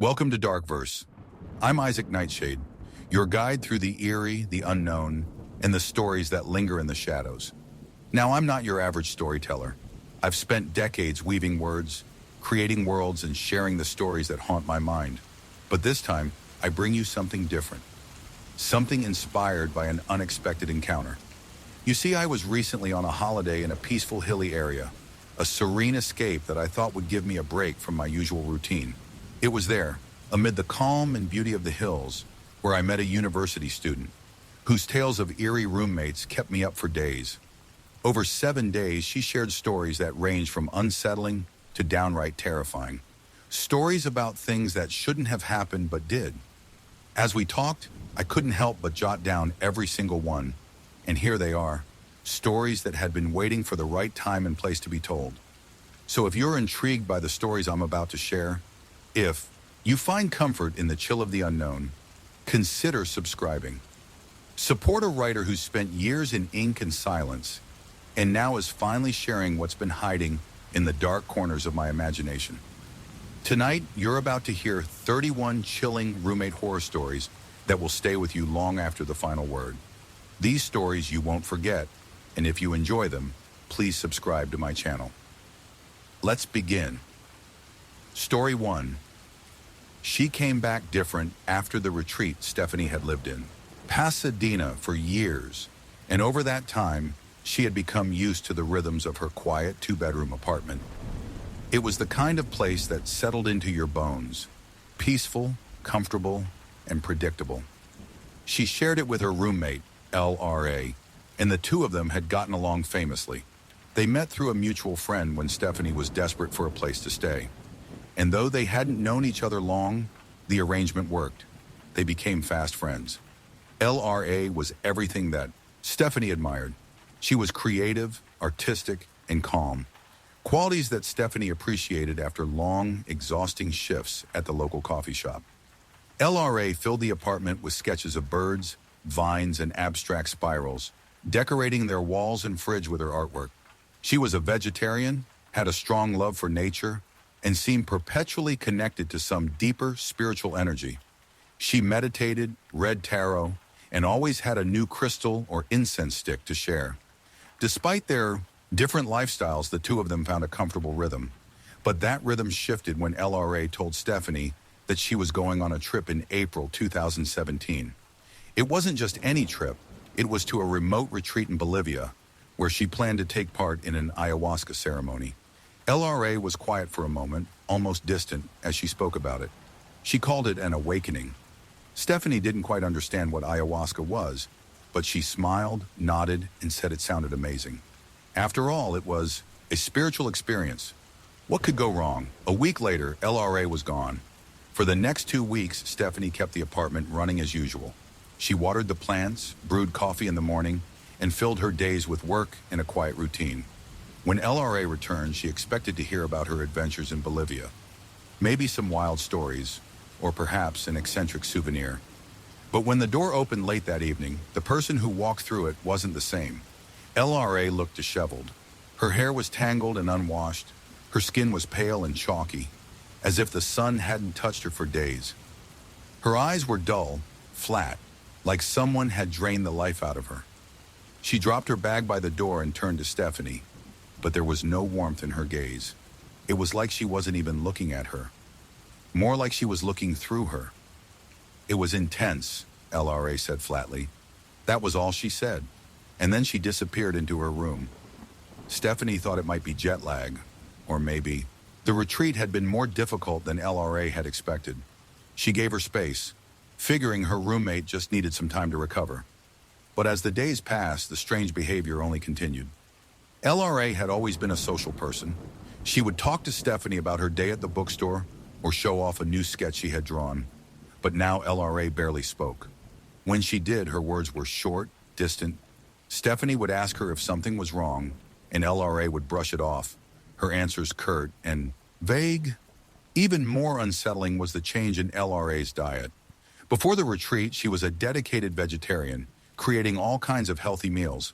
Welcome to Darkverse. I'm Isaac Nightshade, your guide through the eerie, the unknown, and the stories that linger in the shadows. Now, I'm not your average storyteller. I've spent decades weaving words, creating worlds, and sharing the stories that haunt my mind. But this time, I bring you something different. Something inspired by an unexpected encounter. You see, I was recently on a holiday in a peaceful hilly area, a serene escape that I thought would give me a break from my usual routine. It was there, amid the calm and beauty of the hills, where I met a university student, whose tales of eerie roommates kept me up for days. Over 7 days, she shared stories that ranged from unsettling to downright terrifying. Stories about things that shouldn't have happened but did. As we talked, I couldn't help but jot down every single one, and here they are, stories that had been waiting for the right time and place to be told. So if you're intrigued by the stories I'm about to share, if you find comfort in the chill of the unknown, consider subscribing. Support a writer who spent years in ink and silence, and now is finally sharing what's been hiding in the dark corners of my imagination. Tonight, you're about to hear 31 chilling roommate horror stories that will stay with you long after the final word. These stories you won't forget, and if you enjoy them, please subscribe to my channel. Let's begin. Story 1. She came back different after the retreat Stephanie had lived in Pasadena for years, and over that time, she had become used to the rhythms of her quiet 2-bedroom apartment. It was the kind of place that settled into your bones, peaceful, comfortable, and predictable. She shared it with her roommate, LRA, and the two of them had gotten along famously. They met through a mutual friend when Stephanie was desperate for a place to stay. And though they hadn't known each other long, the arrangement worked. They became fast friends. LRA was everything that Stephanie admired. She was creative, artistic, and calm. Qualities that Stephanie appreciated after long, exhausting shifts at the local coffee shop. LRA filled the apartment with sketches of birds, vines, and abstract spirals, decorating their walls and fridge with her artwork. She was a vegetarian, had a strong love for nature, and seemed perpetually connected to some deeper spiritual energy. She meditated, read tarot, and always had a new crystal or incense stick to share. Despite their different lifestyles, the two of them found a comfortable rhythm. But that rhythm shifted when LRA told Stephanie that she was going on a trip in April 2017. It wasn't just any trip, it was to a remote retreat in Bolivia, where she planned to take part in an ayahuasca ceremony. LRA was quiet for a moment, almost distant, as she spoke about it. She called it an awakening. Stephanie didn't quite understand what ayahuasca was, but she smiled, nodded, and said it sounded amazing. After all, it was a spiritual experience. What could go wrong? A week later, LRA was gone. For the next 2 weeks, Stephanie kept the apartment running as usual. She watered the plants, brewed coffee in the morning, and filled her days with work and a quiet routine. When LRA returned, she expected to hear about her adventures in Bolivia. Maybe some wild stories, or perhaps an eccentric souvenir. But when the door opened late that evening, the person who walked through it wasn't the same. LRA looked disheveled. Her hair was tangled and unwashed. Her skin was pale and chalky, as if the sun hadn't touched her for days. Her eyes were dull, flat, like someone had drained the life out of her. She dropped her bag by the door and turned to Stephanie, but there was no warmth in her gaze. It was like she wasn't even looking at her. More like she was looking through her. It was intense, LRA said flatly. That was all she said, and then she disappeared into her room. Stephanie thought it might be jet lag, or maybe the retreat had been more difficult than LRA had expected. She gave her space, figuring her roommate just needed some time to recover. But as the days passed, the strange behavior only continued. LRA had always been a social person. She would talk to Stephanie about her day at the bookstore or show off a new sketch she had drawn. But now LRA barely spoke. When she did, her words were short, distant. Stephanie would ask her if something was wrong, and LRA would brush it off, her answers curt and vague. Even more unsettling was the change in LRA's diet. Before the retreat, she was a dedicated vegetarian, creating all kinds of healthy meals.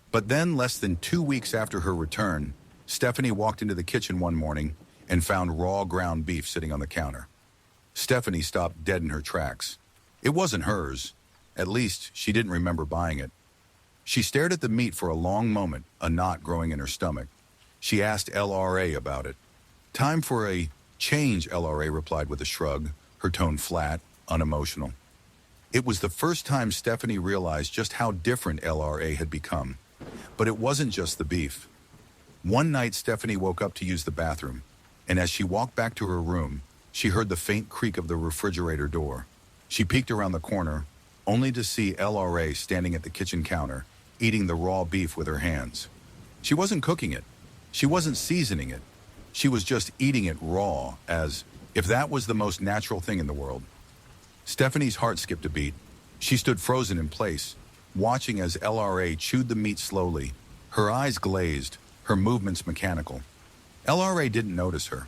But then, less than 2 weeks after her return, Stephanie walked into the kitchen one morning and found raw ground beef sitting on the counter. Stephanie stopped dead in her tracks. It wasn't hers. At least, she didn't remember buying it. She stared at the meat for a long moment, a knot growing in her stomach. She asked LRA about it. "Time for a change," LRA replied with a shrug, her tone flat, unemotional. It was the first time Stephanie realized just how different LRA had become. But it wasn't just the beef. One night, Stephanie woke up to use the bathroom, and as she walked back to her room, she heard the faint creak of the refrigerator door. She peeked around the corner, only to see LRA standing at the kitchen counter, eating the raw beef with her hands. She wasn't cooking it. She wasn't seasoning it. She was just eating it raw, as if that was the most natural thing in the world. Stephanie's heart skipped a beat. She stood frozen in place, watching as LRA chewed the meat slowly, her eyes glazed, her movements mechanical. LRA didn't notice her.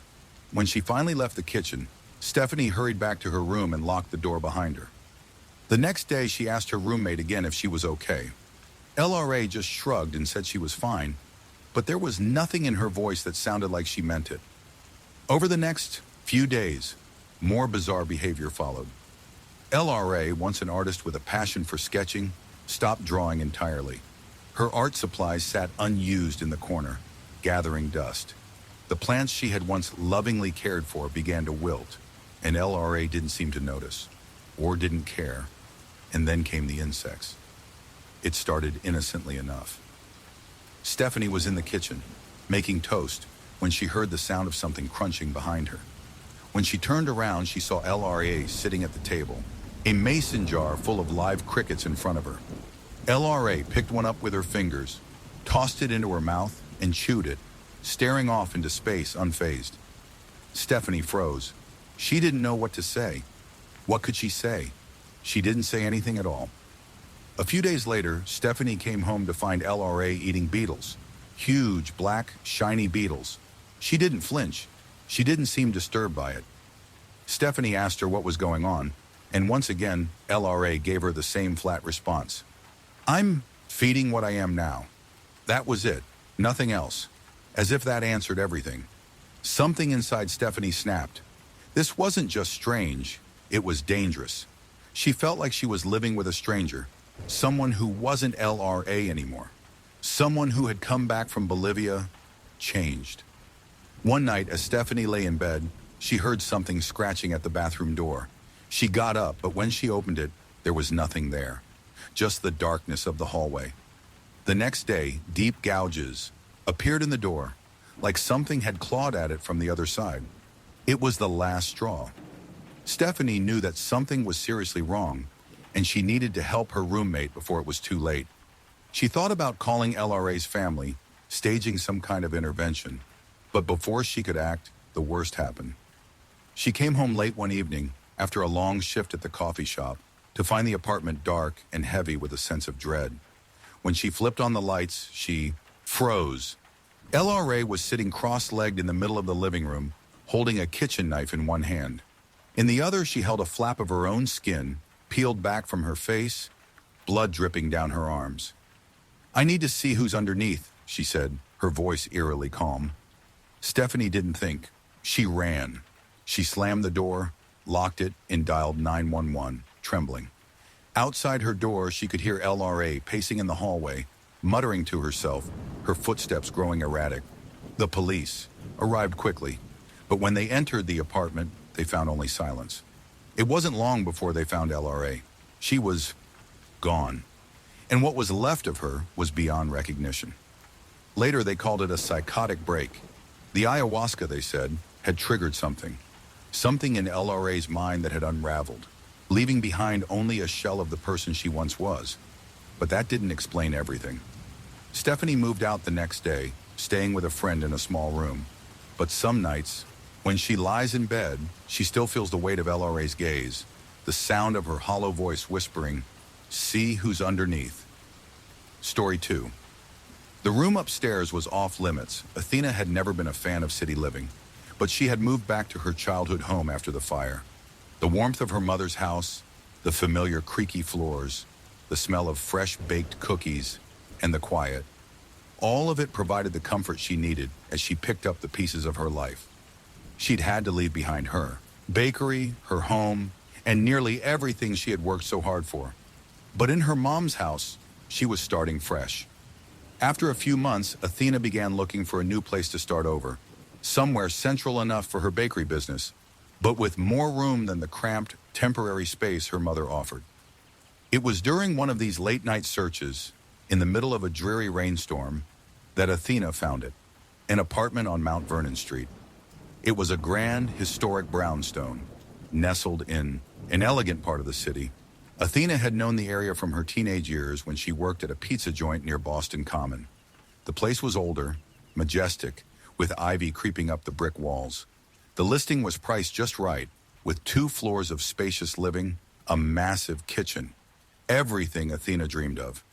When she finally left the kitchen, Stephanie hurried back to her room and locked the door behind her. The next day, she asked her roommate again if she was okay. LRA just shrugged and said she was fine, but there was nothing in her voice that sounded like she meant it. Over the next few days, more bizarre behavior followed. LRA, once an artist with a passion for sketching, stopped drawing entirely. Her art supplies sat unused in the corner, gathering dust. The plants she had once lovingly cared for began to wilt, and LRA didn't seem to notice, or didn't care. And then came the insects. It started innocently enough. Stephanie was in the kitchen, making toast, when she heard the sound of something crunching behind her. When she turned around, she saw LRA sitting at the table, a mason jar full of live crickets in front of her. LRA picked one up with her fingers, tossed it into her mouth, and chewed it, staring off into space unfazed. Stephanie froze. She didn't know what to say. What could she say? She didn't say anything at all. A few days later, Stephanie came home to find LRA eating beetles. Huge, black, shiny beetles. She didn't flinch. She didn't seem disturbed by it. Stephanie asked her what was going on, and once again, LRA gave her the same flat response. "I'm feeding what I am now." That was it, nothing else. As if that answered everything. Something inside Stephanie snapped. This wasn't just strange, it was dangerous. She felt like she was living with a stranger, someone who wasn't LRA anymore. Someone who had come back from Bolivia, changed. One night, as Stephanie lay in bed, she heard something scratching at the bathroom door. She got up, but when she opened it, there was nothing there. Just the darkness of the hallway. The next day, deep gouges appeared in the door, like something had clawed at it from the other side. It was the last straw. Stephanie knew that something was seriously wrong, and she needed to help her roommate before it was too late. She thought about calling LRA's family, staging some kind of intervention, but before she could act, the worst happened. She came home late one evening, after a long shift at the coffee shop, to find the apartment dark and heavy with a sense of dread. When she flipped on the lights, she froze. LRA was sitting cross-legged in the middle of the living room, holding a kitchen knife in one hand. In the other, she held a flap of her own skin, peeled back from her face, blood dripping down her arms. "I need to see who's underneath," she said, her voice eerily calm. Stephanie didn't think. She ran. She slammed the door, locked it, and dialed 911, trembling. Outside her door, she could hear LRA pacing in the hallway, muttering to herself, her footsteps growing erratic. The police arrived quickly, but when they entered the apartment, they found only silence. It wasn't long before they found LRA. She was gone, and what was left of her was beyond recognition. Later, they called it a psychotic break. The ayahuasca, they said, had triggered something in LRA's mind that had unraveled, leaving behind only a shell of the person she once was. But that didn't explain everything. Stephanie moved out the next day, staying with a friend in a small room. But some nights, when she lies in bed, she still feels the weight of LRA's gaze, the sound of her hollow voice whispering, "See who's underneath." Story 2. The room upstairs was off limits. Athena had never been a fan of city living, but she had moved back to her childhood home after the fire. The warmth of her mother's house, the familiar creaky floors, the smell of fresh-baked cookies, and the quiet. All of it provided the comfort she needed as she picked up the pieces of her life. She'd had to leave behind her, bakery, her home, and nearly everything she had worked so hard for. But in her mom's house, she was starting fresh. After a few months, Athena began looking for a new place to start over, somewhere central enough for her bakery business, but with more room than the cramped, temporary space her mother offered. It was during one of these late-night searches, in the middle of a dreary rainstorm, that Athena found it, an apartment on Mount Vernon Street. It was a grand, historic brownstone, nestled in an elegant part of the city. Athena had known the area from her teenage years when she worked at a pizza joint near Boston Common. The place was older, majestic, with ivy creeping up the brick walls. The listing was priced just right, with 2 floors of spacious living, a massive kitchen. Everything Athena dreamed of.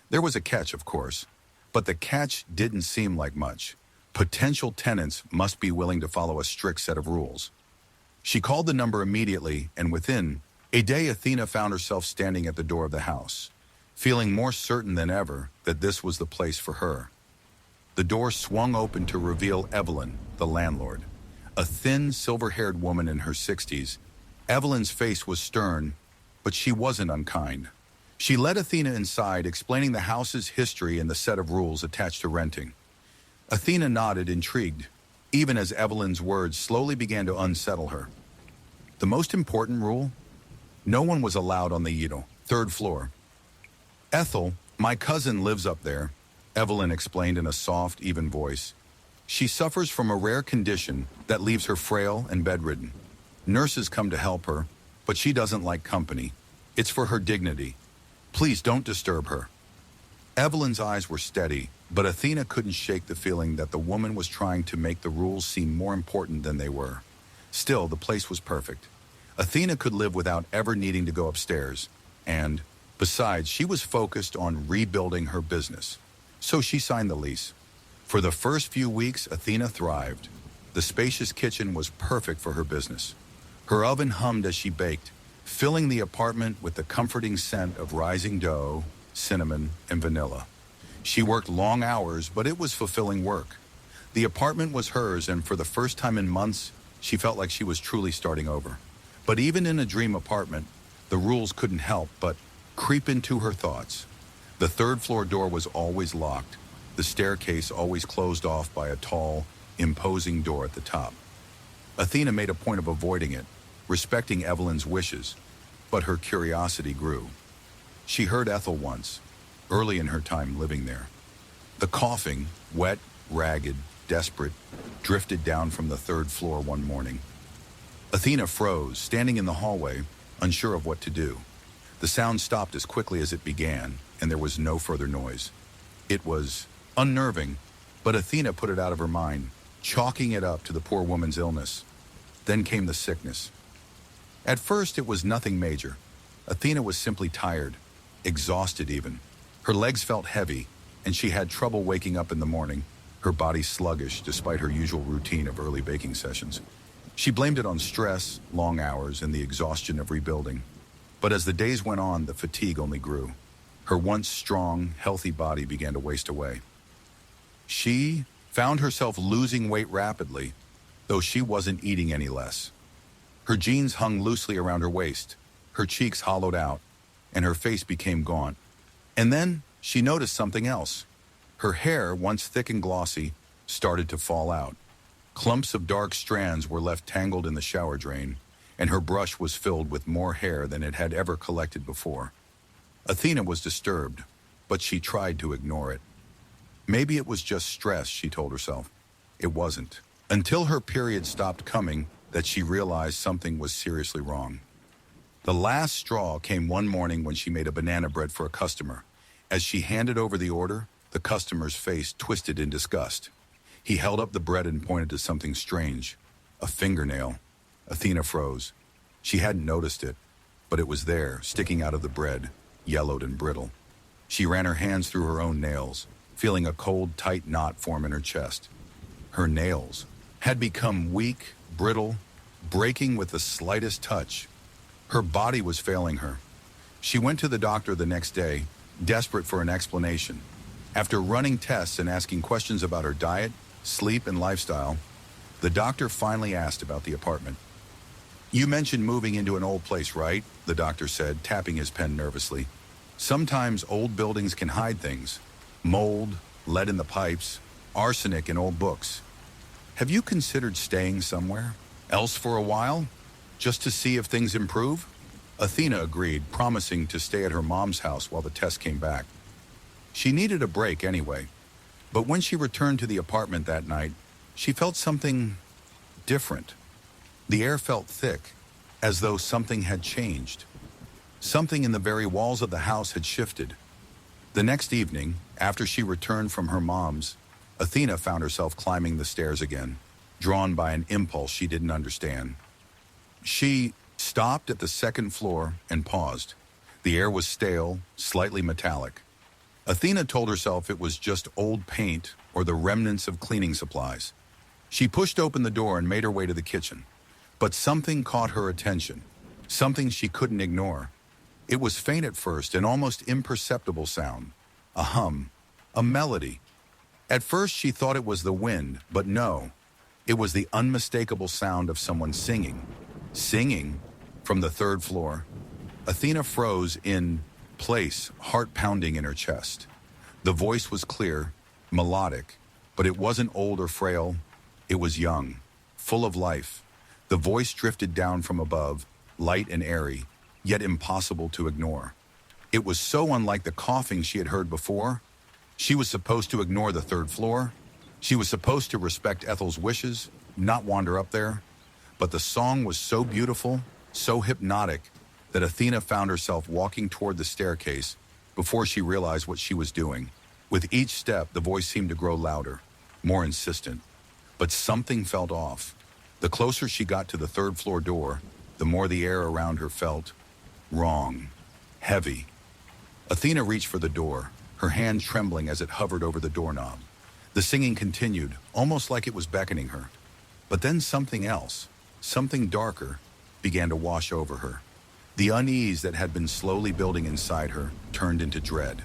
There was a catch, of course, but the catch didn't seem like much. Potential tenants must be willing to follow a strict set of rules. She called the number immediately, and within a day, Athena found herself standing at the door of the house, feeling more certain than ever that this was the place for her. The door swung open to reveal Evelyn, the landlord, a thin, silver-haired woman in her 60s. Evelyn's face was stern, but she wasn't unkind. She led Athena inside, explaining the house's history and the set of rules attached to renting. Athena nodded, intrigued, even as Evelyn's words slowly began to unsettle her. The most important rule? No one was allowed on the 3rd floor. Ethel, my cousin, lives up there, Evelyn explained in a soft, even voice. She suffers from a rare condition that leaves her frail and bedridden. Nurses come to help her, but she doesn't like company. It's for her dignity. Please don't disturb her. Evelyn's eyes were steady, but Athena couldn't shake the feeling that the woman was trying to make the rules seem more important than they were. Still, the place was perfect. Athena could live without ever needing to go upstairs, and, besides, she was focused on rebuilding her business. So she signed the lease. For the first few weeks, Athena thrived. The spacious kitchen was perfect for her business. Her oven hummed as she baked, filling the apartment with the comforting scent of rising dough, cinnamon, and vanilla. She worked long hours, but it was fulfilling work. The apartment was hers, and for the first time in months, she felt like she was truly starting over. But even in a dream apartment, the rules couldn't help but creep into her thoughts. The 3rd floor door was always locked, the staircase always closed off by a tall, imposing door at the top. Athena made a point of avoiding it, respecting Evelyn's wishes, but her curiosity grew. She heard Ethel once, early in her time living there. The coughing, wet, ragged, desperate, drifted down from the 3rd floor one morning. Athena froze, standing in the hallway, unsure of what to do. The sound stopped as quickly as it began, and there was no further noise. It was unnerving, but Athena put it out of her mind, chalking it up to the poor woman's illness. Then came the sickness. At first, it was nothing major. Athena was simply tired, exhausted even. Her legs felt heavy, and she had trouble waking up in the morning, her body sluggish despite her usual routine of early baking sessions. She blamed it on stress, long hours, and the exhaustion of rebuilding. But as the days went on, the fatigue only grew. Her once strong, healthy body began to waste away. She found herself losing weight rapidly, though she wasn't eating any less. Her jeans hung loosely around her waist, her cheeks hollowed out, and her face became gaunt. And then she noticed something else. Her hair, once thick and glossy, started to fall out. Clumps of dark strands were left tangled in the shower drain, and her brush was filled with more hair than it had ever collected before. Athena was disturbed, but she tried to ignore it. Maybe it was just stress, she told herself. It wasn't. Until her period stopped coming, that she realized something was seriously wrong. The last straw came one morning when she made a banana bread for a customer. As she handed over the order, the customer's face twisted in disgust. He held up the bread and pointed to something strange. A fingernail. Athena froze. She hadn't noticed it, but it was there, sticking out of the bread, yellowed and brittle. She ran her hands through her own nails, feeling a cold, tight knot form in her chest. Her nails had become weak, brittle, breaking with the slightest touch. Her body was failing her. She went to the doctor the next day, desperate for an explanation. After running tests and asking questions about her diet, sleep, and lifestyle, the doctor finally asked about the apartment. You mentioned moving into an old place, right? The doctor said, tapping his pen nervously. Sometimes old buildings can hide things. Mold, lead in the pipes, arsenic in old books. Have you considered staying somewhere else for a while? Just to see if things improve? Athena agreed, promising to stay at her mom's house while the test came back. She needed a break anyway. But when she returned to the apartment that night, she felt something different. The air felt thick, as though something had changed. Something in the very walls of the house had shifted. The next evening, after she returned from her mom's, Athena found herself climbing the stairs again, drawn by an impulse she didn't understand. She stopped at the second floor and paused. The air was stale, slightly metallic. Athena told herself it was just old paint or the remnants of cleaning supplies. She pushed open the door and made her way to the kitchen. But something caught her attention, something she couldn't ignore. It was faint at first, an almost imperceptible sound, a hum, a melody. At first she thought it was the wind, but no, it was the unmistakable sound of someone singing. Singing from the third floor. Athena froze in place, heart pounding in her chest. The voice was clear, melodic, but it wasn't old or frail. It was young, full of life. The voice drifted down from above, light and airy, yet impossible to ignore. It was so unlike the coughing she had heard before. She was supposed to ignore the third floor. She was supposed to respect Ethel's wishes, not wander up there. But the song was so beautiful, so hypnotic, that Athena found herself walking toward the staircase before she realized what she was doing. With each step, the voice seemed to grow louder, more insistent. But something felt off. The closer she got to the third floor door, the more the air around her felt wrong, heavy. Athena reached for the door, her hand trembling as it hovered over the doorknob. The singing continued, almost like it was beckoning her. But then something else, something darker, began to wash over her. The unease that had been slowly building inside her turned into dread.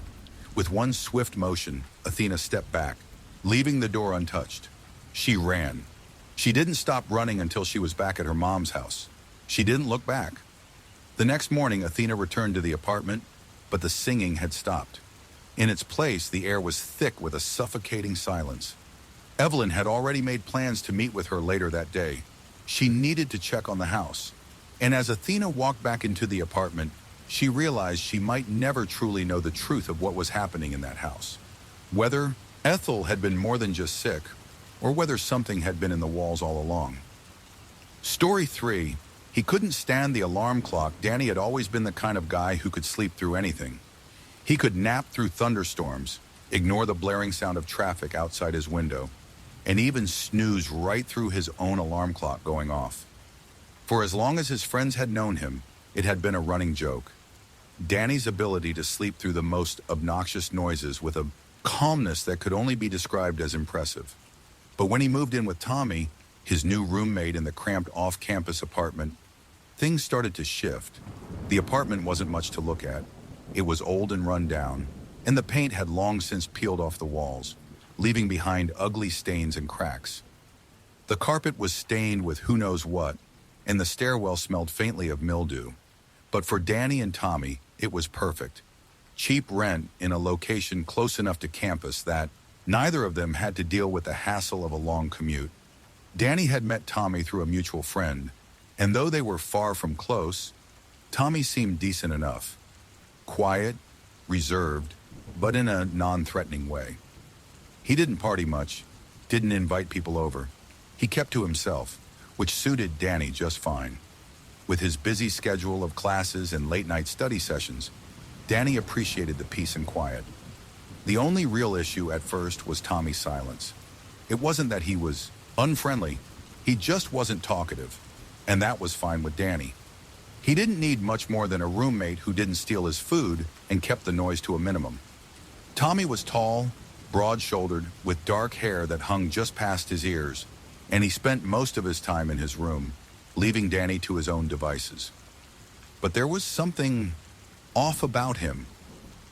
With one swift motion, Athena stepped back, leaving the door untouched. She ran. She didn't stop running until she was back at her mom's house. She didn't look back. The next morning, Athena returned to the apartment, but the singing had stopped. In its place, the air was thick with a suffocating silence. Evelyn had already made plans to meet with her later that day. She needed to check on the house. And as Athena walked back into the apartment, she realized she might never truly know the truth of what was happening in that house. Whether Ethel had been more than just sick, or whether something had been in the walls all along. Story 3. He couldn't stand the alarm clock. Danny had always been the kind of guy who could sleep through anything. He could nap through thunderstorms, ignore the blaring sound of traffic outside his window, and even snooze right through his own alarm clock going off. For as long as his friends had known him, it had been a running joke. Danny's ability to sleep through the most obnoxious noises with a calmness that could only be described as impressive. But when he moved in with Tommy, his new roommate in the cramped off-campus apartment, things started to shift. The apartment wasn't much to look at. It was old and run down, and the paint had long since peeled off the walls, leaving behind ugly stains and cracks. The carpet was stained with who knows what, and the stairwell smelled faintly of mildew. But for Danny and Tommy, it was perfect. Cheap rent in a location close enough to campus that neither of them had to deal with the hassle of a long commute. Danny had met Tommy through a mutual friend, and though they were far from close, Tommy seemed decent enough. Quiet, reserved, but in a non-threatening way. He didn't party much, didn't invite people over. He kept to himself, which suited Danny just fine. With his busy schedule of classes and late-night study sessions, Danny appreciated the peace and quiet. The only real issue at first was Tommy's silence. It wasn't that he was unfriendly, he just wasn't talkative, and that was fine with Danny. He didn't need much more than a roommate who didn't steal his food and kept the noise to a minimum. Tommy was tall, broad-shouldered, with dark hair that hung just past his ears, and he spent most of his time in his room, leaving Danny to his own devices. But there was something off about him.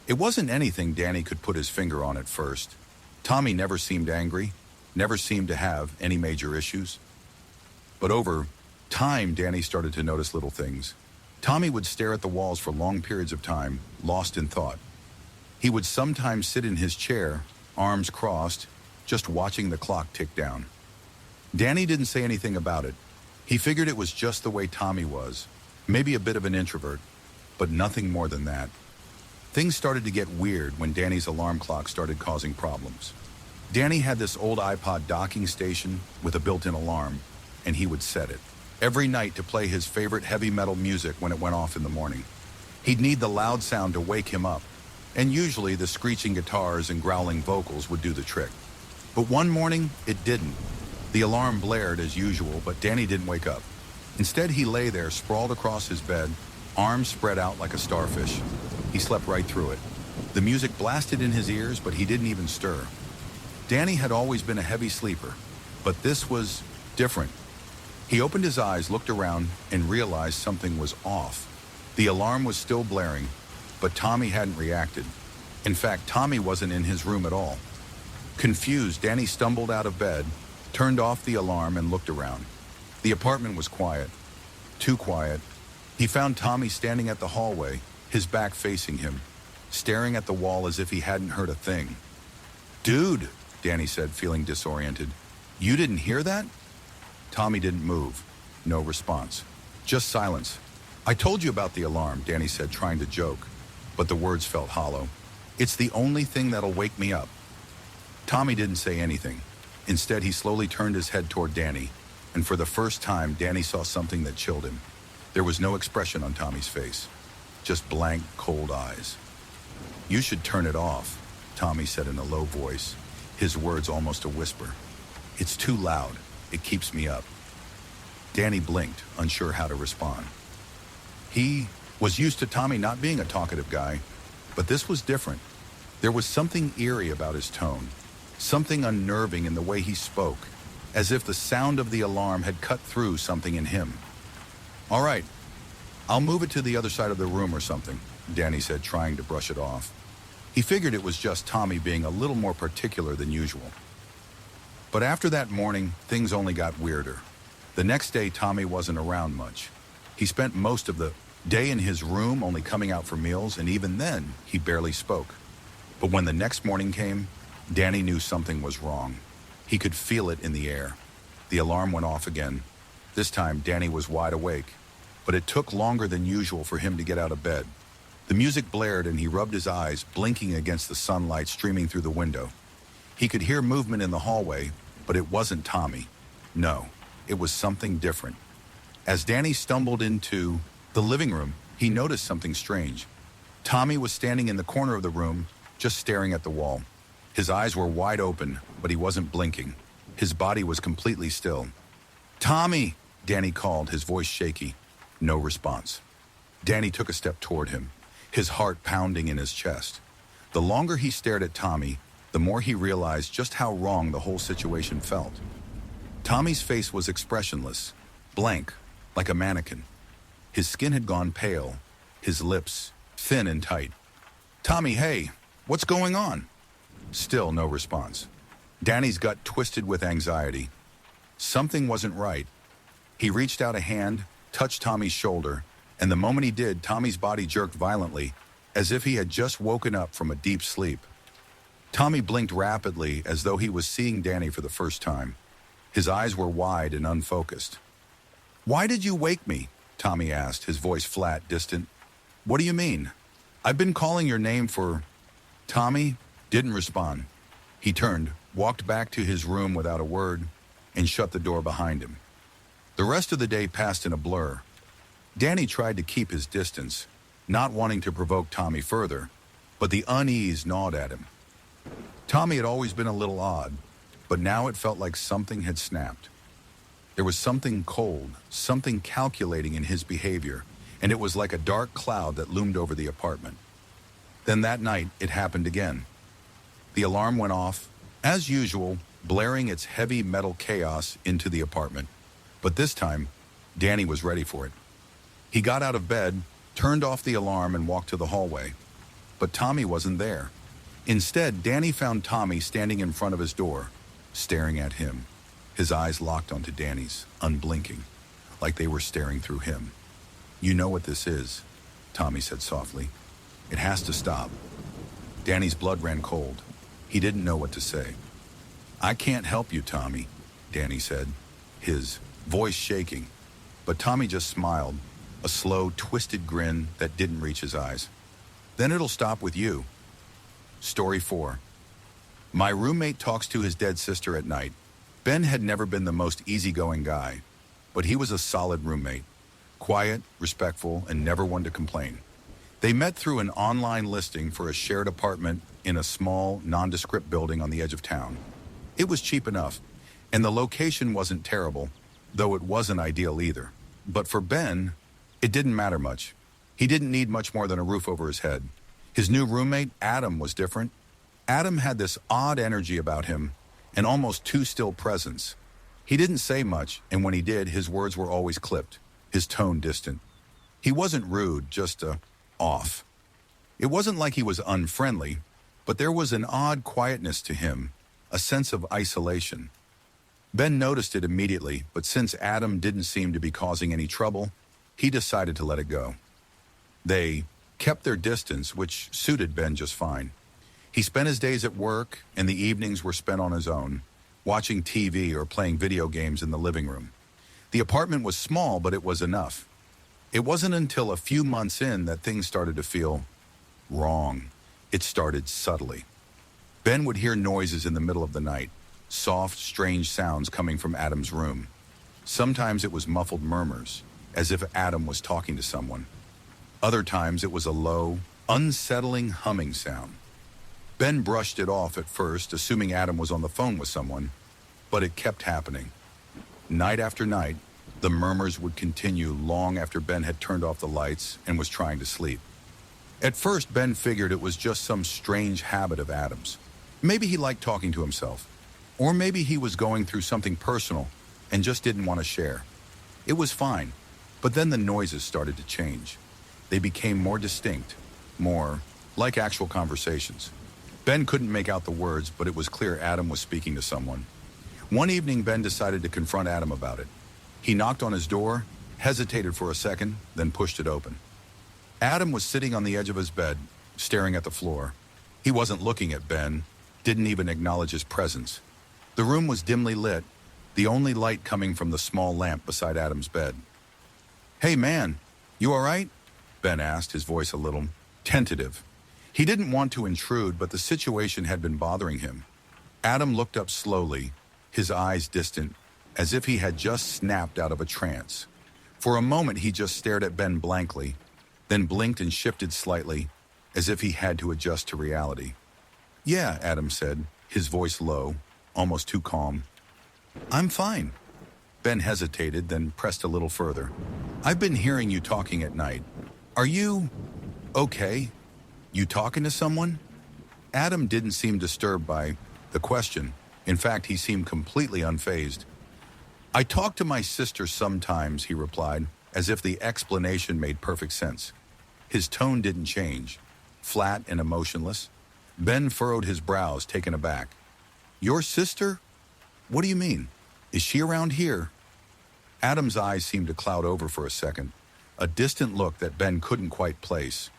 It wasn't anything Danny could put his finger on at first. Tommy never seemed angry, never seemed to have any major issues. But over time, Danny started to notice little things. Tommy would stare at the walls for long periods of time, lost in thought. He would sometimes sit in his chair, arms crossed, just watching the clock tick down. Danny didn't say anything about it. He figured it was just the way Tommy was, maybe a bit of an introvert, but nothing more than that. Things started to get weird when Danny's alarm clock started causing problems. Danny had this old iPod docking station with a built-in alarm, and he would set it every night to play his favorite heavy metal music when it went off in the morning. He'd need the loud sound to wake him up, and usually the screeching guitars and growling vocals would do the trick. But one morning, it didn't. The alarm blared as usual, but Danny didn't wake up. Instead, he lay there, sprawled across his bed, arms spread out like a starfish. He slept right through it. The music blasted in his ears, but he didn't even stir. Danny had always been a heavy sleeper, but this was different. He opened his eyes, looked around, and realized something was off. The alarm was still blaring, but Tommy hadn't reacted. In fact, Tommy wasn't in his room at all. Confused, Danny stumbled out of bed, turned off the alarm, and looked around. The apartment was quiet. Too quiet. He found Tommy standing at the hallway, his back facing him, staring at the wall as if he hadn't heard a thing. "Dude," Danny said, feeling disoriented. "You didn't hear that?" Tommy didn't move. No response. Just silence. "I told you about the alarm," Danny said, trying to joke, but the words felt hollow. "It's the only thing that'll wake me up." Tommy didn't say anything. Instead, he slowly turned his head toward Danny, and for the first time, Danny saw something that chilled him. There was no expression on Tommy's face, just blank, cold eyes. "You should turn it off," Tommy said in a low voice, his words almost a whisper. "It's too loud. It keeps me up." Danny blinked, unsure how to respond. He was used to Tommy not being a talkative guy, but this was different. There was something eerie about his tone, something unnerving in the way he spoke, as if the sound of the alarm had cut through something in him. "All right, I'll move it to the other side of the room or something," Danny said, trying to brush it off. He figured it was just Tommy being a little more particular than usual. But after that morning, things only got weirder. The next day, Tommy wasn't around much. He spent most of the day in his room, only coming out for meals, and even then, he barely spoke. But when the next morning came, Danny knew something was wrong. He could feel it in the air. The alarm went off again. This time, Danny was wide awake, but it took longer than usual for him to get out of bed. The music blared and he rubbed his eyes, blinking against the sunlight streaming through the window. He could hear movement in the hallway, but it wasn't Tommy. No, it was something different. As Danny stumbled into the living room, he noticed something strange. Tommy was standing in the corner of the room, just staring at the wall. His eyes were wide open, but he wasn't blinking. His body was completely still. "Tommy!" Danny called, his voice shaky. No response. Danny took a step toward him, his heart pounding in his chest. The longer he stared at Tommy, the more he realized just how wrong the whole situation felt. Tommy's face was expressionless, blank, like a mannequin. His skin had gone pale, his lips thin and tight. "Tommy, hey, what's going on?" Still no response. Danny's gut twisted with anxiety. Something wasn't right. He reached out a hand, touched Tommy's shoulder, and the moment he did, Tommy's body jerked violently, as if he had just woken up from a deep sleep. Tommy blinked rapidly, as though he was seeing Danny for the first time. His eyes were wide and unfocused. "Why did you wake me?" Tommy asked, his voice flat, distant. "What do you mean? I've been calling your name for—" Tommy didn't respond. He turned, walked back to his room without a word, and shut the door behind him. The rest of the day passed in a blur. Danny tried to keep his distance, not wanting to provoke Tommy further, but the unease gnawed at him. Tommy had always been a little odd, but now it felt like something had snapped. There was something cold, something calculating in his behavior, and it was like a dark cloud that loomed over the apartment. Then that night, it happened again. The alarm went off, as usual, blaring its heavy metal chaos into the apartment. But this time, Danny was ready for it. He got out of bed, turned off the alarm, and walked to the hallway. But Tommy wasn't there. Instead, Danny found Tommy standing in front of his door, staring at him, his eyes locked onto Danny's, unblinking. like they were staring through him. "You know what this is," Tommy said softly. "It has to stop." Danny's blood ran cold. He didn't know what to say. "I can't help you, Tommy," Danny said, his voice shaking. But Tommy just smiled, a slow, twisted grin that didn't reach his eyes. "Then it'll stop with you." Story 4. My roommate talks to his dead sister at night. Ben had never been the most easygoing guy, but he was a solid roommate. Quiet, respectful, and never one to complain. They met through an online listing for a shared apartment in a small, nondescript building on the edge of town. It was cheap enough, and the location wasn't terrible, though it wasn't ideal either. But for Ben, it didn't matter much. He didn't need much more than a roof over his head. His new roommate, Adam, was different. Adam had this odd energy about him, an almost too still presence. He didn't say much, and when he did, his words were always clipped, his tone distant. He wasn't rude, just off. It wasn't like he was unfriendly, but there was an odd quietness to him, a sense of isolation. Ben noticed it immediately, but since Adam didn't seem to be causing any trouble, he decided to let it go. They kept their distance, which suited Ben just fine. He spent his days at work, and the evenings were spent on his own, watching TV or playing video games in the living room. The apartment was small, but it was enough. It wasn't until a few months in that things started to feel wrong. It started subtly. Ben would hear noises in the middle of the night, soft, strange sounds coming from Adam's room. Sometimes it was muffled murmurs, as if Adam was talking to someone. Other times it was a low, unsettling humming sound. Ben brushed it off at first, assuming Adam was on the phone with someone, but it kept happening. Night after night, the murmurs would continue long after Ben had turned off the lights and was trying to sleep. At first, Ben figured it was just some strange habit of Adam's. Maybe he liked talking to himself, or maybe he was going through something personal and just didn't want to share. It was fine, but then the noises started to change. They became more distinct, more like actual conversations. Ben couldn't make out the words, but it was clear Adam was speaking to someone. One evening, Ben decided to confront Adam about it. He knocked on his door, hesitated for a second, then pushed it open. Adam was sitting on the edge of his bed, staring at the floor. He wasn't looking at Ben, didn't even acknowledge his presence. The room was dimly lit, the only light coming from the small lamp beside Adam's bed. "Hey man, you all right?" Ben asked, his voice a little tentative. He didn't want to intrude, but the situation had been bothering him. Adam looked up slowly, his eyes distant, as if he had just snapped out of a trance. For a moment, he just stared at Ben blankly, then blinked and shifted slightly, as if he had to adjust to reality. "Yeah," Adam said, his voice low, almost too calm. "I'm fine." Ben hesitated, then pressed a little further. "I've been hearing you talking at night. Are you okay? You talking to someone?" Adam didn't seem disturbed by the question. In fact, he seemed completely unfazed. "I talk to my sister sometimes," he replied, as if the explanation made perfect sense. His tone didn't change, flat and emotionless. Ben furrowed his brows, taken aback. "Your sister? What do you mean? Is she around here?" Adam's eyes seemed to cloud over for a second, a distant look that Ben couldn't quite place.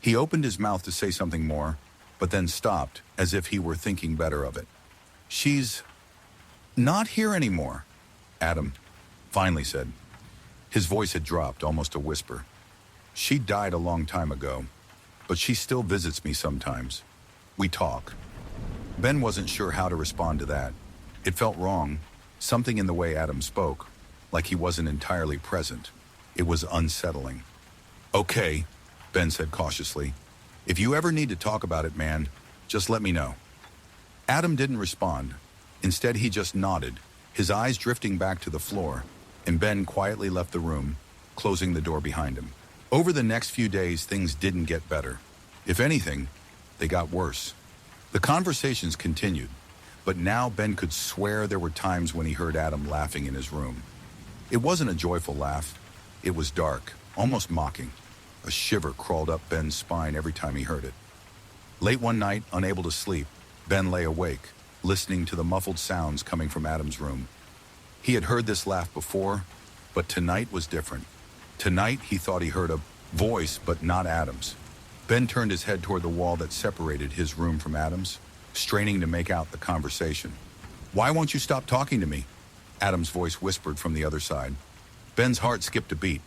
He opened his mouth to say something more, but then stopped, as if he were thinking better of it. "She's not here anymore," Adam finally said. His voice had dropped, almost a whisper. "She died a long time ago, but she still visits me sometimes. We talk." Ben wasn't sure how to respond to that. It felt wrong, something in the way Adam spoke, like he wasn't entirely present. It was unsettling. "Okay," Ben said cautiously. "If you ever need to talk about it, man, just let me know." Adam didn't respond. Instead, he just nodded, his eyes drifting back to the floor, and Ben quietly left the room, closing the door behind him. Over the next few days, things didn't get better. If anything, they got worse. The conversations continued, but now Ben could swear there were times when he heard Adam laughing in his room. It wasn't a joyful laugh. It was dark, almost mocking. A shiver crawled up Ben's spine every time he heard it. Late one night, unable to sleep, Ben lay awake, listening to the muffled sounds coming from Adam's room. He had heard this laugh before, But tonight was different. Tonight, he thought he heard a voice, but not Adam's. Ben turned his head toward the wall that separated his room from Adam's, straining to make out the conversation. "Why won't you stop talking to me?" Adam's voice whispered from the other side. Ben's heart skipped a beat.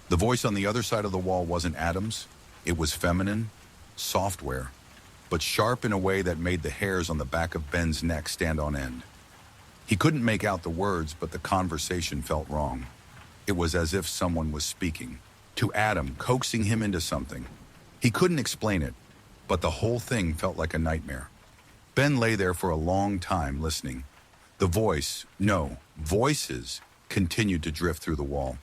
The voice on the other side of the wall wasn't Adam's. It was feminine, software, but sharp in a way that made the hairs on the back of Ben's neck stand on end. He couldn't make out the words, but the conversation felt wrong. It was as if someone was speaking to Adam, coaxing him into something. He couldn't explain it, but the whole thing felt like a nightmare. Ben lay there for a long time listening. The voices continued to drift through the wall.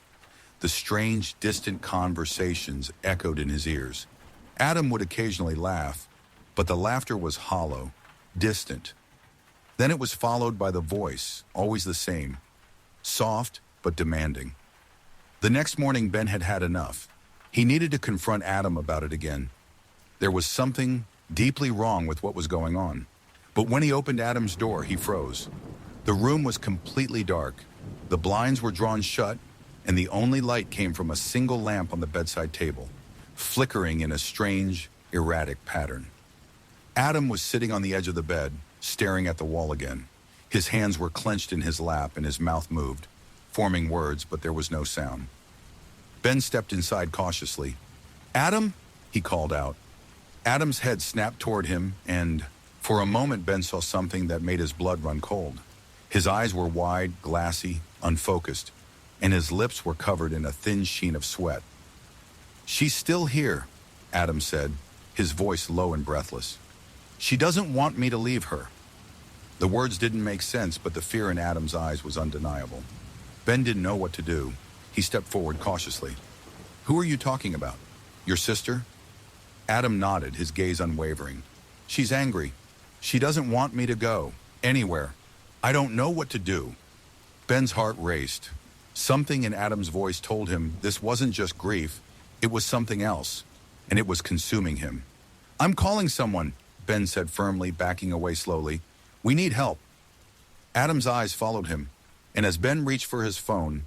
The strange, distant conversations echoed in his ears. Adam would occasionally laugh, but the laughter was hollow, distant. Then it was followed by the voice, always the same, soft but demanding. The next morning, Ben had had enough. He needed to confront Adam about it again. There was something deeply wrong with what was going on. But when he opened Adam's door, he froze. The room was completely dark. The blinds were drawn shut, and the only light came from a single lamp on the bedside table, flickering in a strange, erratic pattern. Adam was sitting on the edge of the bed, staring at the wall again. His hands were clenched in his lap and his mouth moved, forming words, but there was no sound. Ben stepped inside cautiously. "Adam?" he called out. Adam's head snapped toward him, and for a moment Ben saw something that made his blood run cold. His eyes were wide, glassy, unfocused, and his lips were covered in a thin sheen of sweat. "She's still here," Adam said, his voice low and breathless. "She doesn't want me to leave her." The words didn't make sense, but the fear in Adam's eyes was undeniable. Ben didn't know what to do. He stepped forward cautiously. "Who are you talking about? Your sister?" Adam nodded, his gaze unwavering. "She's angry. She doesn't want me to go anywhere. I don't know what to do." Ben's heart raced. Something in Adam's voice told him this wasn't just grief, it was something else, and it was consuming him. "I'm calling someone," Ben said firmly, backing away slowly. "We need help." Adam's eyes followed him, and as Ben reached for his phone,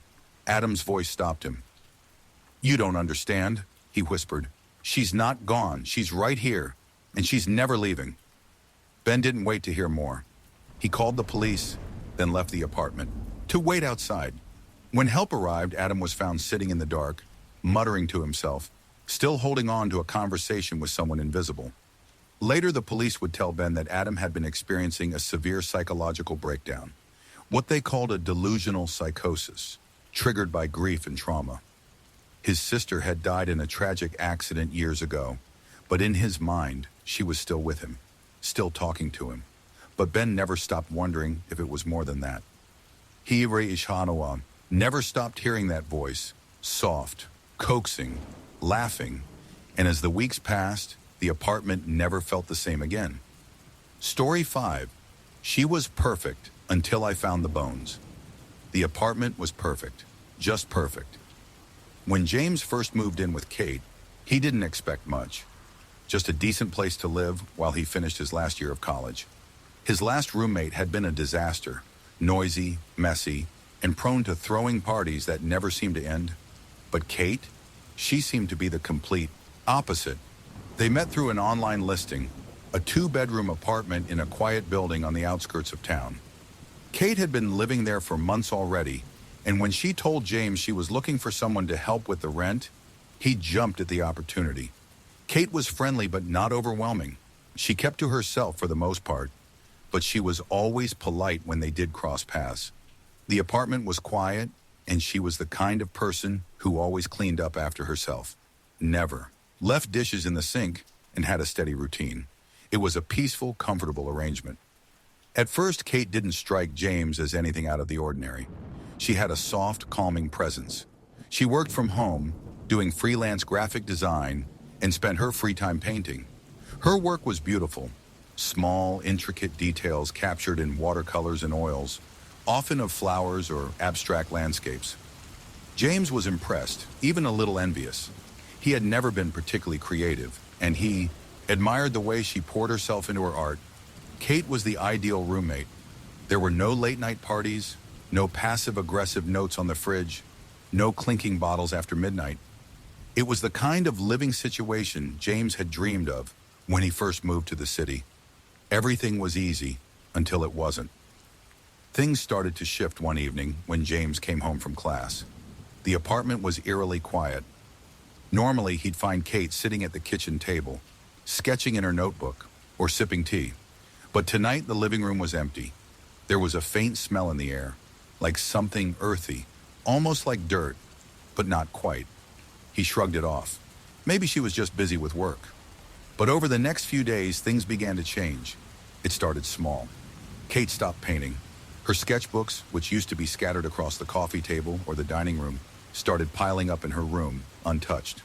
Adam's voice stopped him. "You don't understand," he whispered. "She's not gone. She's right here, and she's never leaving." Ben didn't wait to hear more. He called the police, then left the apartment to wait outside. When help arrived, Adam was found sitting in the dark, muttering to himself, still holding on to a conversation with someone invisible. Later, the police would tell Ben that Adam had been experiencing a severe psychological breakdown, what they called a delusional psychosis, triggered by grief and trauma. His sister had died in a tragic accident years ago, but in his mind, she was still with him, still talking to him. But Ben never stopped wondering if it was more than that. Eerie never stopped hearing that voice, soft, coaxing, laughing, and as the weeks passed, the apartment never felt the same again. Story 5. She was perfect until I found the bones. The apartment was perfect, just perfect. When James first moved in with Kate, he didn't expect much. Just a decent place to live while he finished his last year of college. His last roommate had been a disaster, noisy, messy, and prone to throwing parties that never seemed to end. But Kate, she seemed to be the complete opposite. They met through an online listing, a 2-bedroom apartment in a quiet building on the outskirts of town. Kate had been living there for months already, and when she told James she was looking for someone to help with the rent, he jumped at the opportunity. Kate was friendly but not overwhelming. She kept to herself for the most part, but she was always polite when they did cross paths. The apartment was quiet, and she was the kind of person who always cleaned up after herself. Never left dishes in the sink and had a steady routine. It was a peaceful, comfortable arrangement. At first, Kate didn't strike James as anything out of the ordinary. She had a soft, calming presence. She worked from home, doing freelance graphic design, and spent her free time painting. Her work was beautiful. Small, intricate details captured in watercolors and oils, often of flowers or abstract landscapes. James was impressed, even a little envious. He had never been particularly creative, and he admired the way she poured herself into her art. Kate was the ideal roommate. There were no late-night parties, no passive-aggressive notes on the fridge. no clinking bottles after midnight. It was the kind of living situation James had dreamed of when he first moved to the city. Everything was easy until it wasn't. Things started to shift one evening when James came home from class. The apartment was eerily quiet. Normally, he'd find Kate sitting at the kitchen table, sketching in her notebook or sipping tea. But tonight, the living room was empty. There was a faint smell in the air, like something earthy, almost like dirt, but not quite. He shrugged it off. Maybe she was just busy with work. But over the next few days, things began to change. It started small. Kate stopped painting. Her sketchbooks, which used to be scattered across the coffee table or the dining room, started piling up in her room, untouched.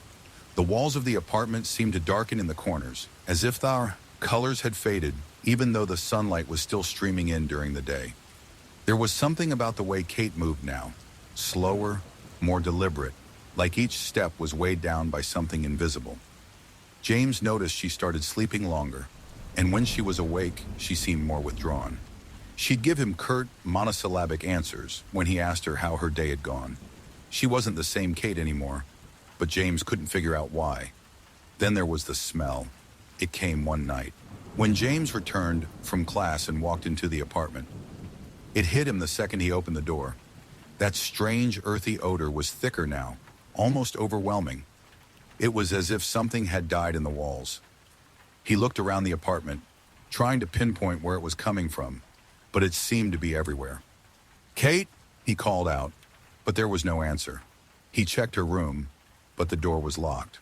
The walls of the apartment seemed to darken in the corners, as if the colors had faded, even though the sunlight was still streaming in during the day. There was something about the way Kate moved now, slower, more deliberate, like each step was weighed down by something invisible. James noticed she started sleeping longer, and when she was awake, she seemed more withdrawn. She'd give him curt, monosyllabic answers when he asked her how her day had gone. She wasn't the same Kate anymore, but James couldn't figure out why. Then there was the smell. It came one night. When James returned from class and walked into the apartment, it hit him the second he opened the door. That strange, earthy odor was thicker now, almost overwhelming. It was as if something had died in the walls. He looked around the apartment, trying to pinpoint where it was coming from, but it seemed to be everywhere. "Kate," he called out, but there was no answer. He checked her room, but the door was locked.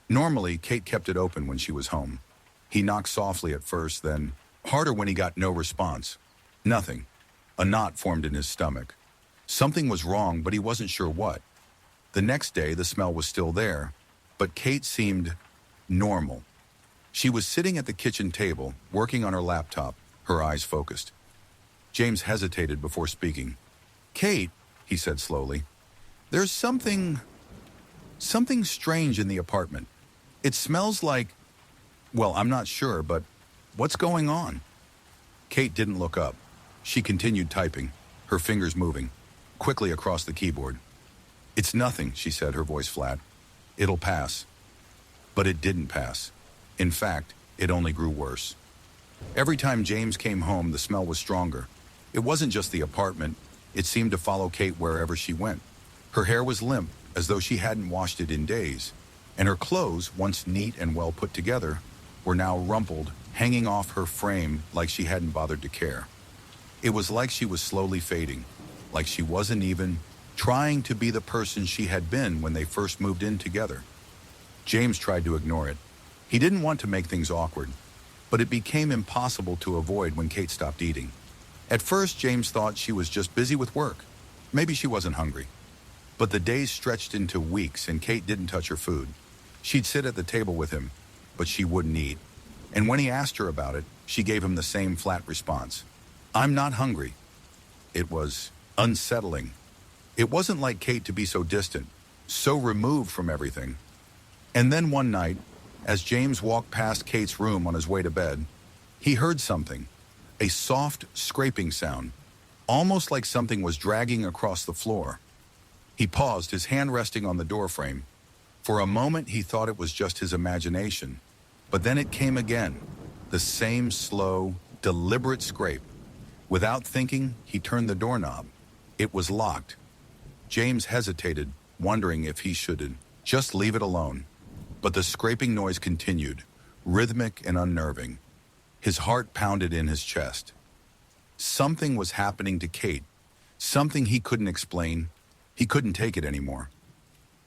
Normally, Kate kept it open when she was home. He knocked softly at first, then harder when he got no response. Nothing. A knot formed in his stomach. Something was wrong, but he wasn't sure what. The next day, the smell was still there, but Kate seemed normal. She was sitting at the kitchen table, working on her laptop, her eyes focused. James hesitated before speaking. "Kate," he said slowly, "there's something strange in the apartment. It smells like, well, I'm not sure, but what's going on?" Kate didn't look up. She continued typing, her fingers moving quickly across the keyboard. "It's nothing," she said, her voice flat. "It'll pass." But it didn't pass. In fact, it only grew worse. Every time James came home, the smell was stronger. It wasn't just the apartment. It seemed to follow Kate wherever she went. Her hair was limp, as though she hadn't washed it in days, and her clothes, once neat and well put together, were now rumpled, hanging off her frame like she hadn't bothered to care. It was like she was slowly fading, like she wasn't even trying to be the person she had been when they first moved in together. James tried to ignore it. He didn't want to make things awkward, but it became impossible to avoid when Kate stopped eating. At first, James thought she was just busy with work. Maybe she wasn't hungry. But the days stretched into weeks and Kate didn't touch her food. She'd sit at the table with him, but she wouldn't eat. And when he asked her about it, she gave him the same flat response. "I'm not hungry." It was unsettling. It wasn't like Kate to be so distant, so removed from everything. And then one night, as James walked past Kate's room on his way to bed, he heard something, a soft scraping sound, almost like something was dragging across the floor. He paused, his hand resting on the doorframe. For a moment, he thought it was just his imagination, but then it came again, the same slow, deliberate scrape. Without thinking, he turned the doorknob. It was locked. James hesitated, wondering if he should just leave it alone. But the scraping noise continued, rhythmic and unnerving. His heart pounded in his chest. Something was happening to Kate, something he couldn't explain. He couldn't take it anymore.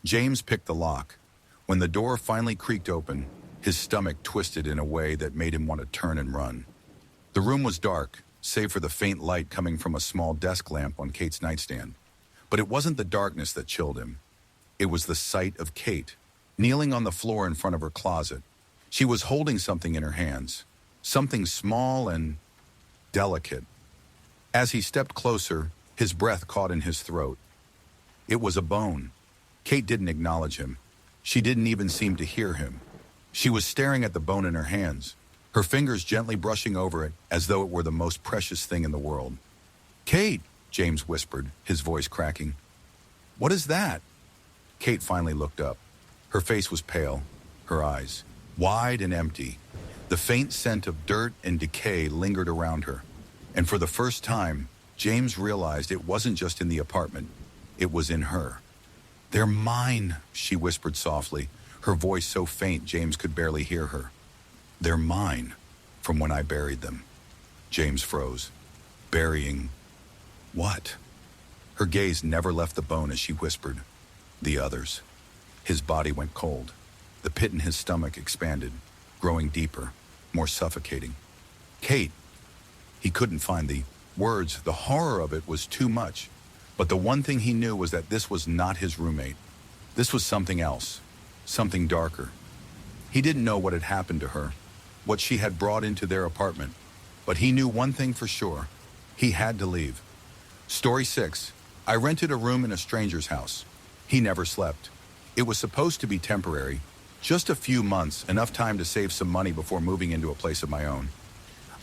James picked the lock. When the door finally creaked open, his stomach twisted in a way that made him want to turn and run. The room was dark, save for the faint light coming from a small desk lamp on Kate's nightstand. But it wasn't the darkness that chilled him. It was the sight of Kate, kneeling on the floor in front of her closet. She was holding something in her hands, something small and delicate. As he stepped closer, his breath caught in his throat. It was a bone. Kate didn't acknowledge him. She didn't even seem to hear him. She was staring at the bone in her hands, her fingers gently brushing over it as though it were the most precious thing in the world. "Kate," James whispered, his voice cracking. What is that? Kate finally looked up. Her face was pale, her eyes wide and empty. The faint scent of dirt and decay lingered around her. And for the first time, James realized it wasn't just in the apartment, it was in her. "They're mine," she whispered softly, her voice so faint James could barely hear her. "They're mine, from when I buried them." James froze. Burying what? Her gaze never left the bone as she whispered, "The others." His body went cold. The pit in his stomach expanded, growing deeper, more suffocating. "Kate." He couldn't find the words. The horror of it was too much. But the one thing he knew was that this was not his roommate. This was something else, something darker. He didn't know what had happened to her, what she had brought into their apartment. But he knew one thing for sure. He had to leave. Story 6. I rented a room in a stranger's house. He never slept. It was supposed to be temporary, just a few months, enough time to save some money before moving into a place of my own.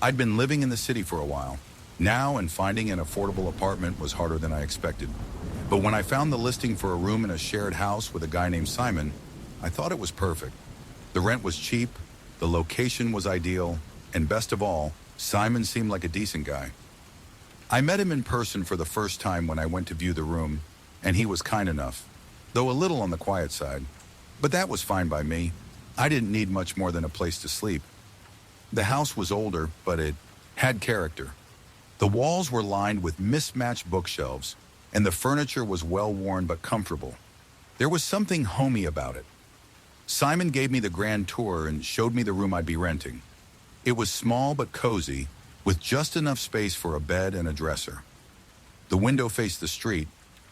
I'd been living in the city for a while now, and finding an affordable apartment was harder than I expected. But when I found the listing for a room in a shared house with a guy named Simon, I thought it was perfect. The rent was cheap, the location was ideal, and best of all, Simon seemed like a decent guy. I met him in person for the first time when I went to view the room, and he was kind enough, though a little on the quiet side. But that was fine by me. I didn't need much more than a place to sleep. The house was older, but it had character. The walls were lined with mismatched bookshelves, and the furniture was well-worn but comfortable. There was something homey about it. Simon gave me the grand tour and showed me the room I'd be renting. It was small but cozy, with just enough space for a bed and a dresser. The window faced the street,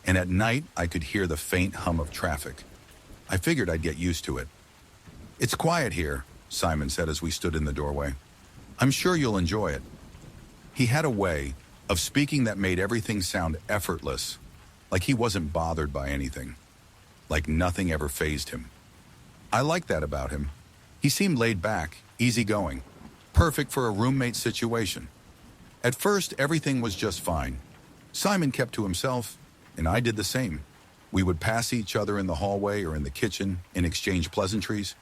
and at night I could hear the faint hum of traffic. I figured I'd get used to it. "It's quiet here," Simon said as we stood in the doorway. "I'm sure you'll enjoy it." He had a way of speaking that made everything sound effortless, like he wasn't bothered by anything, like nothing ever fazed him. I liked that about him. He seemed laid back, easygoing, perfect for a roommate situation. At first, everything was just fine. Simon kept to himself, and I did the same. We would pass each other in the hallway or in the kitchen and exchange pleasantries.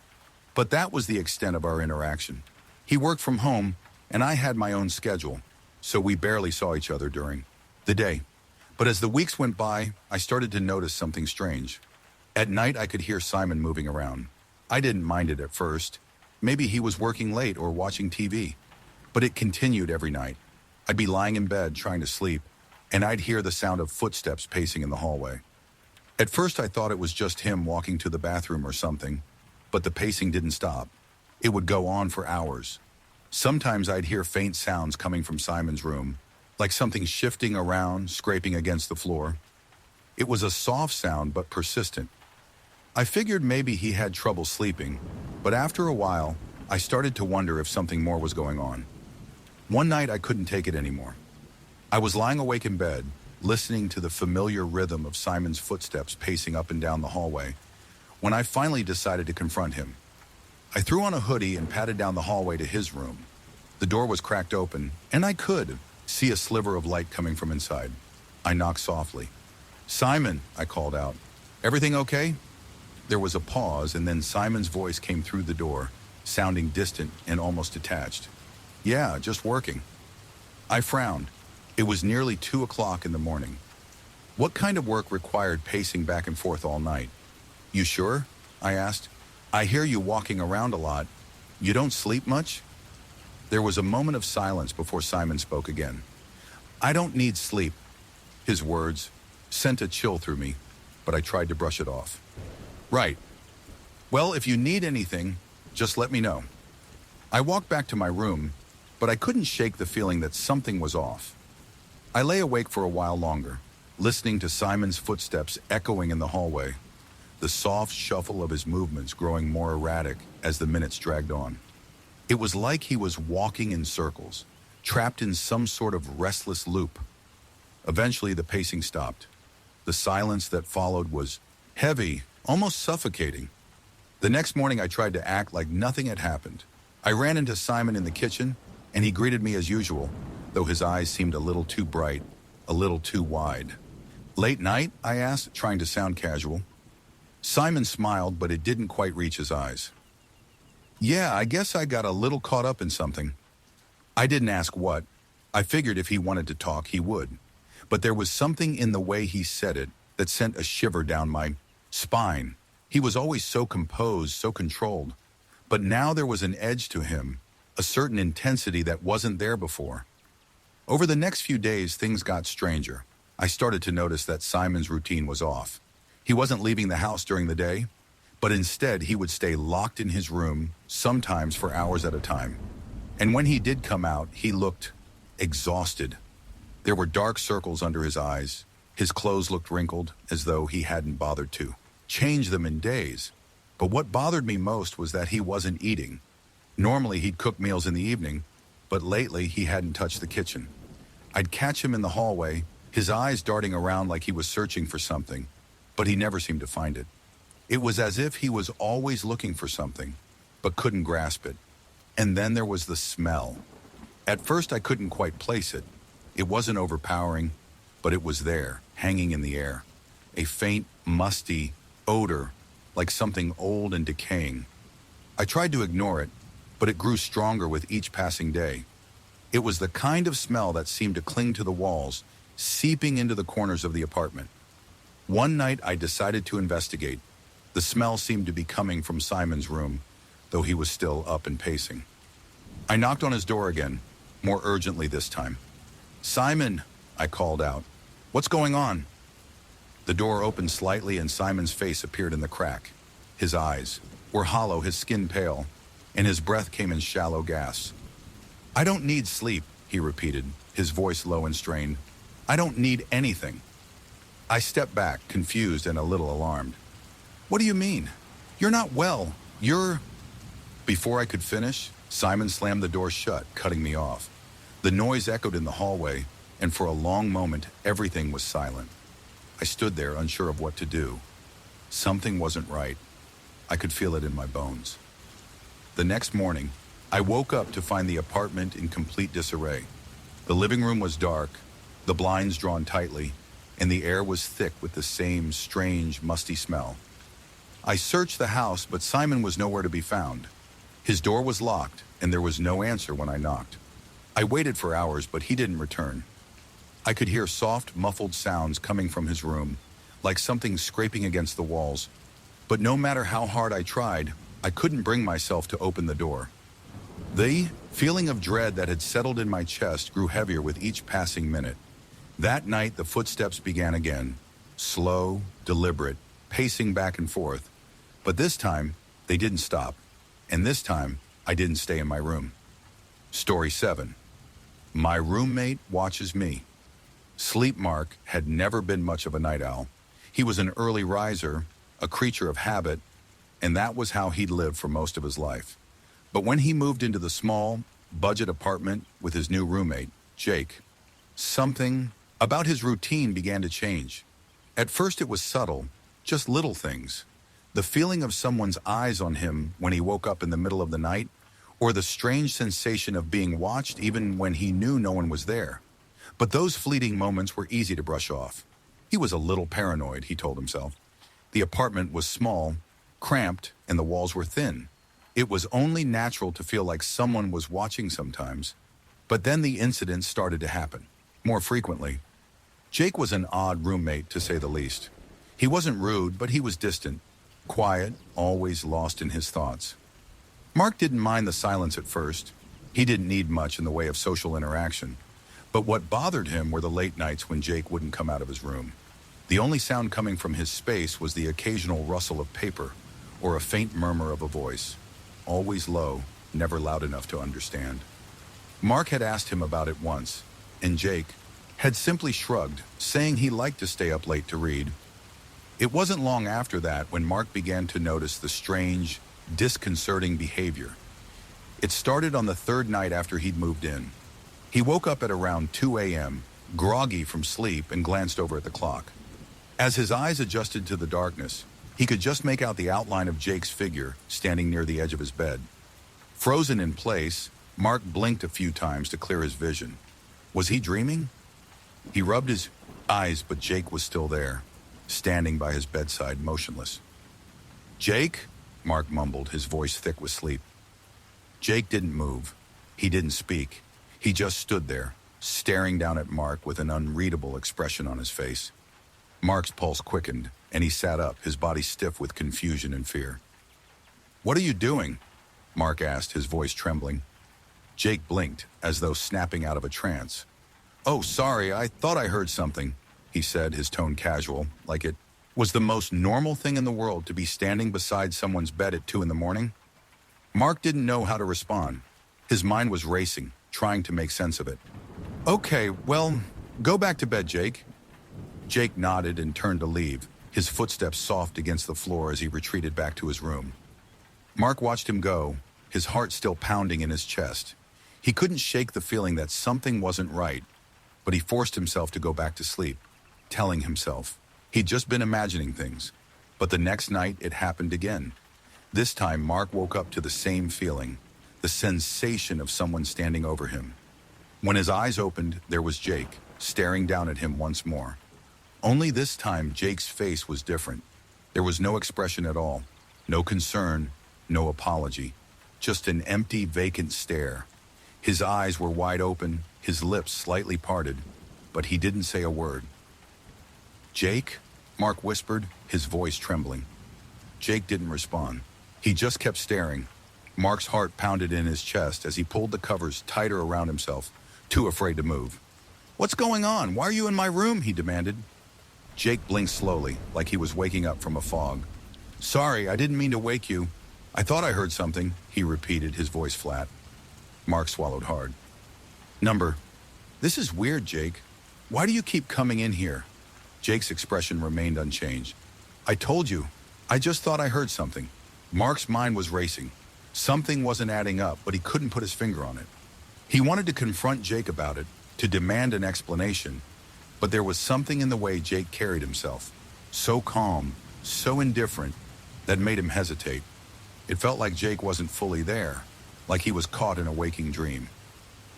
But that was the extent of our interaction. He worked from home, and I had my own schedule, so we barely saw each other during the day. But as the weeks went by, I started to notice something strange. At night, I could hear Simon moving around. I didn't mind it at first. Maybe he was working late or watching TV. But it continued every night. I'd be lying in bed trying to sleep, and I'd hear the sound of footsteps pacing in the hallway. At first, I thought it was just him walking to the bathroom or something, but the pacing didn't stop. It would go on for hours. Sometimes I'd hear faint sounds coming from Simon's room, like something shifting around, scraping against the floor. It was a soft sound, but persistent. I figured maybe he had trouble sleeping, but after a while, I started to wonder if something more was going on. One night, I couldn't take it anymore. I was lying awake in bed, listening to the familiar rhythm of Simon's footsteps pacing up and down the hallway, when I finally decided to confront him. I threw on a hoodie and padded down the hallway to his room. The door was cracked open, and I could see a sliver of light coming from inside. I knocked softly. "Simon," I called out. "Everything okay?" There was a pause, and then Simon's voice came through the door, sounding distant and almost detached. "Yeah, just working." I frowned. It was nearly 2 o'clock in the morning. What kind of work required pacing back and forth all night? "You sure?" I asked. "I hear you walking around a lot. You don't sleep much?" There was a moment of silence before Simon spoke again. "I don't need sleep." His words sent a chill through me, but I tried to brush it off. "Right. Well, if you need anything, just let me know." I walked back to my room, but I couldn't shake the feeling that something was off. I lay awake for a while longer, listening to Simon's footsteps echoing in the hallway, the soft shuffle of his movements growing more erratic as the minutes dragged on. It was like he was walking in circles, trapped in some sort of restless loop. Eventually, the pacing stopped. The silence that followed was heavy, almost suffocating. The next morning, I tried to act like nothing had happened. I ran into Simon in the kitchen, and he greeted me as usual, though his eyes seemed a little too bright, a little too wide. Late night? I asked, trying to sound casual. Simon smiled, but it didn't quite reach his eyes. Yeah, I guess I got a little caught up in something. I didn't ask what. I figured if he wanted to talk, he would. But there was something in the way he said it that sent a shiver down my spine. He was always so composed, so controlled. But now there was an edge to him, a certain intensity that wasn't there before. Over the next few days, things got stranger. I started to notice that Simon's routine was off. He wasn't leaving the house during the day, but instead he would stay locked in his room, sometimes for hours at a time. And when he did come out, he looked exhausted. There were dark circles under his eyes. His clothes looked wrinkled, as though he hadn't bothered to change them in days. But what bothered me most was that he wasn't eating. Normally he'd cook meals in the evening, but lately he hadn't touched the kitchen. I'd catch him in the hallway, his eyes darting around like he was searching for something, but he never seemed to find it. It was as if he was always looking for something, but couldn't grasp it. And then there was the smell. At first I couldn't quite place it. It wasn't overpowering, but it was there, hanging in the air. A faint, musty odor, like something old and decaying. I tried to ignore it, but it grew stronger with each passing day. It was the kind of smell that seemed to cling to the walls, seeping into the corners of the apartment. One night I decided to investigate. The smell seemed to be coming from Simon's room, though he was still up and pacing. I knocked on his door again, more urgently this time. "Simon," I called out. "What's going on?" The door opened slightly and Simon's face appeared in the crack. His eyes were hollow, his skin pale, and his breath came in shallow gasps. "I don't need sleep," he repeated, his voice low and strained. "I don't need anything." I stepped back, confused and a little alarmed. "What do you mean? You're not well. You're—" Before I could finish, Simon slammed the door shut, cutting me off. The noise echoed in the hallway, and for a long moment, everything was silent. I stood there, unsure of what to do. Something wasn't right. I could feel it in my bones. The next morning, I woke up to find the apartment in complete disarray. The living room was dark, the blinds drawn tightly, and the air was thick with the same strange, musty smell. I searched the house, but Simon was nowhere to be found. His door was locked, and there was no answer when I knocked. I waited for hours, but he didn't return. I could hear soft, muffled sounds coming from his room, like something scraping against the walls. But no matter how hard I tried, I couldn't bring myself to open the door. The feeling of dread that had settled in my chest grew heavier with each passing minute. That night, the footsteps began again, slow, deliberate, pacing back and forth. But this time, they didn't stop. And this time, I didn't stay in my room. Story 7. My roommate watches me. Sleep Mark had never been much of a night owl. He was an early riser, a creature of habit, and that was how he'd lived for most of his life. But when he moved into the small, budget apartment with his new roommate, Jake, something about his routine began to change. At first it was subtle, just little things. The feeling of someone's eyes on him when he woke up in the middle of the night, or the strange sensation of being watched even when he knew no one was there. But those fleeting moments were easy to brush off. He was a little paranoid, he told himself. The apartment was small, cramped, and the walls were thin. It was only natural to feel like someone was watching sometimes. But then the incidents started to happen, more frequently. Jake was an odd roommate, to say the least. He wasn't rude, but he was distant, quiet, always lost in his thoughts. Mark didn't mind the silence at first. He didn't need much in the way of social interaction. But what bothered him were the late nights when Jake wouldn't come out of his room. The only sound coming from his space was the occasional rustle of paper or a faint murmur of a voice, always low, never loud enough to understand. Mark had asked him about it once, and Jake had simply shrugged, saying he liked to stay up late to read. It wasn't long after that when Mark began to notice the strange, disconcerting behavior. It started on the third night after he'd moved in. He woke up at around 2 a.m., groggy from sleep, and glanced over at the clock. As his eyes adjusted to the darkness, he could just make out the outline of Jake's figure standing near the edge of his bed. Frozen in place, Mark blinked a few times to clear his vision. Was he dreaming? He rubbed his eyes, but Jake was still there, standing by his bedside, motionless. "Jake?" Mark mumbled, his voice thick with sleep. Jake didn't move. He didn't speak. He just stood there, staring down at Mark with an unreadable expression on his face. Mark's pulse quickened, and he sat up, his body stiff with confusion and fear. "What are you doing?" Mark asked, his voice trembling. Jake blinked, as though snapping out of a trance. "Oh, sorry, I thought I heard something," he said, his tone casual, like it was the most normal thing in the world to be standing beside someone's bed at 2 a.m. Mark didn't know how to respond. His mind was racing, trying to make sense of it. "Okay, well, go back to bed, Jake." Jake nodded and turned to leave, his footsteps soft against the floor as he retreated back to his room. Mark watched him go, his heart still pounding in his chest. He couldn't shake the feeling that something wasn't right, but he forced himself to go back to sleep, telling himself he'd just been imagining things. But the next night, it happened again. This time, Mark woke up to the same feeling, the sensation of someone standing over him. When his eyes opened, there was Jake, staring down at him once more. Only this time, Jake's face was different. There was no expression at all, no concern, no apology, just an empty, vacant stare. His eyes were wide open, his lips slightly parted, but he didn't say a word. "Jake?" Mark whispered, his voice trembling. Jake didn't respond. He just kept staring. Mark's heart pounded in his chest as he pulled the covers tighter around himself, too afraid to move. "What's going on? Why are you in my room?" he demanded. Jake blinked slowly, like he was waking up from a fog. "Sorry, I didn't mean to wake you. I thought I heard something," he repeated, his voice flat. Mark swallowed hard. "This is weird, Jake. Why do you keep coming in here?" Jake's expression remained unchanged. "I told you. I just thought I heard something." Mark's mind was racing. Something wasn't adding up, but he couldn't put his finger on it. He wanted to confront Jake about it, to demand an explanation, but there was something in the way Jake carried himself, so calm, so indifferent, that made him hesitate. It felt like Jake wasn't fully there, like he was caught in a waking dream.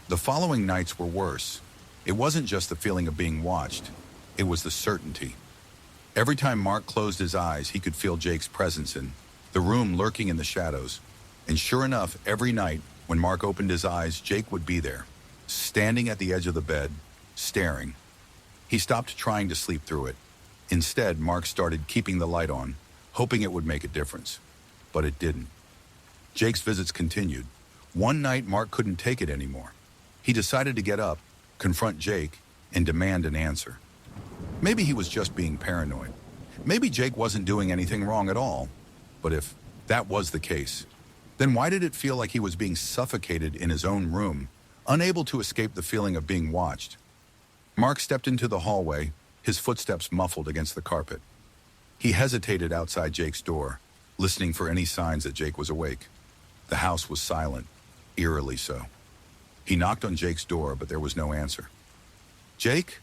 The following nights were worse. It wasn't just the feeling of being watched, it was the certainty. Every time Mark closed his eyes, he could feel Jake's presence in the room, lurking in the shadows. And sure enough, every night, when Mark opened his eyes, Jake would be there, standing at the edge of the bed, staring. He stopped trying to sleep through it. Instead, Mark started keeping the light on, hoping it would make a difference. But it didn't. Jake's visits continued. One night, Mark couldn't take it anymore. He decided to get up, confront Jake, and demand an answer. Maybe he was just being paranoid. Maybe Jake wasn't doing anything wrong at all. But if that was the case, then why did it feel like he was being suffocated in his own room, unable to escape the feeling of being watched? Mark stepped into the hallway, his footsteps muffled against the carpet. He hesitated outside Jake's door, listening for any signs that Jake was awake. The house was silent, eerily so. He knocked on Jake's door, but there was no answer. "Jake?"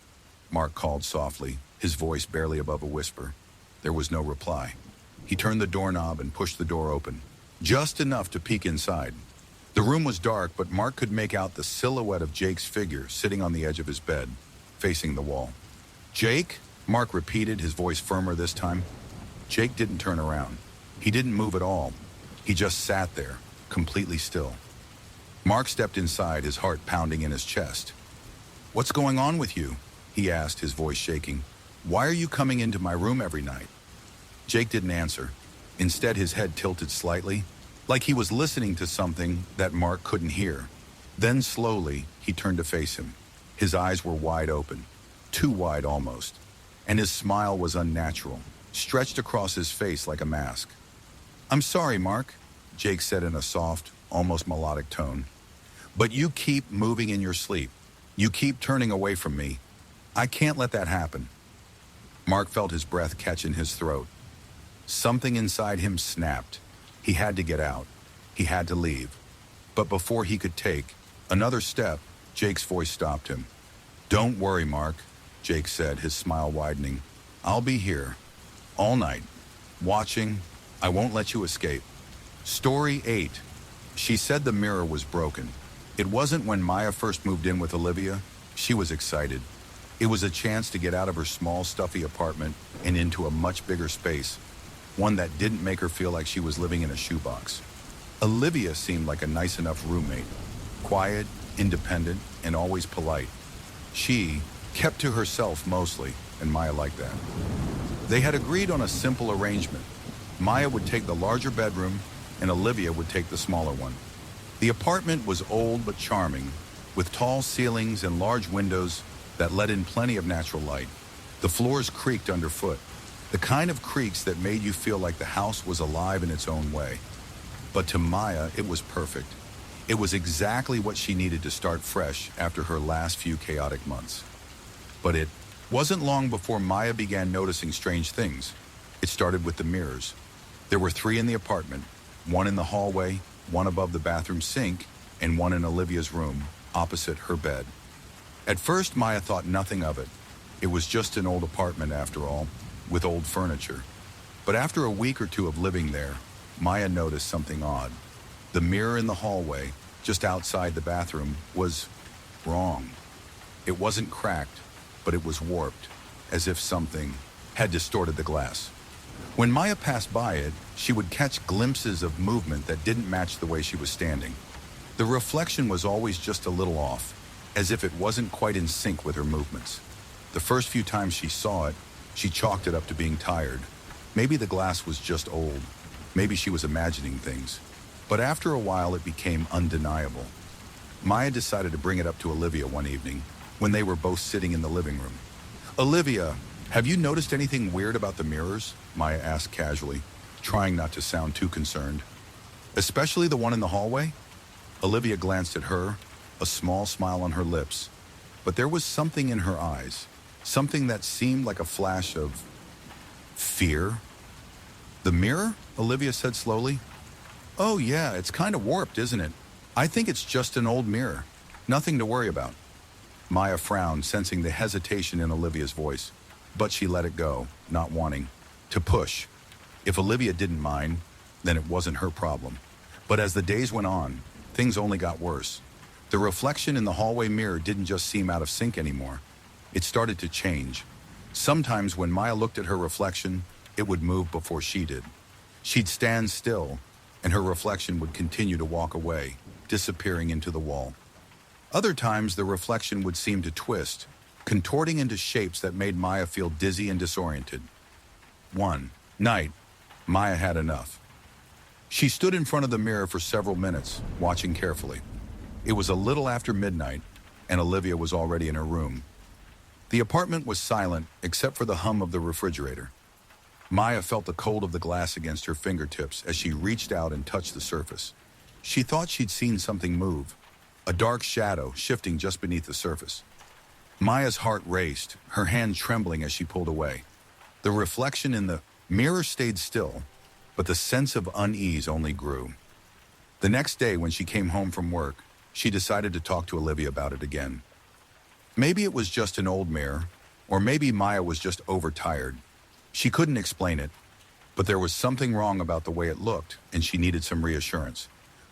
Mark called softly, his voice barely above a whisper. There was no reply. He turned the doorknob and pushed the door open, just enough to peek inside. The room was dark, but Mark could make out the silhouette of Jake's figure sitting on the edge of his bed, facing the wall. "Jake?" Mark repeated, his voice firmer this time. Jake didn't turn around. He didn't move at all. He just sat there, completely still. Mark stepped inside, his heart pounding in his chest. "What's going on with you?" he asked, his voice shaking. "Why are you coming into my room every night?" Jake didn't answer. Instead, his head tilted slightly, like he was listening to something that Mark couldn't hear. Then slowly, he turned to face him. His eyes were wide open, too wide almost, and his smile was unnatural, stretched across his face like a mask. "I'm sorry, Mark," Jake said in a soft, almost melodic tone. "But you keep moving in your sleep. You keep turning away from me. I can't let that happen." Mark felt his breath catch in his throat. Something inside him snapped. He had to get out. He had to leave. But before he could take another step, Jake's voice stopped him. "Don't worry, Mark," Jake said, his smile widening. "I'll be here. All night. Watching. I won't let you escape." Story 8. She said the mirror was broken. It wasn't when Maya first moved in with Olivia. She was excited. It was a chance to get out of her small, stuffy apartment and into a much bigger space, one that didn't make her feel like she was living in a shoebox. Olivia seemed like a nice enough roommate, quiet, independent, and always polite. She kept to herself mostly, and Maya liked that. They had agreed on a simple arrangement. Maya would take the larger bedroom, and Olivia would take the smaller one. The apartment was old but charming, with tall ceilings and large windows that let in plenty of natural light. The floors creaked underfoot, the kind of creaks that made you feel like the house was alive in its own way. But to Maya, it was perfect. It was exactly what she needed to start fresh after her last few chaotic months. But it wasn't long before Maya began noticing strange things. It started with the mirrors. There were 3 in the apartment, one in the hallway, one above the bathroom sink, and one in Olivia's room, opposite her bed. At first, Maya thought nothing of it. It was just an old apartment after all, with old furniture. But after a week or 2 of living there, Maya noticed something odd. The mirror in the hallway, just outside the bathroom, was wrong. It wasn't cracked, but it was warped, as if something had distorted the glass. When Maya passed by it, she would catch glimpses of movement that didn't match the way she was standing. The reflection was always just a little off, as if it wasn't quite in sync with her movements. The first few times she saw it, she chalked it up to being tired. Maybe the glass was just old. Maybe she was imagining things. But after a while, it became undeniable. Maya decided to bring it up to Olivia one evening, when they were both sitting in the living room. "Olivia, have you noticed anything weird about the mirrors?" Maya asked casually, trying not to sound too concerned. "Especially the one in the hallway?" Olivia glanced at her, a small smile on her lips, but there was something in her eyes, something that seemed like a flash of fear. "The mirror?" Olivia said slowly. "Oh yeah, it's kind of warped, isn't it? I think it's just an old mirror. Nothing to worry about." Maya frowned, sensing the hesitation in Olivia's voice, but she let it go, not wanting to push. If Olivia didn't mind, then it wasn't her problem. But as the days went on, things only got worse. The reflection in the hallway mirror didn't just seem out of sync anymore. It started to change. Sometimes when Maya looked at her reflection, it would move before she did. She'd stand still, and her reflection would continue to walk away, disappearing into the wall. Other times, the reflection would seem to twist, contorting into shapes that made Maya feel dizzy and disoriented. One night, Maya had enough. She stood in front of the mirror for several minutes, watching carefully. It was a little after midnight, and Olivia was already in her room. The apartment was silent, except for the hum of the refrigerator. Maya felt the cold of the glass against her fingertips as she reached out and touched the surface. She thought she'd seen something move, a dark shadow shifting just beneath the surface. Maya's heart raced, her hand trembling as she pulled away. The reflection in the mirror stayed still, but the sense of unease only grew. The next day, when she came home from work, she decided to talk to Olivia about it again. Maybe it was just an old mirror, or maybe Maya was just overtired. She couldn't explain it, but there was something wrong about the way it looked, and she needed some reassurance.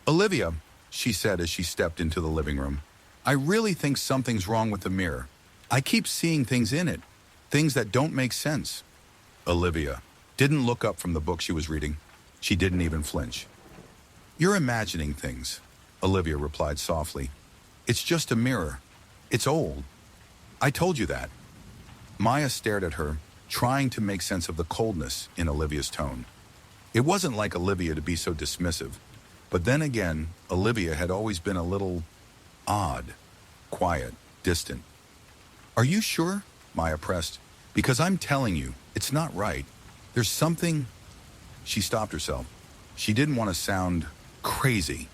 "Olivia," she said as she stepped into the living room, "I really think something's wrong with the mirror. I keep seeing things in it, things that don't make sense." Olivia didn't look up from the book she was reading. She didn't even flinch. "You're imagining things," Olivia replied softly. "It's just a mirror. It's old. I told you that." Maya stared at her, trying to make sense of the coldness in Olivia's tone. It wasn't like Olivia to be so dismissive, but then again, Olivia had always been a little odd, quiet, distant. "Are you sure?" Maya pressed. "Because I'm telling you, it's not right. There's something—" She stopped herself. She didn't want to sound crazy.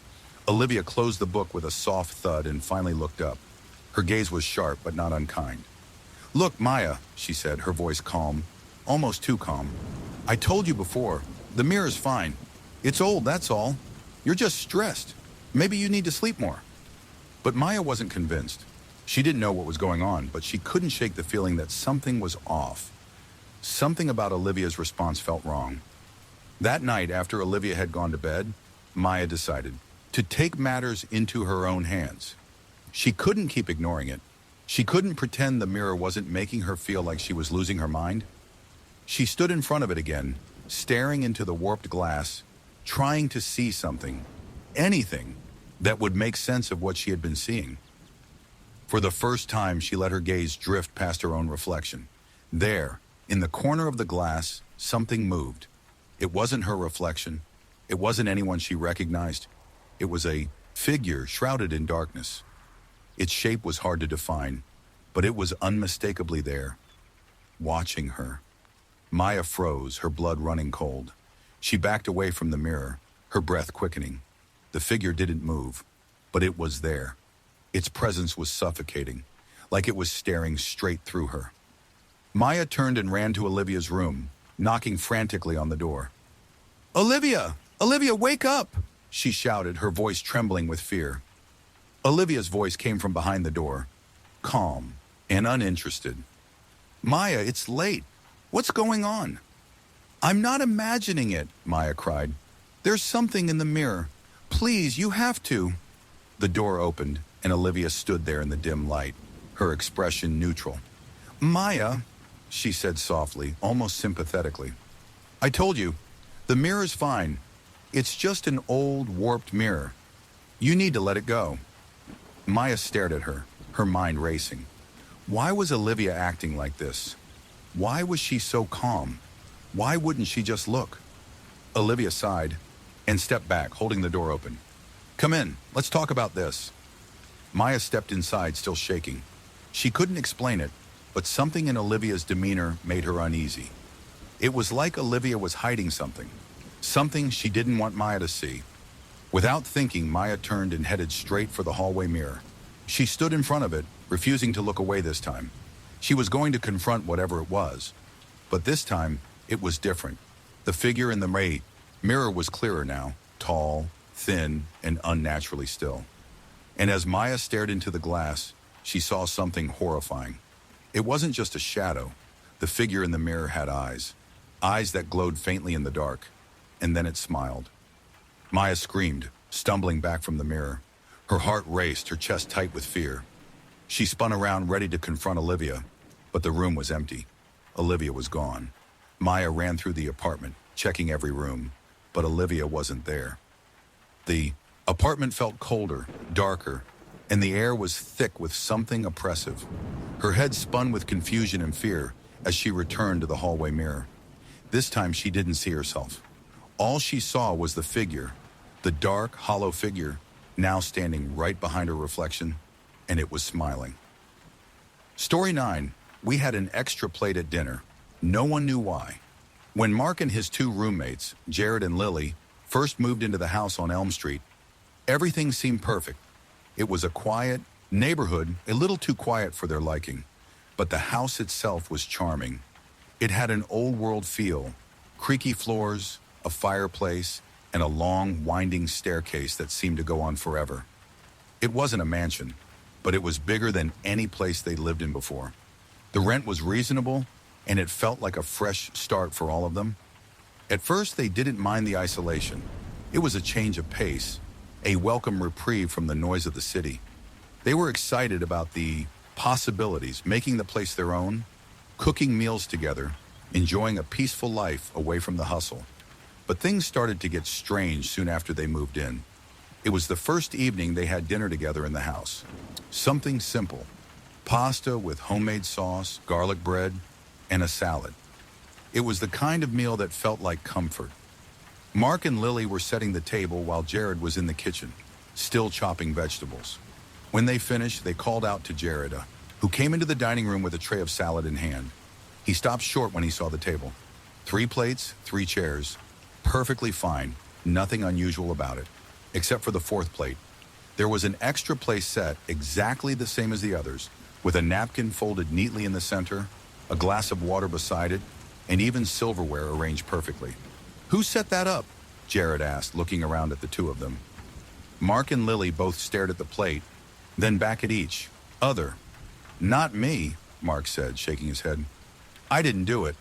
Olivia closed the book with a soft thud and finally looked up. Her gaze was sharp but not unkind. "Look, Maya," she said, her voice calm, almost too calm. "I told you before, the mirror's fine. It's old, that's all. You're just stressed. Maybe you need to sleep more." But Maya wasn't convinced. She didn't know what was going on, but she couldn't shake the feeling that something was off. Something about Olivia's response felt wrong. That night, after Olivia had gone to bed, Maya decided to take matters into her own hands. She couldn't keep ignoring it. She couldn't pretend the mirror wasn't making her feel like she was losing her mind. She stood in front of it again, staring into the warped glass, trying to see something, anything, that would make sense of what she had been seeing. For the first time, she let her gaze drift past her own reflection. There, in the corner of the glass, something moved. It wasn't her reflection. It wasn't anyone she recognized. It was a figure shrouded in darkness. Its shape was hard to define, but it was unmistakably there, watching her. Maya froze, her blood running cold. She backed away from the mirror, her breath quickening. The figure didn't move, but it was there. Its presence was suffocating, like it was staring straight through her. Maya turned and ran to Olivia's room, knocking frantically on the door. "Olivia! Olivia, wake up!" she shouted, her voice trembling with fear. Olivia's voice came from behind the door, calm and uninterested. "Maya, it's late. What's going on?" "I'm not imagining it," Maya cried. "There's something in the mirror. Please, you have to." The door opened, and Olivia stood there in the dim light, her expression neutral. "Maya," she said softly, almost sympathetically. "I told you, the mirror's fine. It's just an old, warped mirror. You need to let it go." Maya stared at her, her mind racing. Why was Olivia acting like this? Why was she so calm? Why wouldn't she just look? Olivia sighed and stepped back, holding the door open. "Come in, let's talk about this." Maya stepped inside, still shaking. She couldn't explain it, but something in Olivia's demeanor made her uneasy. It was like Olivia was hiding something she didn't want Maya to see. Without thinking, Maya turned and headed straight for the hallway mirror. She stood in front of it, refusing to look away this time. She was going to confront whatever it was, but this time it was different. The figure in the mirror was clearer now, tall, thin, and unnaturally still. And as Maya stared into the glass, she saw something horrifying. It wasn't just a shadow. The figure in the mirror had eyes that glowed faintly in the dark, and then it smiled. Maya screamed, stumbling back from the mirror. Her heart raced, her chest tight with fear. She spun around, ready to confront Olivia, but the room was empty. Olivia was gone. Maya ran through the apartment, checking every room, but Olivia wasn't there. The apartment felt colder, darker, and the air was thick with something oppressive. Her head spun with confusion and fear as she returned to the hallway mirror. This time she didn't see herself. All she saw was the figure, the dark, hollow figure, now standing right behind her reflection, and it was smiling. Story 9. We had an extra plate at dinner. No one knew why. When Mark and his two roommates, Jared and Lily, first moved into the house on Elm Street, everything seemed perfect. It was a quiet neighborhood, a little too quiet for their liking, but the house itself was charming. It had an old-world feel, creaky floors, a fireplace, and a long, winding staircase that seemed to go on forever. It wasn't a mansion, but it was bigger than any place they'd lived in before. The rent was reasonable, and it felt like a fresh start for all of them. At first, they didn't mind the isolation. It was a change of pace, a welcome reprieve from the noise of the city. They were excited about the possibilities, making the place their own, cooking meals together, enjoying a peaceful life away from the hustle. But things started to get strange soon after they moved in. It was the first evening they had dinner together in the house. Something simple. Pasta with homemade sauce, garlic bread, and a salad. It was the kind of meal that felt like comfort. Mark and Lily were setting the table while Jared was in the kitchen, still chopping vegetables. When they finished, they called out to Jared, who came into the dining room with a tray of salad in hand. He stopped short when he saw the table. 3 plates, 3 chairs. Perfectly fine, nothing unusual about it, except for the 4th plate. There was an extra place set exactly the same as the others, with a napkin folded neatly in the center, a glass of water beside it, and even silverware arranged perfectly. "Who set that up?" Jared asked, looking around at the two of them. Mark and Lily both stared at the plate, then back at each other. "Not me," Mark said, shaking his head. "I didn't do it."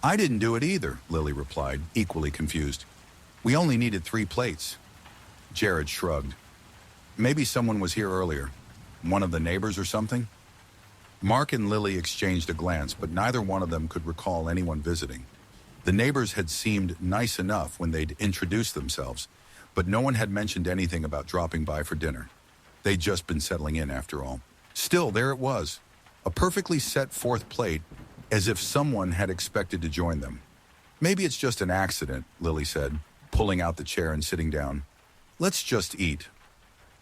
"I didn't do it either," Lily replied, equally confused. "We only needed 3 plates." Jared shrugged. "Maybe someone was here earlier. One of the neighbors or something?" Mark and Lily exchanged a glance, but neither one of them could recall anyone visiting. The neighbors had seemed nice enough when they'd introduced themselves, but no one had mentioned anything about dropping by for dinner. They'd just been settling in after all. Still, there it was, a perfectly set fourth plate, as if someone had expected to join them. Maybe it's just an accident, Lily said, pulling out the chair and sitting down. Let's just eat.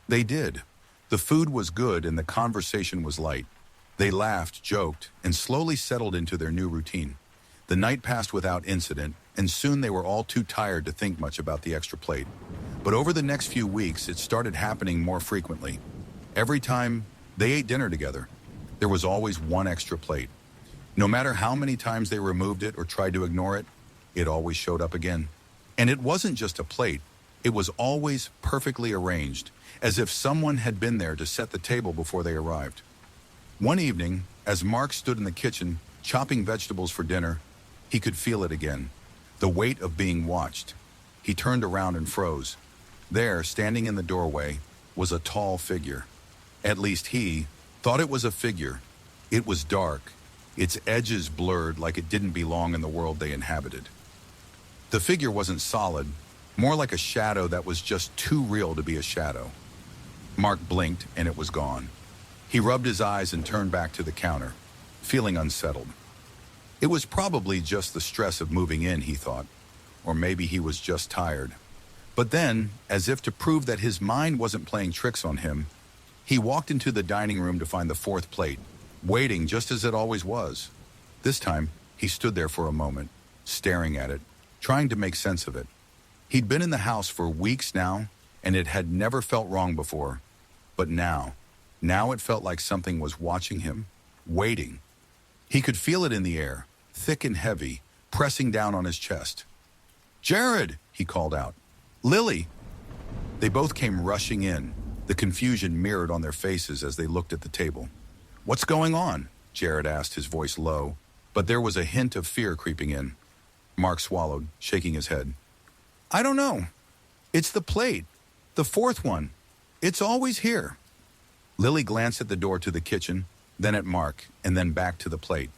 They did. The food was good and the conversation was light. They laughed, joked, and slowly settled into their new routine. The night passed without incident, and soon they were all too tired to think much about the extra plate. But over the next few weeks, it started happening more frequently. Every time they ate dinner together, there was always one extra plate. No matter how many times they removed it or tried to ignore it, it always showed up again. And it wasn't just a plate, it was always perfectly arranged, as if someone had been there to set the table before they arrived. One evening, as Mark stood in the kitchen, chopping vegetables for dinner, he could feel it again, the weight of being watched. He turned around and froze. There, standing in the doorway, was a tall figure. At least he thought it was a figure. It was dark, its edges blurred like it didn't belong in the world they inhabited. The figure wasn't solid, more like a shadow that was just too real to be a shadow. Mark blinked and it was gone. He rubbed his eyes and turned back to the counter, feeling unsettled. It was probably just the stress of moving in, he thought, or maybe he was just tired. But then, as if to prove that his mind wasn't playing tricks on him, he walked into the dining room to find the fourth plate, waiting just as it always was. This time, he stood there for a moment, staring at it, trying to make sense of it. He'd been in the house for weeks now, and it had never felt wrong before. But now it felt like something was watching him, waiting. He could feel it in the air, thick and heavy, pressing down on his chest. "Jared!" he called out. "Lily!" They both came rushing in, the confusion mirrored on their faces as they looked at the table. "What's going on?" Jared asked, his voice low, but there was a hint of fear creeping in. Mark swallowed, shaking his head. "I don't know. It's the plate. The fourth one. It's always here." Lily glanced at the door to the kitchen, then at Mark, and then back to the plate.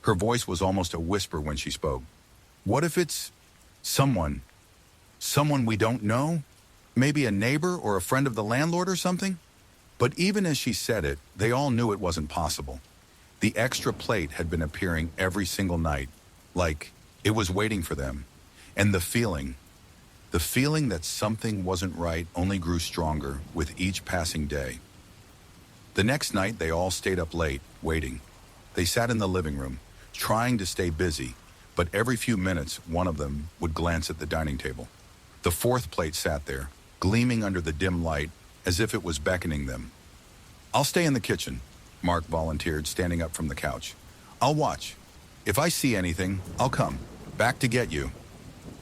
Her voice was almost a whisper when she spoke. "What if it's someone we don't know? Maybe a neighbor or a friend of the landlord or something?" But even as she said it, they all knew it wasn't possible. The extra plate had been appearing every single night, like it was waiting for them. And the feeling that something wasn't right only grew stronger with each passing day. The next night, they all stayed up late, waiting. They sat in the living room, trying to stay busy, but every few minutes, one of them would glance at the dining table. The fourth plate sat there, gleaming under the dim light, as if it was beckoning them. "I'll stay in the kitchen," Mark volunteered, standing up from the couch. "I'll watch. If I see anything, I'll come back to get you."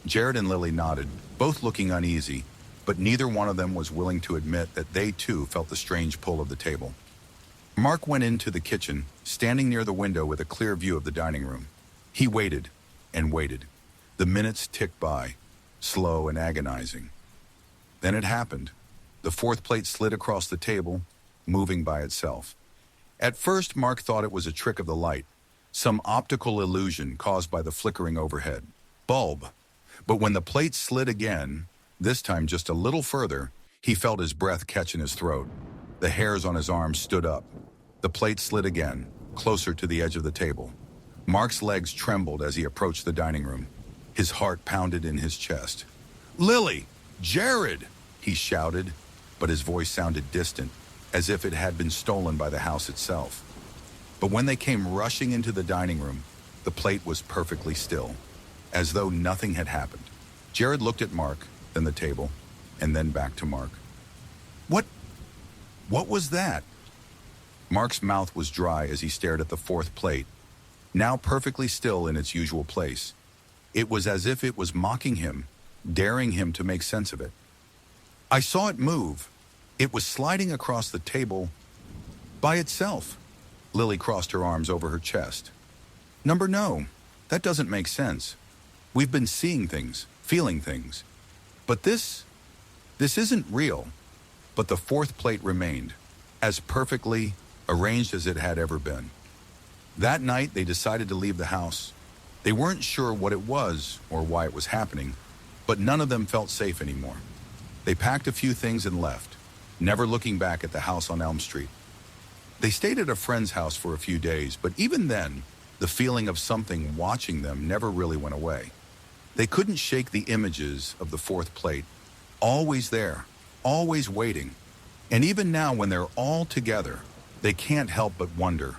Jared and Lily nodded, both looking uneasy, but neither one of them was willing to admit that they too felt the strange pull of the table. Mark went into the kitchen, standing near the window with a clear view of the dining room. He waited and waited. The minutes ticked by, slow and agonizing. Then it happened. The fourth plate slid across the table, moving by itself. At first, Mark thought it was a trick of the light, some optical illusion caused by the flickering overhead bulb. But when the plate slid again, this time just a little further, he felt his breath catch in his throat. The hairs on his arms stood up. The plate slid again, closer to the edge of the table. Mark's legs trembled as he approached the dining room. His heart pounded in his chest. "Lily! Jared!" he shouted, but his voice sounded distant, as if it had been stolen by the house itself. But when they came rushing into the dining room, the plate was perfectly still, as though nothing had happened. Jared looked at Mark, then the table, and then back to Mark. What was that?" Mark's mouth was dry as he stared at the fourth plate, now perfectly still in its usual place. It was as if it was mocking him, daring him to make sense of it. "I saw it move. It was sliding across the table by itself." Lily crossed her arms over her chest. No, that doesn't make sense. We've been seeing things, feeling things. But this isn't real." But the fourth plate remained, as perfectly arranged as it had ever been. That night, they decided to leave the house. They weren't sure what it was or why it was happening, but none of them felt safe anymore. They packed a few things and left, never looking back at the house on Elm Street. They stayed at a friend's house for a few days, but even then, the feeling of something watching them never really went away. They couldn't shake the images of the fourth plate, always there, always waiting. And even now, when they're all together, they can't help but wonder,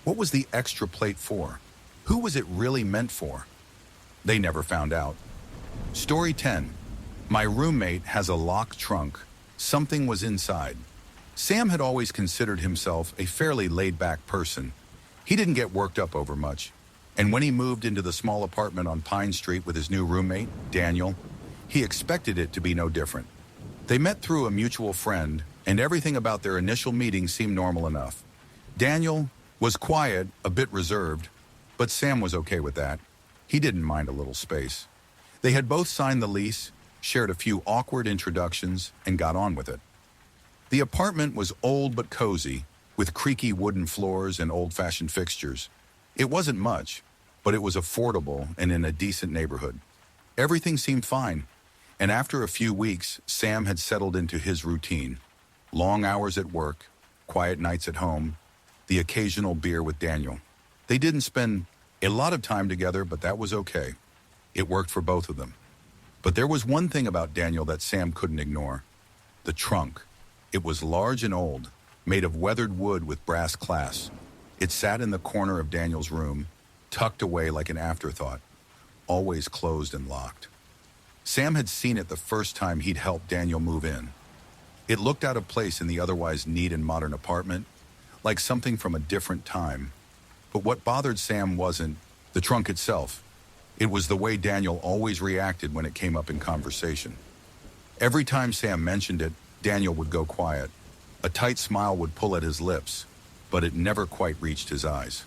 what was the extra plate for? Who was it really meant for? They never found out. Story 10. My roommate has a locked trunk. Something was inside. Sam had always considered himself a fairly laid-back person. He didn't get worked up over much. And when he moved into the small apartment on Pine Street with his new roommate, Daniel, he expected it to be no different. They met through a mutual friend, and everything about their initial meeting seemed normal enough. Daniel was quiet, a bit reserved, but Sam was okay with that. He didn't mind a little space. They had both signed the lease, shared a few awkward introductions, and got on with it. The apartment was old but cozy, with creaky wooden floors and old-fashioned fixtures. It wasn't much, but it was affordable and in a decent neighborhood. Everything seemed fine, and after a few weeks, Sam had settled into his routine. Long hours at work, quiet nights at home, the occasional beer with Daniel. They didn't spend a lot of time together, but that was okay. It worked for both of them. But there was one thing about Daniel that Sam couldn't ignore: the trunk. It was large and old, made of weathered wood with brass clasps. It sat in the corner of Daniel's room, tucked away like an afterthought, always closed and locked. Sam had seen it the first time he'd helped Daniel move in. It looked out of place in the otherwise neat and modern apartment, like something from a different time. But what bothered Sam wasn't the trunk itself. It was the way Daniel always reacted when it came up in conversation. Every time Sam mentioned it, Daniel would go quiet. A tight smile would pull at his lips, but it never quite reached his eyes.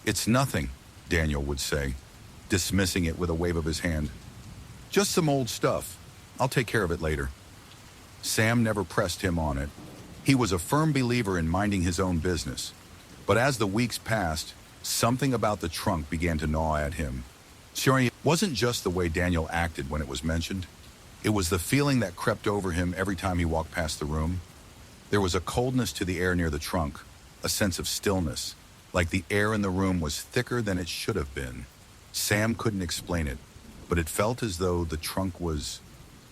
"It's nothing," Daniel would say, dismissing it with a wave of his hand. "Just some old stuff. I'll take care of it later." Sam never pressed him on it. He was a firm believer in minding his own business. But as the weeks passed, something about the trunk began to gnaw at him. Sure, it wasn't just the way Daniel acted when it was mentioned. It was the feeling that crept over him every time he walked past the room. There was a coldness to the air near the trunk, a sense of stillness, like the air in the room was thicker than it should have been. Sam couldn't explain it, but it felt as though the trunk was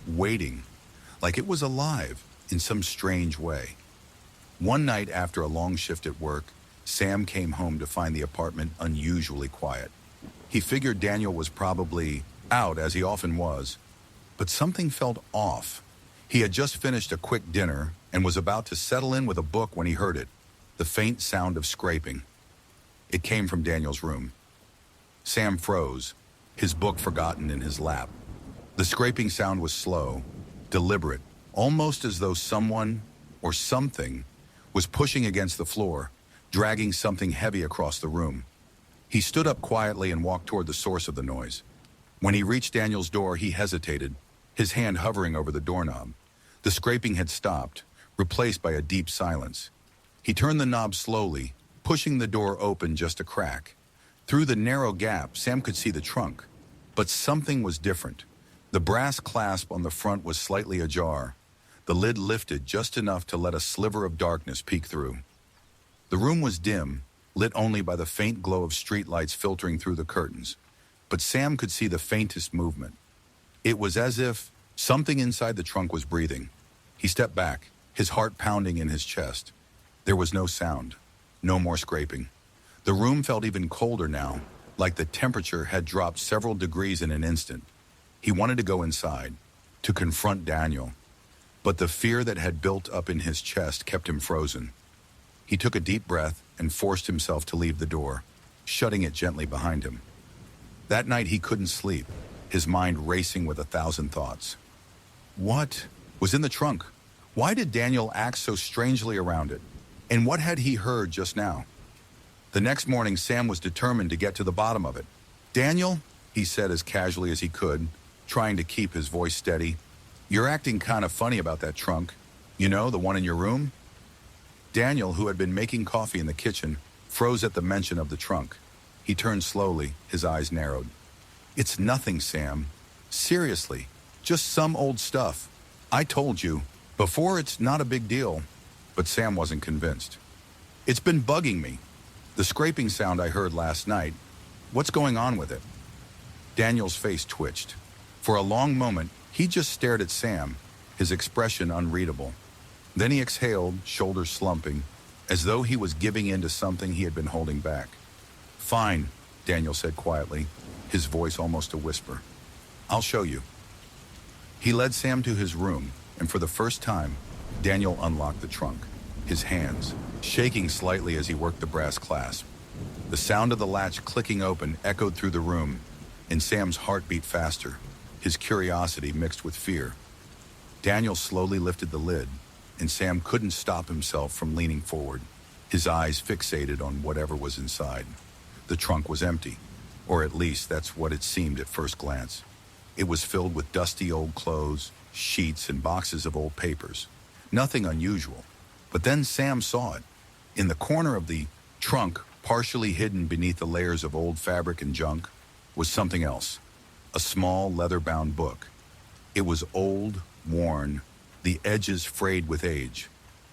waiting, like it was alive in some strange way. One night after a long shift at work, Sam came home to find the apartment unusually quiet. He figured Daniel was probably out, as he often was, but something felt off. He had just finished a quick dinner and was about to settle in with a book when he heard it, the faint sound of scraping. It came from Daniel's room. Sam froze, his book forgotten in his lap. The scraping sound was slow, deliberate, almost as though someone or something was pushing against the floor, dragging something heavy across the room. He stood up quietly and walked toward the source of the noise. When he reached Daniel's door, he hesitated, his hand hovering over the doorknob. The scraping had stopped, replaced by a deep silence. He turned the knob slowly, pushing the door open just a crack. Through the narrow gap, Sam could see the trunk. But something was different. The brass clasp on the front was slightly ajar. The lid lifted just enough to let a sliver of darkness peek through. The room was dim, lit only by the faint glow of streetlights filtering through the curtains. But Sam could see the faintest movement. It was as if something inside the trunk was breathing. He stepped back, his heart pounding in his chest. There was no sound, no more scraping. The room felt even colder now, like the temperature had dropped several degrees in an instant. He wanted to go inside, to confront Daniel, but the fear that had built up in his chest kept him frozen. He took a deep breath and forced himself to leave the door, shutting it gently behind him. That night he couldn't sleep, his mind racing with 1,000 thoughts. What was in the trunk? Why did Daniel act so strangely around it? And what had he heard just now? The next morning, Sam was determined to get to the bottom of it. "Daniel," he said as casually as he could, trying to keep his voice steady, "you're acting kind of funny about that trunk. You know, the one in your room?" Daniel, who had been making coffee in the kitchen, froze at the mention of the trunk. He turned slowly, his eyes narrowed. "It's nothing, Sam. Seriously, just some old stuff. I told you. Before, it's not a big deal." But Sam wasn't convinced. "It's been bugging me. The scraping sound I heard last night. What's going on with it?" Daniel's face twitched. For a long moment, he just stared at Sam, his expression unreadable. Then he exhaled, shoulders slumping, as though he was giving in to something he had been holding back. "Fine," Daniel said quietly, his voice almost a whisper. "I'll show you." He led Sam to his room, and for the first time, Daniel unlocked the trunk, his hands shaking slightly as he worked the brass clasp. The sound of the latch clicking open echoed through the room, and Sam's heart beat faster, his curiosity mixed with fear. Daniel slowly lifted the lid, and Sam couldn't stop himself from leaning forward, his eyes fixated on whatever was inside. The trunk was empty, or at least that's what it seemed at first glance. It was filled with dusty old clothes, sheets, and boxes of old papers. Nothing unusual. But then Sam saw it. In the corner of the trunk, partially hidden beneath the layers of old fabric and junk, was something else. A small, leather-bound book. It was old, worn, the edges frayed with age.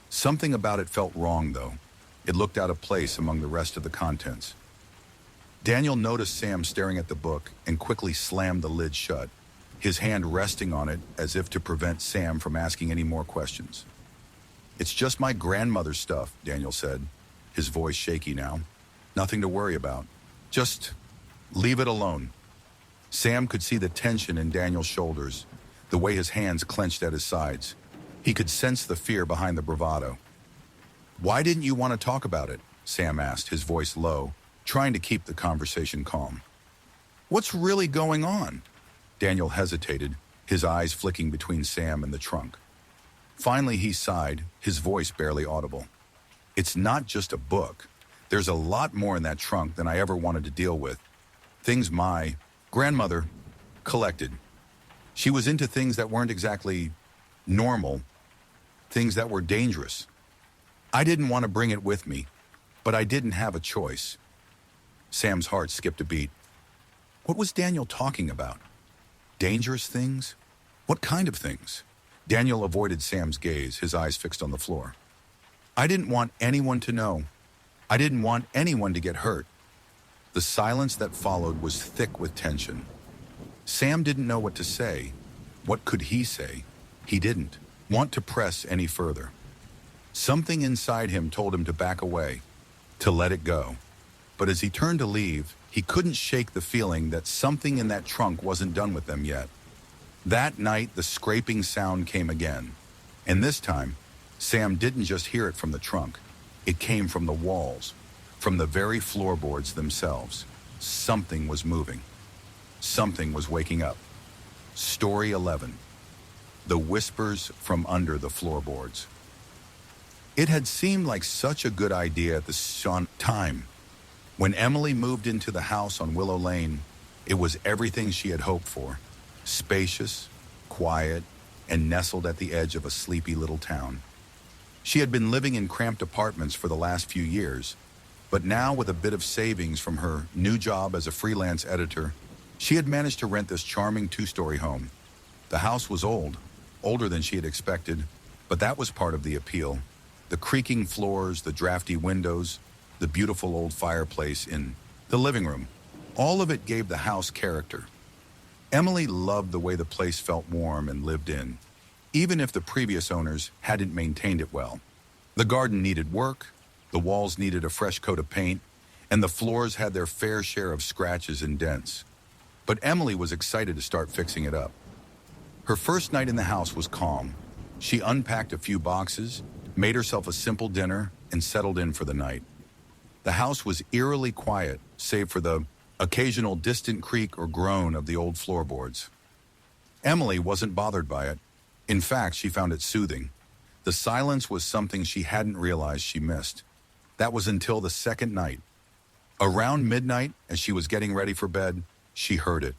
Something about it felt wrong, though. It looked out of place among the rest of the contents. Daniel noticed Sam staring at the book and quickly slammed the lid shut, his hand resting on it as if to prevent Sam from asking any more questions. "It's just my grandmother's stuff," Daniel said, his voice shaky now. "Nothing to worry about. Just leave it alone." Sam could see the tension in Daniel's shoulders, the way his hands clenched at his sides. He could sense the fear behind the bravado. "Why didn't you want to talk about it?" Sam asked, his voice low, trying to keep the conversation calm. "What's really going on?" Daniel hesitated, his eyes flicking between Sam and the trunk. Finally, he sighed, his voice barely audible. "It's not just a book. There's a lot more in that trunk than I ever wanted to deal with. Things my grandmother collected. She was into things that weren't exactly normal, things that were dangerous. I didn't want to bring it with me, but I didn't have a choice." Sam's heart skipped a beat. What was Daniel talking about? Dangerous things? What kind of things? Daniel avoided Sam's gaze, his eyes fixed on the floor. "I didn't want anyone to know. I didn't want anyone to get hurt." The silence that followed was thick with tension. Sam didn't know what to say. What could he say? He didn't want to press any further. Something inside him told him to back away, to let it go. But as he turned to leave, he couldn't shake the feeling that something in that trunk wasn't done with them yet. That night, the scraping sound came again. And this time, Sam didn't just hear it from the trunk. It came from the walls, from the very floorboards themselves. Something was moving. Something was waking up. Story 11. The Whispers from Under the Floorboards. It had seemed like such a good idea at the time. When Emily moved into the house on Willow Lane, it was everything she had hoped for. Spacious, quiet, and nestled at the edge of a sleepy little town. She had been living in cramped apartments for the last few years, but now with a bit of savings from her new job as a freelance editor, she had managed to rent this charming two-story home. The house was old, older than she had expected, but that was part of the appeal. The creaking floors, the drafty windows, the beautiful old fireplace in the living room. All of it gave the house character. Emily loved the way the place felt warm and lived in, even if the previous owners hadn't maintained it well. The garden needed work, the walls needed a fresh coat of paint, and the floors had their fair share of scratches and dents. But Emily was excited to start fixing it up. Her first night in the house was calm. She unpacked a few boxes, made herself a simple dinner, and settled in for the night. The house was eerily quiet, save for the occasional distant creak or groan of the old floorboards. Emily wasn't bothered by it. In fact, she found it soothing. The silence was something she hadn't realized she missed. That was until the second night. Around midnight, as she was getting ready for bed, she heard it.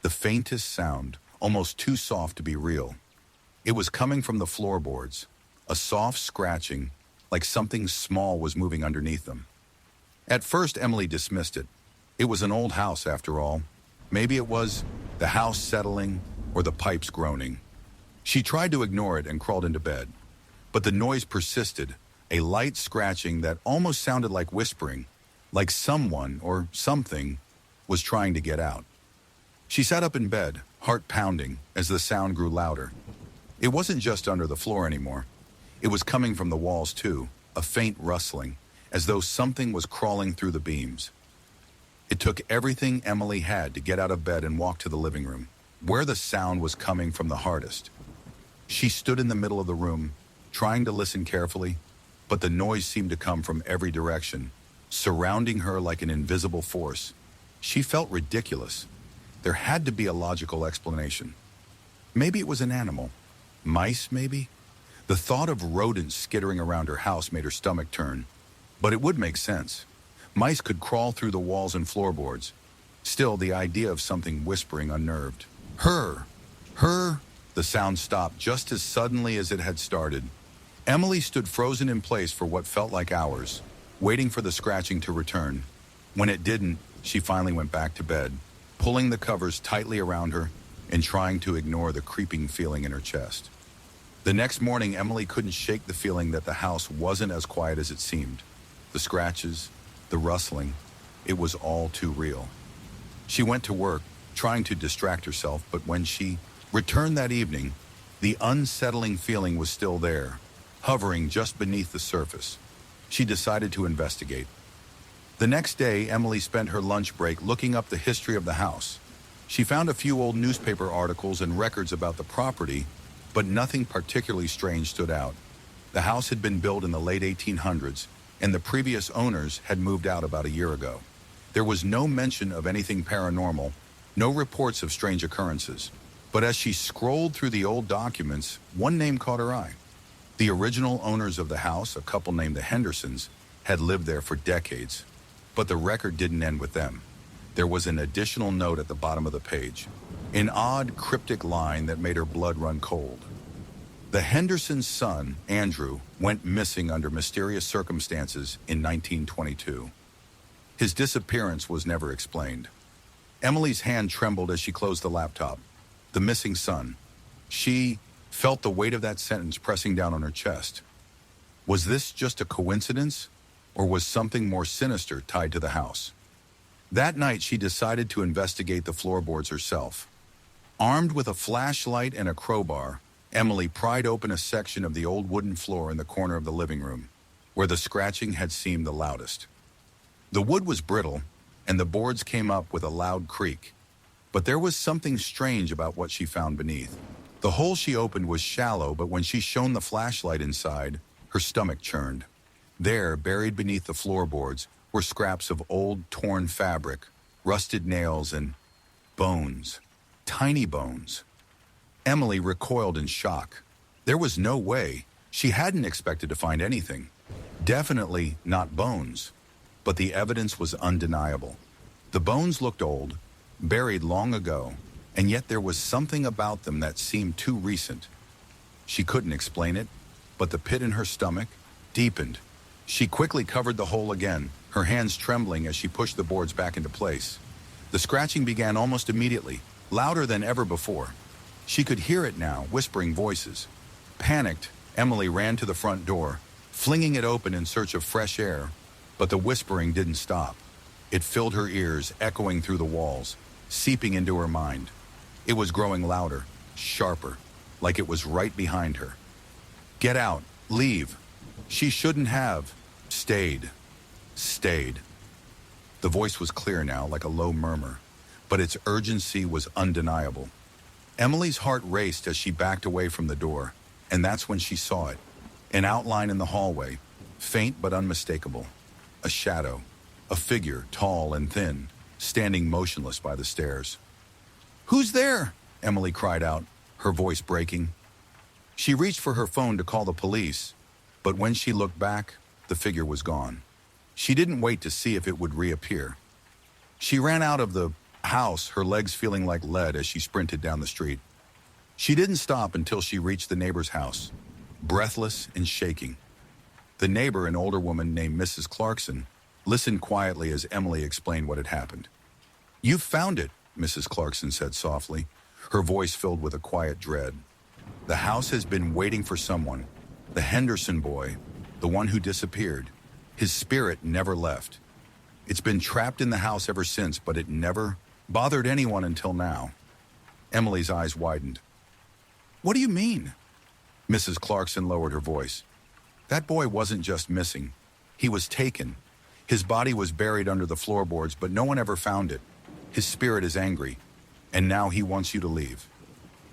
The faintest sound, almost too soft to be real. It was coming from the floorboards, a soft scratching, like something small was moving underneath them. At first, Emily dismissed it. It was an old house, after all. Maybe it was the house settling or the pipes groaning. She tried to ignore it and crawled into bed. But the noise persisted, a light scratching that almost sounded like whispering, like someone or something was trying to get out. She sat up in bed, heart pounding, as the sound grew louder. It wasn't just under the floor anymore. It was coming from the walls too, a faint rustling, as though something was crawling through the beams. It took everything Emily had to get out of bed and walk to the living room, where the sound was coming from the hardest. She stood in the middle of the room, trying to listen carefully, but the noise seemed to come from every direction, surrounding her like an invisible force. She felt ridiculous. There had to be a logical explanation. Maybe it was an animal. Mice, maybe? The thought of rodents skittering around her house made her stomach turn. But it would make sense. Mice could crawl through the walls and floorboards. Still, the idea of something whispering unnerved. Her! The sound stopped just as suddenly as it had started. Emily stood frozen in place for what felt like hours, waiting for the scratching to return. When it didn't, she finally went back to bed, pulling the covers tightly around her and trying to ignore the creeping feeling in her chest. The next morning, Emily couldn't shake the feeling that the house wasn't as quiet as it seemed. The scratches, the rustling, it was all too real. She went to work, trying to distract herself, but when she returned that evening, the unsettling feeling was still there, hovering just beneath the surface. She decided to investigate. The next day, Emily spent her lunch break looking up the history of the house. She found a few old newspaper articles and records about the property, but nothing particularly strange stood out. The house had been built in the late 1800s, and the previous owners had moved out about a year ago. There was no mention of anything paranormal, no reports of strange occurrences. But as she scrolled through the old documents, one name caught her eye. The original owners of the house, a couple named the Hendersons, had lived there for decades. But the record didn't end with them. There was an additional note at the bottom of the page, an odd, cryptic line that made her blood run cold. The Hendersons' son, Andrew, went missing under mysterious circumstances in 1922. His disappearance was never explained. Emily's hand trembled as she closed the laptop. The missing son. She felt the weight of that sentence pressing down on her chest. Was this just a coincidence, or was something more sinister tied to the house? That night, she decided to investigate the floorboards herself. Armed with a flashlight and a crowbar, Emily pried open a section of the old wooden floor in the corner of the living room, where the scratching had seemed the loudest. The wood was brittle, and the boards came up with a loud creak. But there was something strange about what she found beneath. The hole she opened was shallow, but when she shone the flashlight inside, her stomach churned. There, buried beneath the floorboards, were scraps of old, torn fabric, rusted nails, and bones. Tiny bones. Emily recoiled in shock. There was no way. She hadn't expected to find anything. Definitely not bones. But the evidence was undeniable. The bones looked old, buried long ago, and yet there was something about them that seemed too recent. She couldn't explain it, but the pit in her stomach deepened. She quickly covered the hole again, her hands trembling as she pushed the boards back into place. The scratching began almost immediately, louder than ever before. She could hear it now, whispering voices. Panicked, Emily ran to the front door, flinging it open in search of fresh air, but the whispering didn't stop. It filled her ears, echoing through the walls, seeping into her mind. It was growing louder, sharper, like it was right behind her. Get out, leave. She shouldn't have stayed. The voice was clear now, like a low murmur, but its urgency was undeniable. Emily's heart raced as she backed away from the door, and that's when she saw it. An outline in the hallway, faint but unmistakable. A shadow, a figure, tall and thin, standing motionless by the stairs. "Who's there?" Emily cried out, her voice breaking. She reached for her phone to call the police, but when she looked back, the figure was gone. She didn't wait to see if it would reappear. She ran out of the house, her legs feeling like lead as she sprinted down the street. She didn't stop until she reached the neighbor's house, breathless and shaking. The neighbor, an older woman named Mrs. Clarkson, Listen quietly as Emily explained what had happened. "You've found it," Mrs. Clarkson said softly, her voice filled with a quiet dread. "The house has been waiting for someone. The Henderson boy, the one who disappeared. His spirit never left. It's been trapped in the house ever since, but it never bothered anyone until now." Emily's eyes widened. "What do you mean?" Mrs. Clarkson lowered her voice. "That boy wasn't just missing. He was taken. His body was buried under the floorboards, but no one ever found it. His spirit is angry, and now he wants you to leave."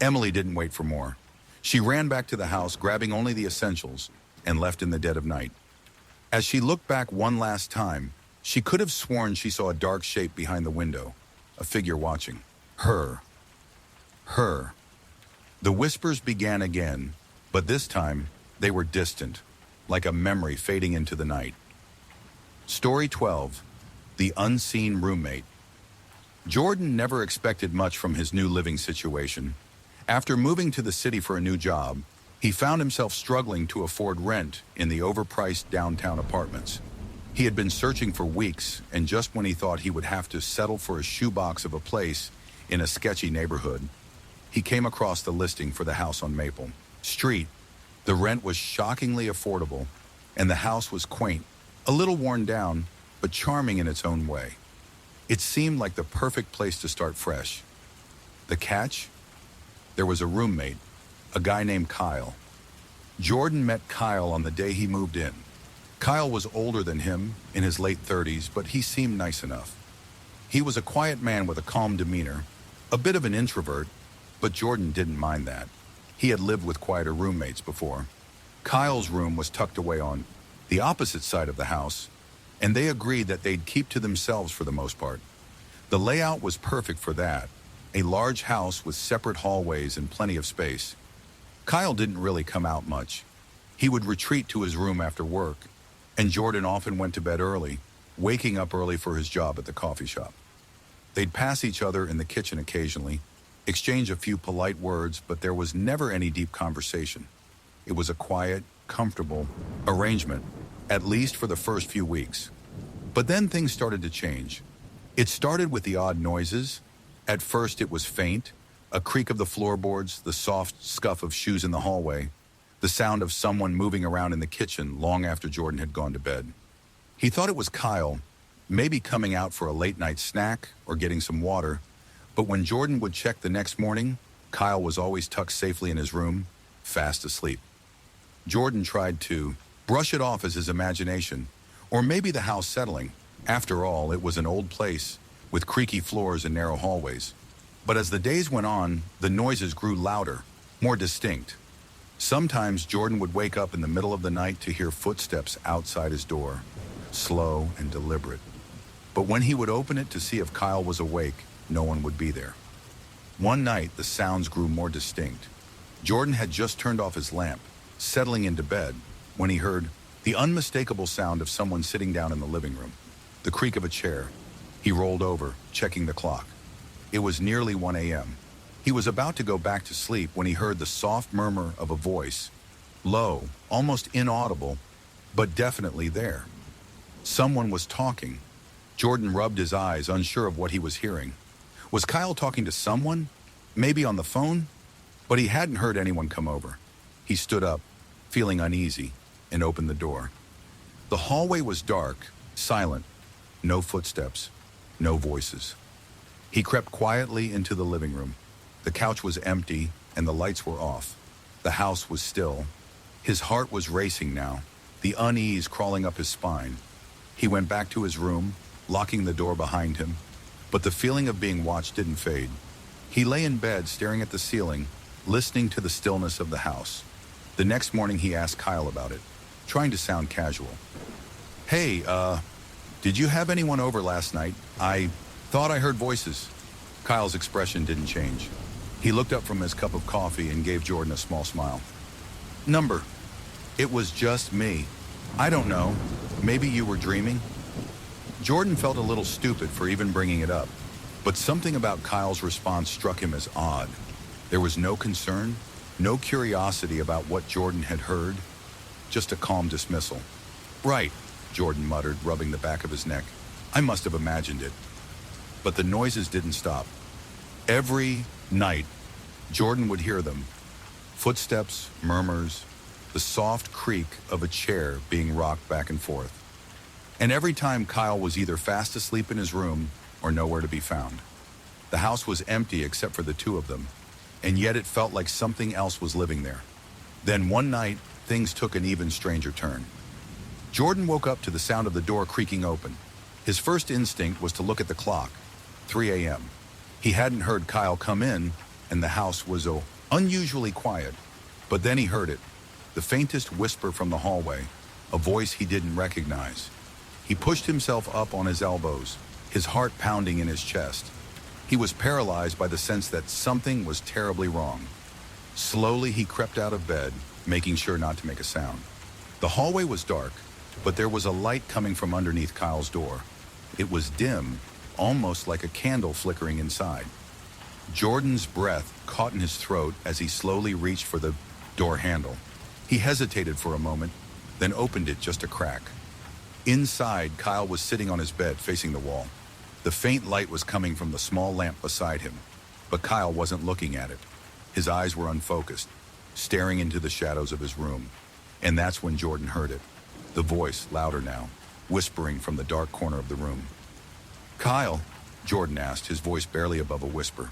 Emily didn't wait for more. She ran back to the house, grabbing only the essentials, and left in the dead of night. As she looked back one last time, she could have sworn she saw a dark shape behind the window, a figure watching. Her. The whispers began again, but this time they were distant, like a memory fading into the night. Story 12. The Unseen Roommate. Jordan never expected much from his new living situation. After moving to the city for a new job, he found himself struggling to afford rent in the overpriced downtown apartments. He had been searching for weeks, and just when he thought he would have to settle for a shoebox of a place in a sketchy neighborhood, he came across the listing for the house on Maple Street. The rent was shockingly affordable, and the house was quaint, a little worn down, but charming in its own way. It seemed like the perfect place to start fresh. The catch? There was a roommate, a guy named Kyle. Jordan met Kyle on the day he moved in. Kyle was older than him, in his late 30s, but he seemed nice enough. He was a quiet man with a calm demeanor, a bit of an introvert, but Jordan didn't mind that. He had lived with quieter roommates before. Kyle's room was tucked away on the opposite side of the house, and they agreed that they'd keep to themselves for the most part. The layout was perfect for that, a large house with separate hallways and plenty of space. Kyle didn't really come out much. He would retreat to his room after work, and Jordan often went to bed early, waking up early for his job at the coffee shop. They'd pass each other in the kitchen occasionally, exchange a few polite words, but there was never any deep conversation. It was a quiet, comfortable arrangement, at least for the first few weeks. But then things started to change. It started with the odd noises. At first it was faint, a creak of the floorboards, the soft scuff of shoes in the hallway, the sound of someone moving around in the kitchen long after Jordan had gone to bed. He thought it was Kyle, maybe coming out for a late-night snack or getting some water, but when Jordan would check the next morning, Kyle was always tucked safely in his room, fast asleep. Jordan tried to brush it off as his imagination, or maybe the house settling. After all, it was an old place with creaky floors and narrow hallways. But as the days went on, the noises grew louder, more distinct. Sometimes Jordan would wake up in the middle of the night to hear footsteps outside his door, slow and deliberate. But when he would open it to see if Kyle was awake, no one would be there. One night, the sounds grew more distinct. Jordan had just turned off his lamp, settling into bed, when he heard the unmistakable sound of someone sitting down in the living room, the creak of a chair. He rolled over, checking the clock. It was nearly 1 a.m. He was about to go back to sleep when he heard the soft murmur of a voice, low, almost inaudible, but definitely there. Someone was talking. Jordan rubbed his eyes, unsure of what he was hearing. Was Kyle talking to someone? Maybe on the phone? But he hadn't heard anyone come over. He stood up, feeling uneasy, and opened the door. The hallway was dark, silent, no footsteps, no voices. He crept quietly into the living room. The couch was empty and the lights were off. The house was still. His heart was racing now, the unease crawling up his spine. He went back to his room, locking the door behind him, but the feeling of being watched didn't fade. He lay in bed staring at the ceiling, listening to the stillness of the house. The next morning he asked Kyle about it, trying to sound casual. "Hey, did you have anyone over last night? I thought I heard voices." Kyle's expression didn't change. He looked up from his cup of coffee and gave Jordan a small smile. "Number. It was just me. I don't know. Maybe you were dreaming?" Jordan felt a little stupid for even bringing it up, but something about Kyle's response struck him as odd. There was no concern, no curiosity about what Jordan had heard, just a calm dismissal. "Right. Jordan muttered, rubbing the back of his neck. I must have imagined it. But the noises didn't stop. Every night, Jordan would hear them. Footsteps, murmurs, the soft creak of a chair being rocked back and forth. And every time Kyle was either fast asleep in his room or nowhere to be found. The house was empty except for the two of them, and yet it felt like something else was living there. Then one night, things took an even stranger turn. Jordan woke up to the sound of the door creaking open. His first instinct was to look at the clock, 3 a.m. He hadn't heard Kyle come in, and the house was unusually quiet. But then he heard it, the faintest whisper from the hallway, a voice he didn't recognize. He pushed himself up on his elbows, his heart pounding in his chest. He was paralyzed by the sense that something was terribly wrong. Slowly, he crept out of bed, making sure not to make a sound. The hallway was dark, but there was a light coming from underneath Kyle's door. It was dim, almost like a candle flickering inside. Jordan's breath caught in his throat as he slowly reached for the door handle. He hesitated for a moment, then opened it just a crack. Inside, Kyle was sitting on his bed facing the wall. The faint light was coming from the small lamp beside him, but Kyle wasn't looking at it. His eyes were unfocused, staring into the shadows of his room. And that's when Jordan heard it, the voice, louder now, whispering from the dark corner of the room. Kyle, Jordan asked, his voice barely above a whisper.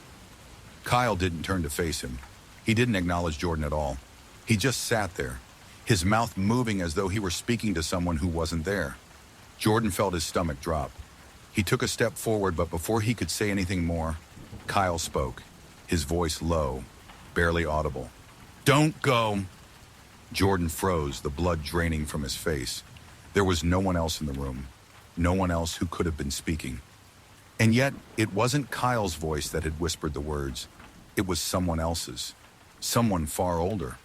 Kyle didn't turn to face him. He didn't acknowledge Jordan at all. He just sat there, his mouth moving as though he were speaking to someone who wasn't there. Jordan felt his stomach drop. He took a step forward, but before he could say anything more, Kyle spoke, his voice low, barely audible. Don't go. Jordan froze, the blood draining from his face. There was no one else in the room, no one else who could have been speaking. And yet, it wasn't Kyle's voice that had whispered the words. It was someone else's, someone far older.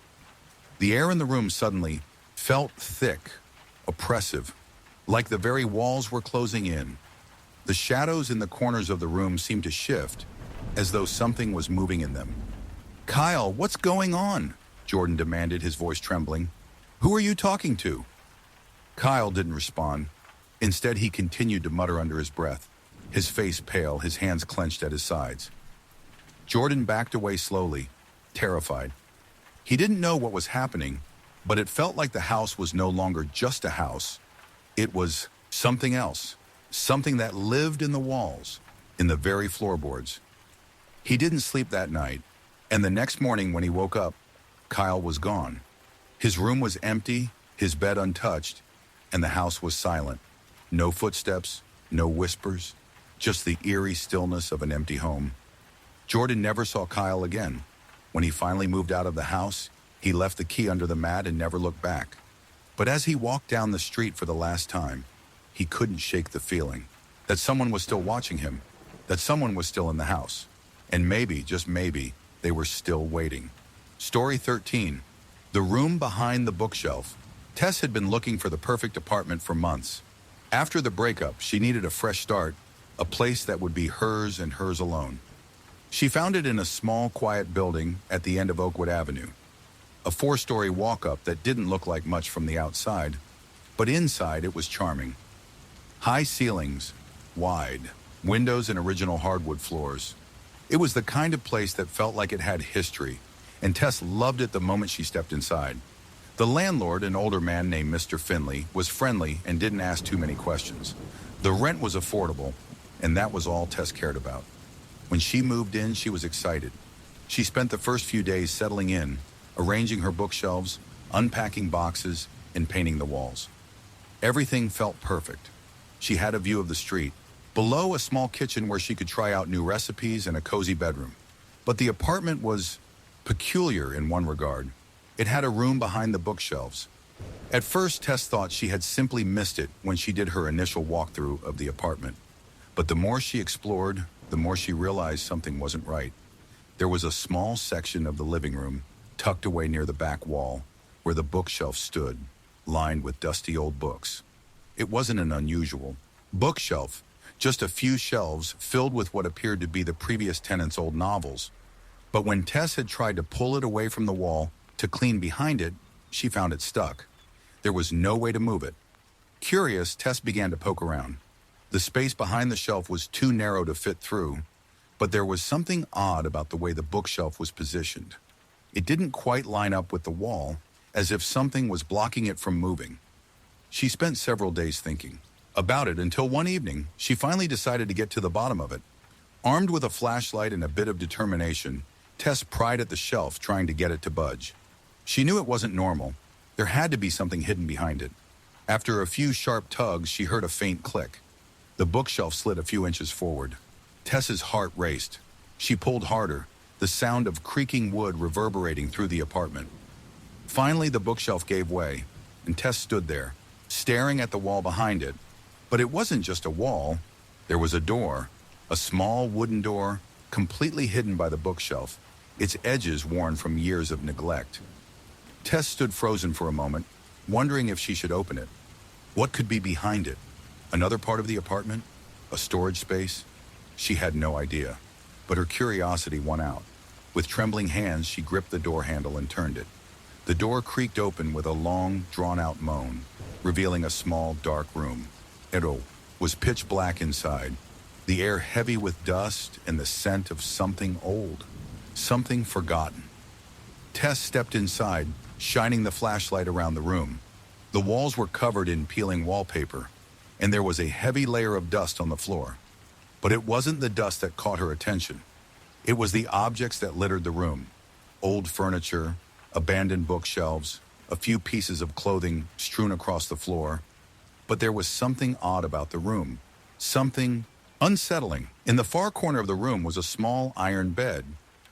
The air in the room suddenly felt thick, oppressive, like the very walls were closing in. The shadows in the corners of the room seemed to shift, as though something was moving in them. Kyle, what's going on? Jordan demanded, his voice trembling. Who are you talking to? Kyle didn't respond. Instead, he continued to mutter under his breath, his face pale, his hands clenched at his sides. Jordan backed away slowly, terrified. He didn't know what was happening, but it felt like the house was no longer just a house. It was something else, something that lived in the walls, in the very floorboards. He didn't sleep that night, and the next morning when he woke up, Kyle was gone. His room was empty, his bed untouched, and the house was silent. No footsteps, no whispers, just the eerie stillness of an empty home. Jordan never saw Kyle again. When he finally moved out of the house, he left the key under the mat and never looked back. But as he walked down the street for the last time, he couldn't shake the feeling that someone was still watching him, that someone was still in the house. And maybe, just maybe, they were still waiting. Story 13. The room behind the bookshelf. Tess had been looking for the perfect apartment for months. After the breakup, she needed a fresh start, a place that would be hers and hers alone. She found it in a small, quiet building at the end of Oakwood Avenue. A 4-story walk-up that didn't look like much from the outside, but inside it was charming. High ceilings, wide, windows and original hardwood floors. It was the kind of place that felt like it had history, and Tess loved it the moment she stepped inside. The landlord, an older man named Mr. Finley, was friendly and didn't ask too many questions. The rent was affordable, and that was all Tess cared about. When she moved in, she was excited. She spent the first few days settling in, arranging her bookshelves, unpacking boxes, and painting the walls. Everything felt perfect. She had a view of the street, below a small kitchen where she could try out new recipes and a cozy bedroom. But the apartment was peculiar in one regard. It had a room behind the bookshelves. At first, Tess thought she had simply missed it when she did her initial walkthrough of the apartment. But the more she explored, the more she realized something wasn't right. There was a small section of the living room, tucked away near the back wall, where the bookshelf stood, lined with dusty old books. It wasn't an unusual bookshelf, just a few shelves filled with what appeared to be the previous tenant's old novels. But when Tess had tried to pull it away from the wall to clean behind it, she found it stuck. There was no way to move it. Curious, Tess began to poke around. The space behind the shelf was too narrow to fit through, but there was something odd about the way the bookshelf was positioned. It didn't quite line up with the wall, as if something was blocking it from moving. She spent several days thinking about it until one evening, she finally decided to get to the bottom of it. Armed with a flashlight and a bit of determination, Tess pried at the shelf, trying to get it to budge. She knew it wasn't normal. There had to be something hidden behind it. After a few sharp tugs, she heard a faint click. The bookshelf slid a few inches forward. Tess's heart raced. She pulled harder, the sound of creaking wood reverberating through the apartment. Finally, the bookshelf gave way, and Tess stood there, staring at the wall behind it. But it wasn't just a wall. There was a door, a small wooden door, completely hidden by the bookshelf, its edges worn from years of neglect. Tess stood frozen for a moment, wondering if she should open it. What could be behind it? Another part of the apartment? A storage space? She had no idea, but her curiosity won out. With trembling hands, she gripped the door handle and turned it. The door creaked open with a long, drawn-out moan, revealing a small, dark room. It was pitch black inside, the air heavy with dust and the scent of something old, something forgotten. Tess stepped inside, shining the flashlight around the room. The walls were covered in peeling wallpaper, and there was a heavy layer of dust on the floor. But it wasn't the dust that caught her attention. It was the objects that littered the room. Old furniture, abandoned bookshelves, a few pieces of clothing strewn across the floor. But there was something odd about the room, something unsettling. In the far corner of the room was a small iron bed,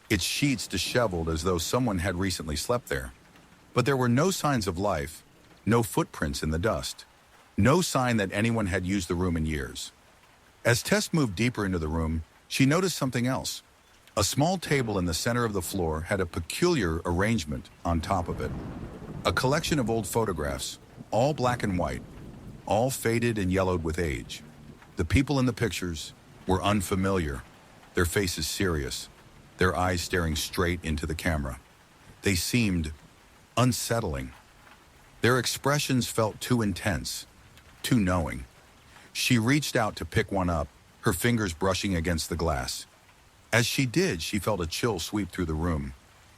its sheets disheveled as though someone had recently slept there. But there were no signs of life, no footprints in the dust, no sign that anyone had used the room in years. As Tess moved deeper into the room, she noticed something else. A small table in the center of the floor had a peculiar arrangement on top of it. A collection of old photographs, all black and white, all faded and yellowed with age. The people in the pictures were unfamiliar, their faces serious, their eyes staring straight into the camera. They seemed unsettling. Their expressions felt too intense, too knowing. She reached out to pick one up, her fingers brushing against the glass. As she did, she felt a chill sweep through the room.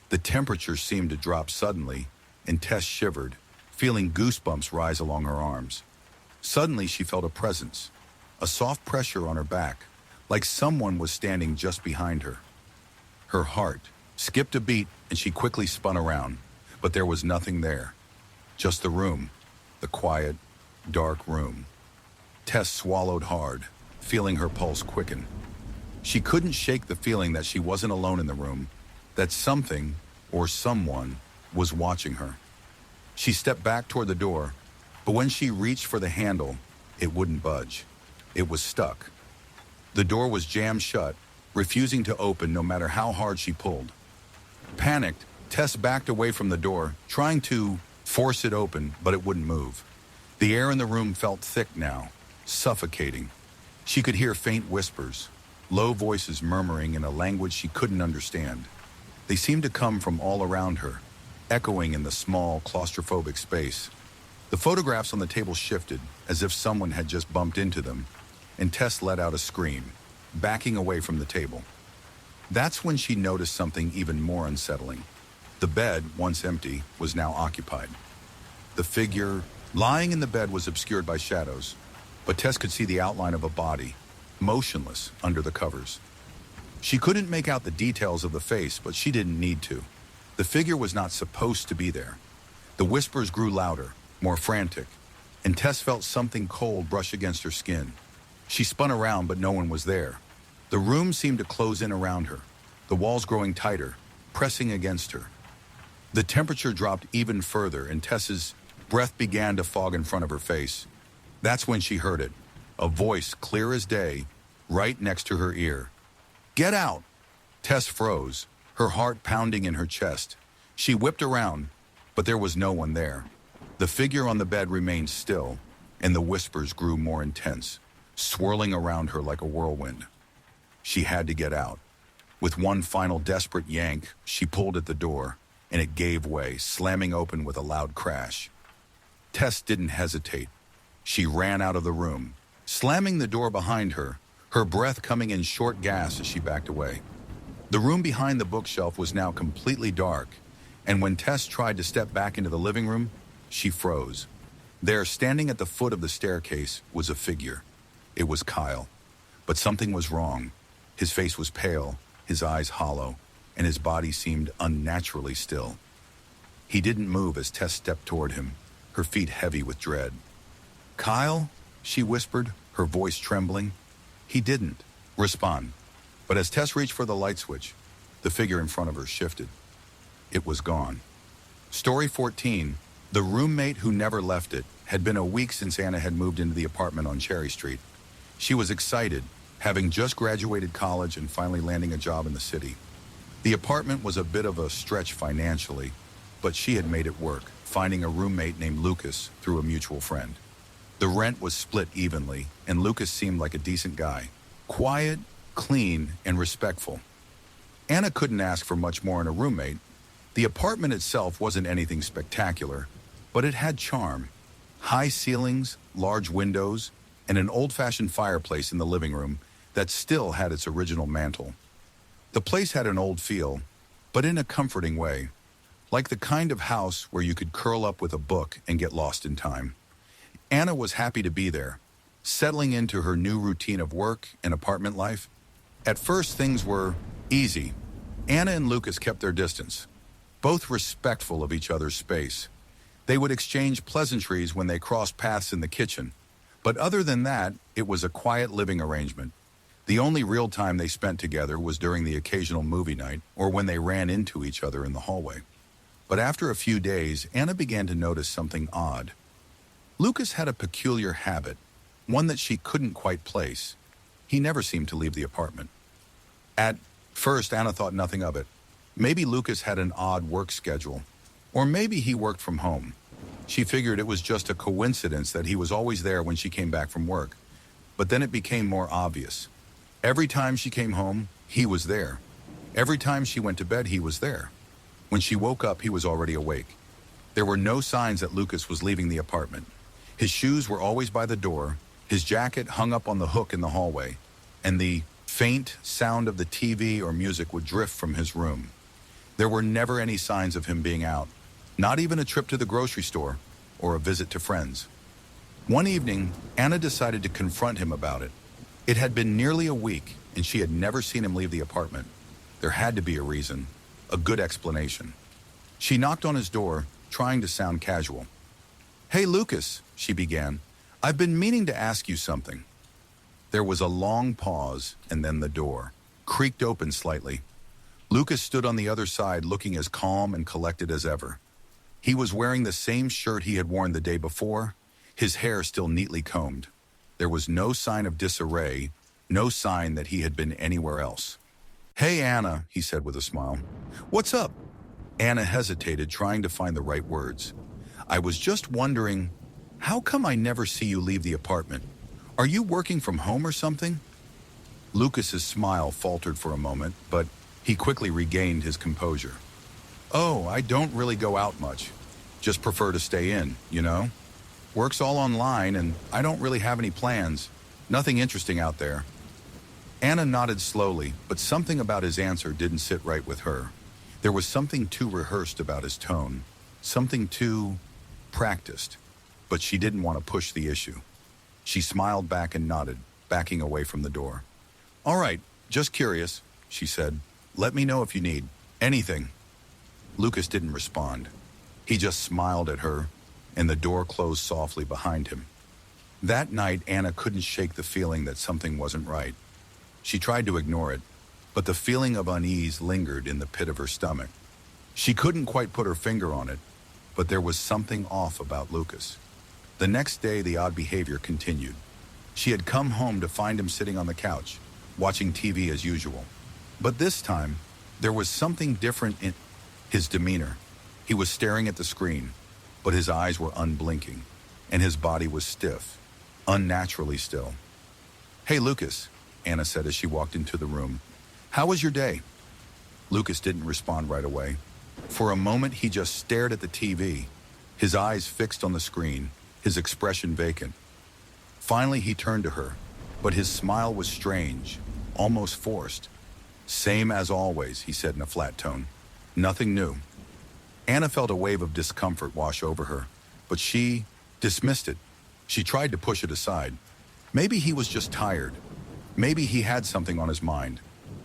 The temperature seemed to drop suddenly, and Tess shivered, feeling goosebumps rise along her arms. Suddenly, she felt a presence, a soft pressure on her back, like someone was standing just behind her. Her heart skipped a beat, and she quickly spun around, but there was nothing there. Just the room, the quiet, dark room. Tess swallowed hard, feeling her pulse quicken. She couldn't shake the feeling that she wasn't alone in the room, that something or someone was watching her. She stepped back toward the door, but when she reached for the handle, it wouldn't budge. It was stuck. The door was jammed shut, refusing to open no matter how hard she pulled. Panicked, Tess backed away from the door, trying to force it open, but it wouldn't move. The air in the room felt thick now, suffocating. She could hear faint whispers, low voices murmuring in a language she couldn't understand. They seemed to come from all around her, echoing in the small, claustrophobic space. The photographs on the table shifted, as if someone had just bumped into them, and Tess let out a scream, backing away from the table. That's when she noticed something even more unsettling. The bed, once empty, was now occupied. The figure lying in the bed was obscured by shadows, but Tess could see the outline of a body, motionless under the covers. She couldn't make out the details of the face, but she didn't need to. The figure was not supposed to be there. The whispers grew louder, more frantic, and Tess felt something cold brush against her skin. She spun around, but no one was there. The room seemed to close in around her, the walls growing tighter, pressing against her. The temperature dropped even further, and Tess's breath began to fog in front of her face. That's when she heard it, a voice clear as day, right next to her ear. "Get out!" Tess froze, her heart pounding in her chest. She whipped around, but there was no one there. The figure on the bed remained still, and the whispers grew more intense, swirling around her like a whirlwind. She had to get out. With one final desperate yank, she pulled at the door, and it gave way, slamming open with a loud crash. Tess didn't hesitate. She ran out of the room, slamming the door behind her, her breath coming in short gasps as she backed away. The room behind the bookshelf was now completely dark, and when Tess tried to step back into the living room, she froze. There, standing at the foot of the staircase, was a figure. It was Kyle. But something was wrong. His face was pale, his eyes hollow, and his body seemed unnaturally still. He didn't move as Tess stepped toward him, her feet heavy with dread. "Kyle?" she whispered, her voice trembling. He didn't respond. But as Tess reached for the light switch, the figure in front of her shifted. It was gone. Story 14. The roommate who never left it. Had been a week since Anna had moved into the apartment on Cherry Street. She was excited, having just graduated college and finally landing a job in the city. The apartment was a bit of a stretch financially, but she had made it work, finding a roommate named Lucas through a mutual friend. The rent was split evenly, and Lucas seemed like a decent guy. Quiet, clean, and respectful. Anna couldn't ask for much more in a roommate. The apartment itself wasn't anything spectacular, but it had charm. High ceilings, large windows, and an old-fashioned fireplace in the living room that still had its original mantle. The place had an old feel, but in a comforting way, like the kind of house where you could curl up with a book and get lost in time. Anna was happy to be there, settling into her new routine of work and apartment life. At first, things were easy. Anna and Lucas kept their distance, both respectful of each other's space. They would exchange pleasantries when they crossed paths in the kitchen, but other than that, it was a quiet living arrangement. The only real time they spent together was during the occasional movie night or when they ran into each other in the hallway. But after a few days, Anna began to notice something odd. Lucas had a peculiar habit, one that she couldn't quite place. He never seemed to leave the apartment. At first, Anna thought nothing of it. Maybe Lucas had an odd work schedule, or maybe he worked from home. She figured it was just a coincidence that he was always there when she came back from work. But then it became more obvious. Every time she came home, he was there. Every time she went to bed, he was there. When she woke up, he was already awake. There were no signs that Lucas was leaving the apartment. His shoes were always by the door, his jacket hung up on the hook in the hallway, and the faint sound of the TV or music would drift from his room. There were never any signs of him being out, not even a trip to the grocery store or a visit to friends. One evening, Anna decided to confront him about it. It had been nearly a week, and she had never seen him leave the apartment. There had to be a reason, a good explanation. She knocked on his door, trying to sound casual. "Hey, Lucas," she began. "I've been meaning to ask you something." There was a long pause, and then the door creaked open slightly. Lucas stood on the other side, looking as calm and collected as ever. He was wearing the same shirt he had worn the day before, his hair still neatly combed. There was no sign of disarray, no sign that he had been anywhere else. "Hey, Anna," he said with a smile. "What's up?" Anna hesitated, trying to find the right words. "I was just wondering, how come I never see you leave the apartment? Are you working from home or something?" Lucas's smile faltered for a moment, but he quickly regained his composure. "Oh, I don't really go out much. Just prefer to stay in, you know? Work's all online, and I don't really have any plans. Nothing interesting out there." Anna nodded slowly, but something about his answer didn't sit right with her. There was something too rehearsed about his tone, something too practiced, but she didn't want to push the issue. She smiled back and nodded, backing away from the door. "All right, just curious," she said. "Let me know if you need anything." Lucas didn't respond. He just smiled at her, and the door closed softly behind him. That night, Anna couldn't shake the feeling that something wasn't right. She tried to ignore it, but the feeling of unease lingered in the pit of her stomach. She couldn't quite put her finger on it, but there was something off about Lucas. The next day, the odd behavior continued. She had come home to find him sitting on the couch, watching TV as usual. But this time, there was something different in his demeanor. He was staring at the screen, but his eyes were unblinking, and his body was stiff, unnaturally still. "Hey, Lucas," Anna said as she walked into the room. "How was your day?" Lucas didn't respond right away. For a moment, he just stared at the TV, his eyes fixed on the screen, his expression vacant. Finally, he turned to her, but his smile was strange, almost forced. "Same as always," he said in a flat tone. "Nothing new." Anna felt a wave of discomfort wash over her, but she dismissed it. She tried to push it aside. Maybe he was just tired. Maybe he had something on his mind.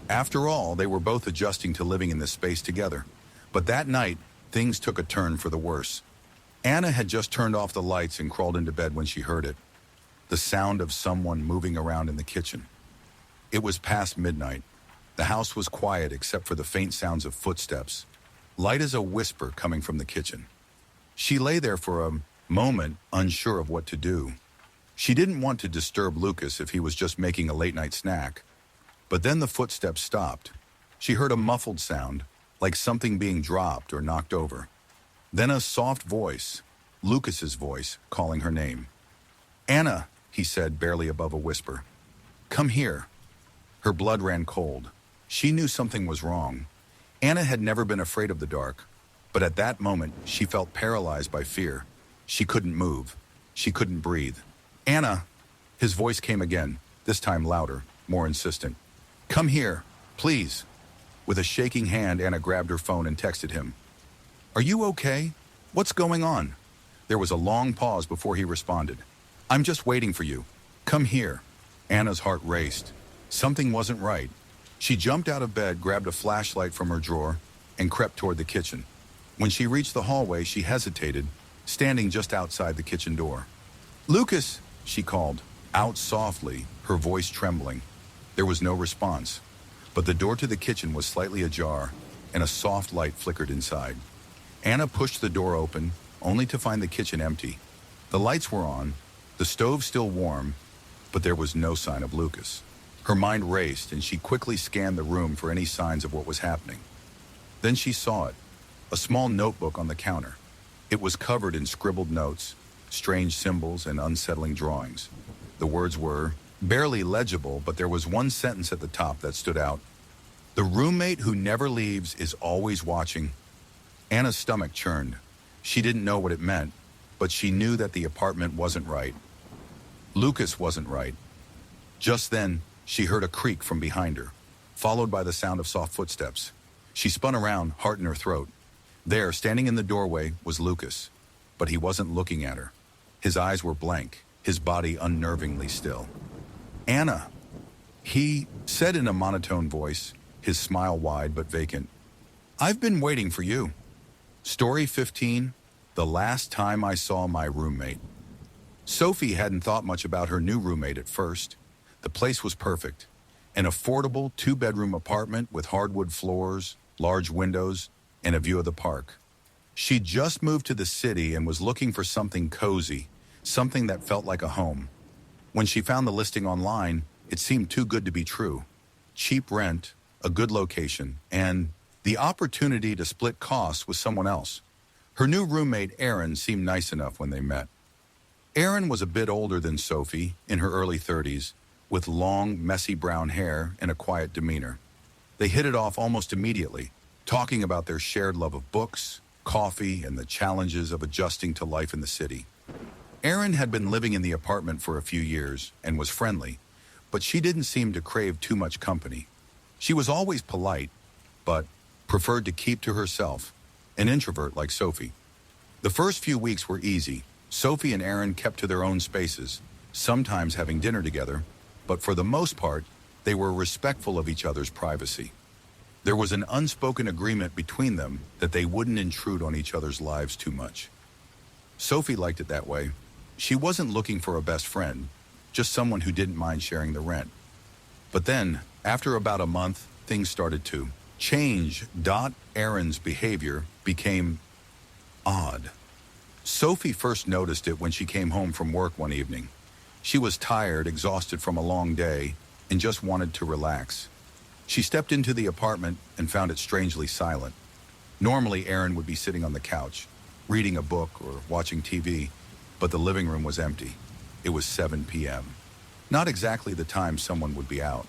After all, they were both adjusting to living in this space together. But that night, things took a turn for the worse. Anna had just turned off the lights and crawled into bed when she heard it. The sound of someone moving around in the kitchen. It was past midnight. The house was quiet except for the faint sounds of footsteps, light as a whisper coming from the kitchen. She lay there for a moment, unsure of what to do. She didn't want to disturb Lucas if he was just making a late-night snack. But then the footsteps stopped. She heard a muffled sound, like something being dropped or knocked over. Then a soft voice, Lucas's voice, calling her name. "Anna," he said, barely above a whisper. "Come here." Her blood ran cold. She knew something was wrong. Anna had never been afraid of the dark, but at that moment, she felt paralyzed by fear. She couldn't move. She couldn't breathe. "Anna," his voice came again, this time louder, more insistent. "Come here, please." With a shaking hand, Anna grabbed her phone and texted him. "Are you okay? What's going on?" There was a long pause before he responded. "I'm just waiting for you. Come here." Anna's heart raced. Something wasn't right. She jumped out of bed, grabbed a flashlight from her drawer, and crept toward the kitchen. When she reached the hallway, she hesitated, standing just outside the kitchen door. "Lucas," she called, out softly, her voice trembling. There was no response, but the door to the kitchen was slightly ajar, and a soft light flickered inside. Anna pushed the door open, only to find the kitchen empty. The lights were on, the stove still warm, but there was no sign of Lucas. Her mind raced, and she quickly scanned the room for any signs of what was happening. Then she saw it, a small notebook on the counter. It was covered in scribbled notes, strange symbols, and unsettling drawings. The words were barely legible, but there was one sentence at the top that stood out. "The roommate who never leaves is always watching." Anna's stomach churned. She didn't know what it meant, but she knew that the apartment wasn't right. Lucas wasn't right. Just then, she heard a creak from behind her, followed by the sound of soft footsteps. She spun around, heart in her throat. There, standing in the doorway, was Lucas, but he wasn't looking at her. His eyes were blank, his body unnervingly still. "Anna," he said in a monotone voice, his smile wide but vacant. "I've been waiting for you." Story 15, The Last Time I Saw My Roommate. Sophie hadn't thought much about her new roommate at first. The place was perfect. An affordable 2-bedroom apartment with hardwood floors, large windows, and a view of the park. She'd just moved to the city and was looking for something cozy, something that felt like a home. When she found the listing online, it seemed too good to be true. Cheap rent, a good location, and the opportunity to split costs with someone else. Her new roommate, Erin, seemed nice enough when they met. Erin was a bit older than Sophie, in her early 30s, with long, messy brown hair and a quiet demeanor. They hit it off almost immediately, talking about their shared love of books, coffee, and the challenges of adjusting to life in the city. Erin had been living in the apartment for a few years and was friendly, but she didn't seem to crave too much company. She was always polite, but preferred to keep to herself, an introvert like Sophie. The first few weeks were easy. Sophie and Erin kept to their own spaces, sometimes having dinner together, but for the most part, they were respectful of each other's privacy. There was an unspoken agreement between them that they wouldn't intrude on each other's lives too much. Sophie liked it that way. She wasn't looking for a best friend, just someone who didn't mind sharing the rent. But then, after about a month, things started to change. Erin's behavior became odd. Sophie first noticed it when she came home from work one evening. She was tired, exhausted from a long day, and just wanted to relax. She stepped into the apartment and found it strangely silent. Normally, Erin would be sitting on the couch, reading a book or watching TV, but the living room was empty. It was 7 p.m. Not exactly the time someone would be out.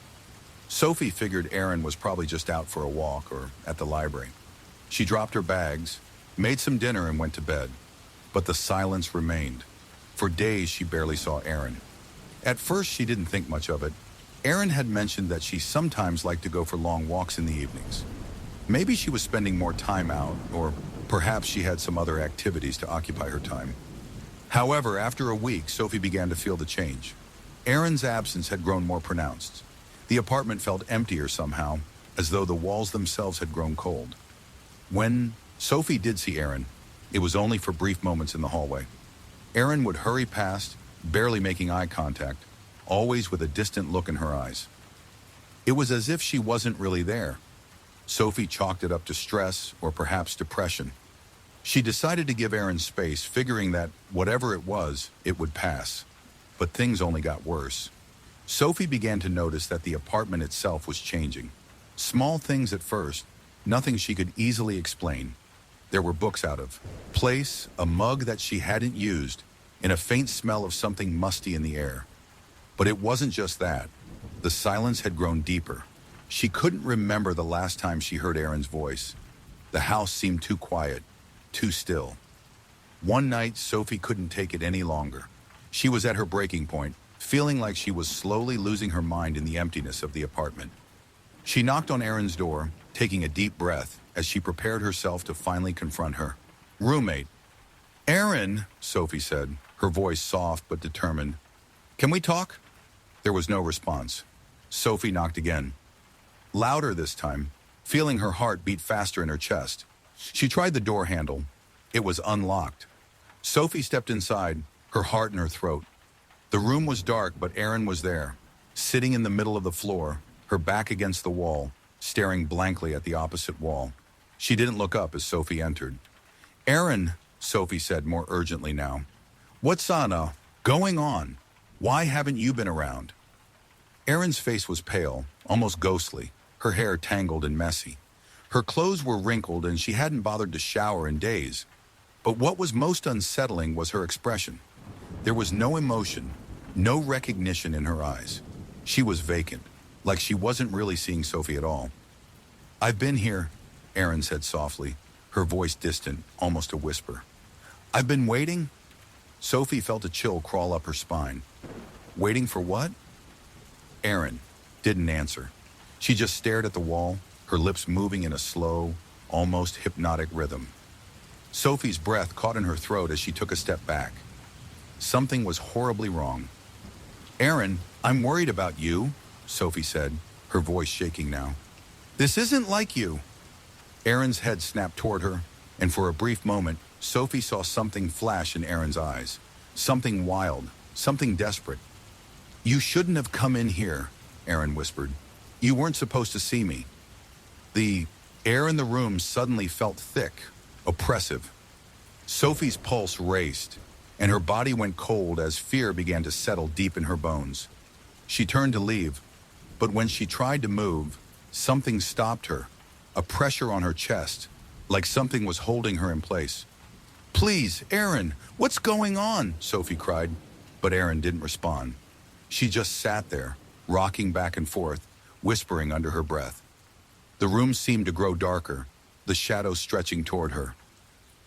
Sophie figured Erin was probably just out for a walk or at the library. She dropped her bags, made some dinner, and went to bed. But the silence remained. For days, she barely saw Erin. At first, she didn't think much of it. Erin had mentioned that she sometimes liked to go for long walks in the evenings. Maybe she was spending more time out, or perhaps she had some other activities to occupy her time. However, after a week, Sophie began to feel the change. Erin's absence had grown more pronounced. The apartment felt emptier somehow, as though the walls themselves had grown cold. When Sophie did see Erin, it was only for brief moments in the hallway. Erin would hurry past, barely making eye contact, always with a distant look in her eyes. It was as if she wasn't really there. Sophie chalked it up to stress or perhaps depression. She decided to give Erin space, figuring that whatever it was, it would pass. But things only got worse. Sophie began to notice that the apartment itself was changing. Small things at first, nothing she could easily explain. There were books out of place, a mug that she hadn't used, and a faint smell of something musty in the air. But it wasn't just that. The silence had grown deeper. She couldn't remember the last time she heard Erin's voice. The house seemed too quiet, too still. One night, Sophie couldn't take it any longer. She was at her breaking point, feeling like she was slowly losing her mind in the emptiness of the apartment. She knocked on Erin's door, taking a deep breath as she prepared herself to finally confront her roommate. "Erin," Sophie said, her voice soft but determined. "Can we talk?" There was no response. Sophie knocked again. Louder this time, feeling her heart beat faster in her chest. She tried the door handle. It was unlocked. Sophie stepped inside, her heart in her throat. The room was dark, but Erin was there, sitting in the middle of the floor, her back against the wall, staring blankly at the opposite wall. She didn't look up as Sophie entered. "Erin," Sophie said more urgently now. "What's going on? Why haven't you been around?" Erin's face was pale, almost ghostly, her hair tangled and messy. Her clothes were wrinkled and she hadn't bothered to shower in days. But what was most unsettling was her expression. There was no emotion, no recognition in her eyes. She was vacant, like she wasn't really seeing Sophie at all. "I've been here," Erin said softly, her voice distant, almost a whisper. "I've been waiting." Sophie felt a chill crawl up her spine. Waiting for what? Erin didn't answer. She just stared at the wall, her lips moving in a slow, almost hypnotic rhythm. Sophie's breath caught in her throat as she took a step back. Something was horribly wrong. "Erin, I'm worried about you," Sophie said, her voice shaking now. "This isn't like you." Erin's head snapped toward her, and for a brief moment, Sophie saw something flash in Erin's eyes. Something wild, something desperate. "You shouldn't have come in here," Erin whispered. "You weren't supposed to see me." The air in the room suddenly felt thick, oppressive. Sophie's pulse raced, and her body went cold as fear began to settle deep in her bones. She turned to leave, but when she tried to move, something stopped her, a pressure on her chest, like something was holding her in place. "Please, Erin, what's going on?" Sophie cried, but Erin didn't respond. She just sat there, rocking back and forth, whispering under her breath. The room seemed to grow darker, the shadows stretching toward her.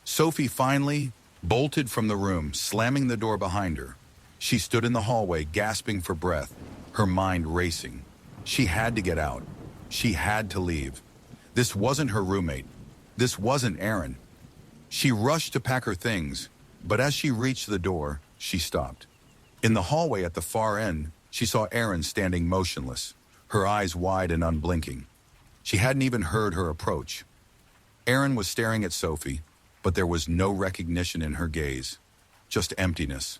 Sophie finally bolted from the room, slamming the door behind her. She stood in the hallway, gasping for breath, her mind racing. She had to get out. She had to leave. This wasn't her roommate. This wasn't Erin. She rushed to pack her things, but as she reached the door, she stopped. In the hallway at the far end, she saw Erin standing motionless, her eyes wide and unblinking. She hadn't even heard her approach. Erin was staring at Sophie, but there was no recognition in her gaze, just emptiness.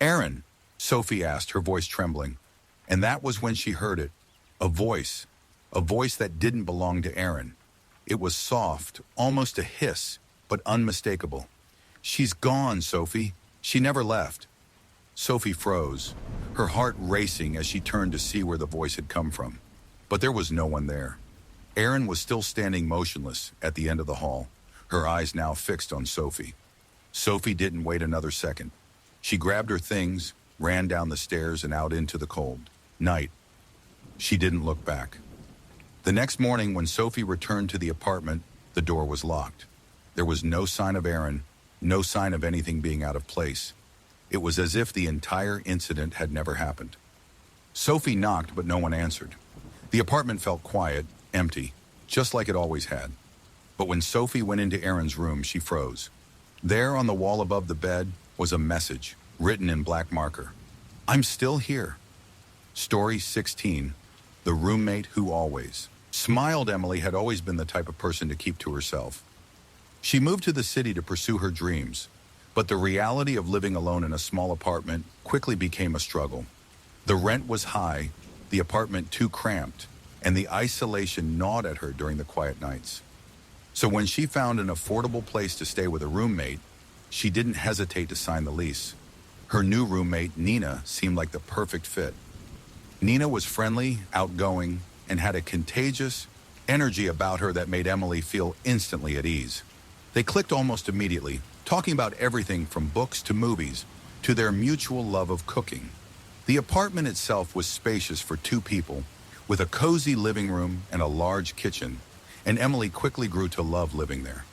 "Erin," Sophie asked, her voice trembling. And that was when she heard it, a voice that didn't belong to Erin. It was soft, almost a hiss, but unmistakable. "She's gone, Sophie. She never left." Sophie froze, her heart racing as she turned to see where the voice had come from. But there was no one there. Erin was still standing motionless at the end of the hall, her eyes now fixed on Sophie. Sophie didn't wait another second. She grabbed her things, ran down the stairs and out into the cold night. She didn't look back. The next morning, when Sophie returned to the apartment, the door was locked. There was no sign of Erin, no sign of anything being out of place. It was as if the entire incident had never happened. Sophie knocked, but no one answered. The apartment felt quiet, empty, just like it always had. But when Sophie went into Erin's room, she froze. There on the wall above the bed was a message, written in black marker. "I'm still here." Story 16, The Roommate Who Always Smiled. Emily had always been the type of person to keep to herself. She moved to the city to pursue her dreams, but the reality of living alone in a small apartment quickly became a struggle. The rent was high, the apartment too cramped, and the isolation gnawed at her during the quiet nights. So when she found an affordable place to stay with a roommate, she didn't hesitate to sign the lease. Her new roommate, Nina, seemed like the perfect fit. Nina was friendly, outgoing, and had a contagious energy about her that made Emily feel instantly at ease. They clicked almost immediately, talking about everything from books to movies, to their mutual love of cooking. The apartment itself was spacious for two people, with a cozy living room and a large kitchen, and Emily quickly grew to love living there.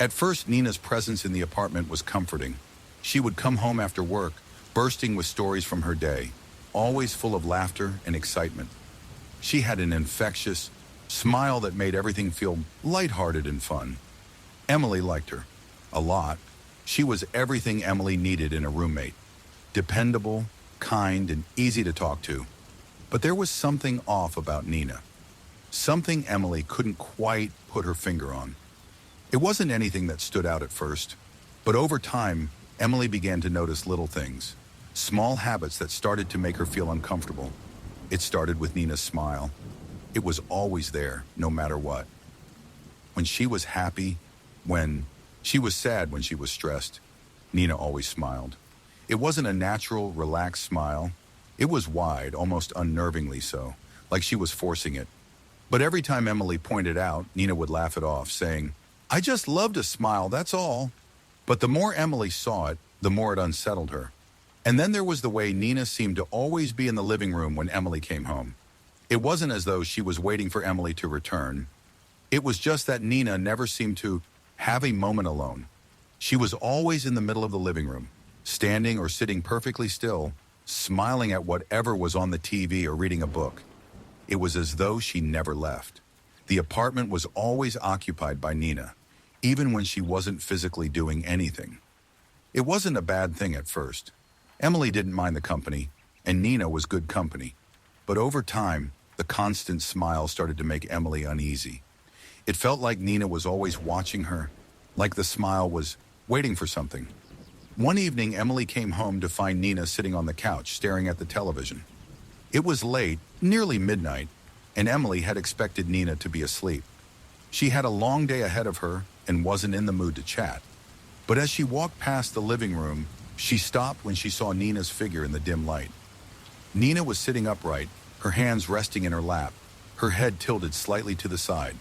At first, Nina's presence in the apartment was comforting. She would come home after work, bursting with stories from her day, always full of laughter and excitement. She had an infectious smile that made everything feel lighthearted and fun. Emily liked her a lot. She was everything Emily needed in a roommate. Dependable, kind, and easy to talk to. But there was something off about Nina. Something Emily couldn't quite put her finger on. It wasn't anything that stood out at first, but over time, Emily began to notice little things, small habits that started to make her feel uncomfortable. It started with Nina's smile. It was always there, no matter what. When she was happy, when she was sad, when she was stressed, Nina always smiled. It wasn't a natural, relaxed smile. It was wide, almost unnervingly so, like she was forcing it. But every time Emily pointed out, Nina would laugh it off, saying, "I just love to smile, that's all." But the more Emily saw it, the more it unsettled her. And then there was the way Nina seemed to always be in the living room when Emily came home. It wasn't as though she was waiting for Emily to return. It was just that Nina never seemed to have a moment alone. She was always in the middle of the living room, standing or sitting perfectly still, smiling at whatever was on the TV or reading a book. It was as though she never left. The apartment was always occupied by Nina, even when she wasn't physically doing anything. It wasn't a bad thing at first. Emily didn't mind the company, and Nina was good company. But over time, the constant smile started to make Emily uneasy. It felt like Nina was always watching her, like the smile was waiting for something. One evening, Emily came home to find Nina sitting on the couch, staring at the television. It was late, nearly midnight, and Emily had expected Nina to be asleep. She had a long day ahead of her and wasn't in the mood to chat. But as she walked past the living room, she stopped when she saw Nina's figure in the dim light. Nina was sitting upright, her hands resting in her lap, her head tilted slightly to the side.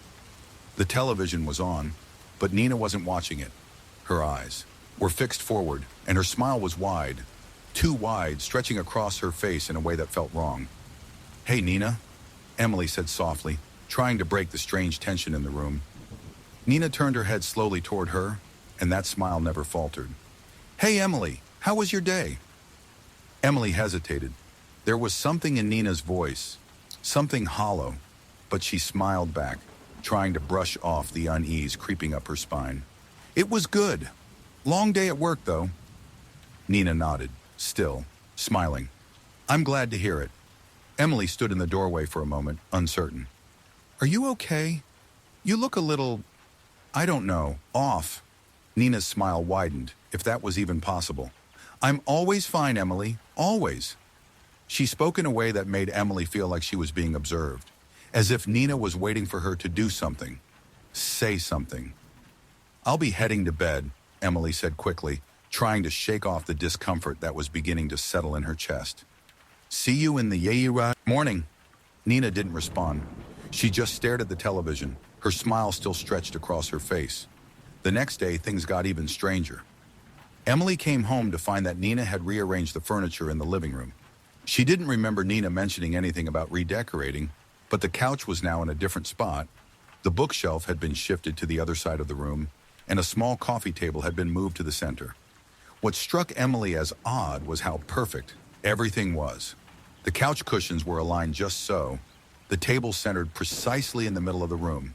The television was on, but Nina wasn't watching it. Her eyes were fixed forward, and her smile was wide, too wide, stretching across her face in a way that felt wrong. "Hey, Nina," Emily said softly, trying to break the strange tension in the room. Nina turned her head slowly toward her, and that smile never faltered. "Hey, Emily, how was your day?" Emily hesitated. There was something in Nina's voice, something hollow, but she smiled back, trying to brush off the unease creeping up her spine. "It was good. Long day at work, though." Nina nodded, still smiling. "I'm glad to hear it." Emily stood in the doorway for a moment, uncertain. "Are you okay? You look a little, I don't know, off." Nina's smile widened, if that was even possible. "I'm always fine, Emily, always." She spoke in a way that made Emily feel like she was being observed, as if Nina was waiting for her to do something, say something. "I'll be heading to bed," Emily said quickly, trying to shake off the discomfort that was beginning to settle in her chest. "See you in the morning." Nina didn't respond. She just stared at the television, her smile still stretched across her face. The next day, things got even stranger. Emily came home to find that Nina had rearranged the furniture in the living room. She didn't remember Nina mentioning anything about redecorating, but the couch was now in a different spot. The bookshelf had been shifted to the other side of the room, and a small coffee table had been moved to the center. What struck Emily as odd was how perfect everything was. The couch cushions were aligned just so, the table centered precisely in the middle of the room.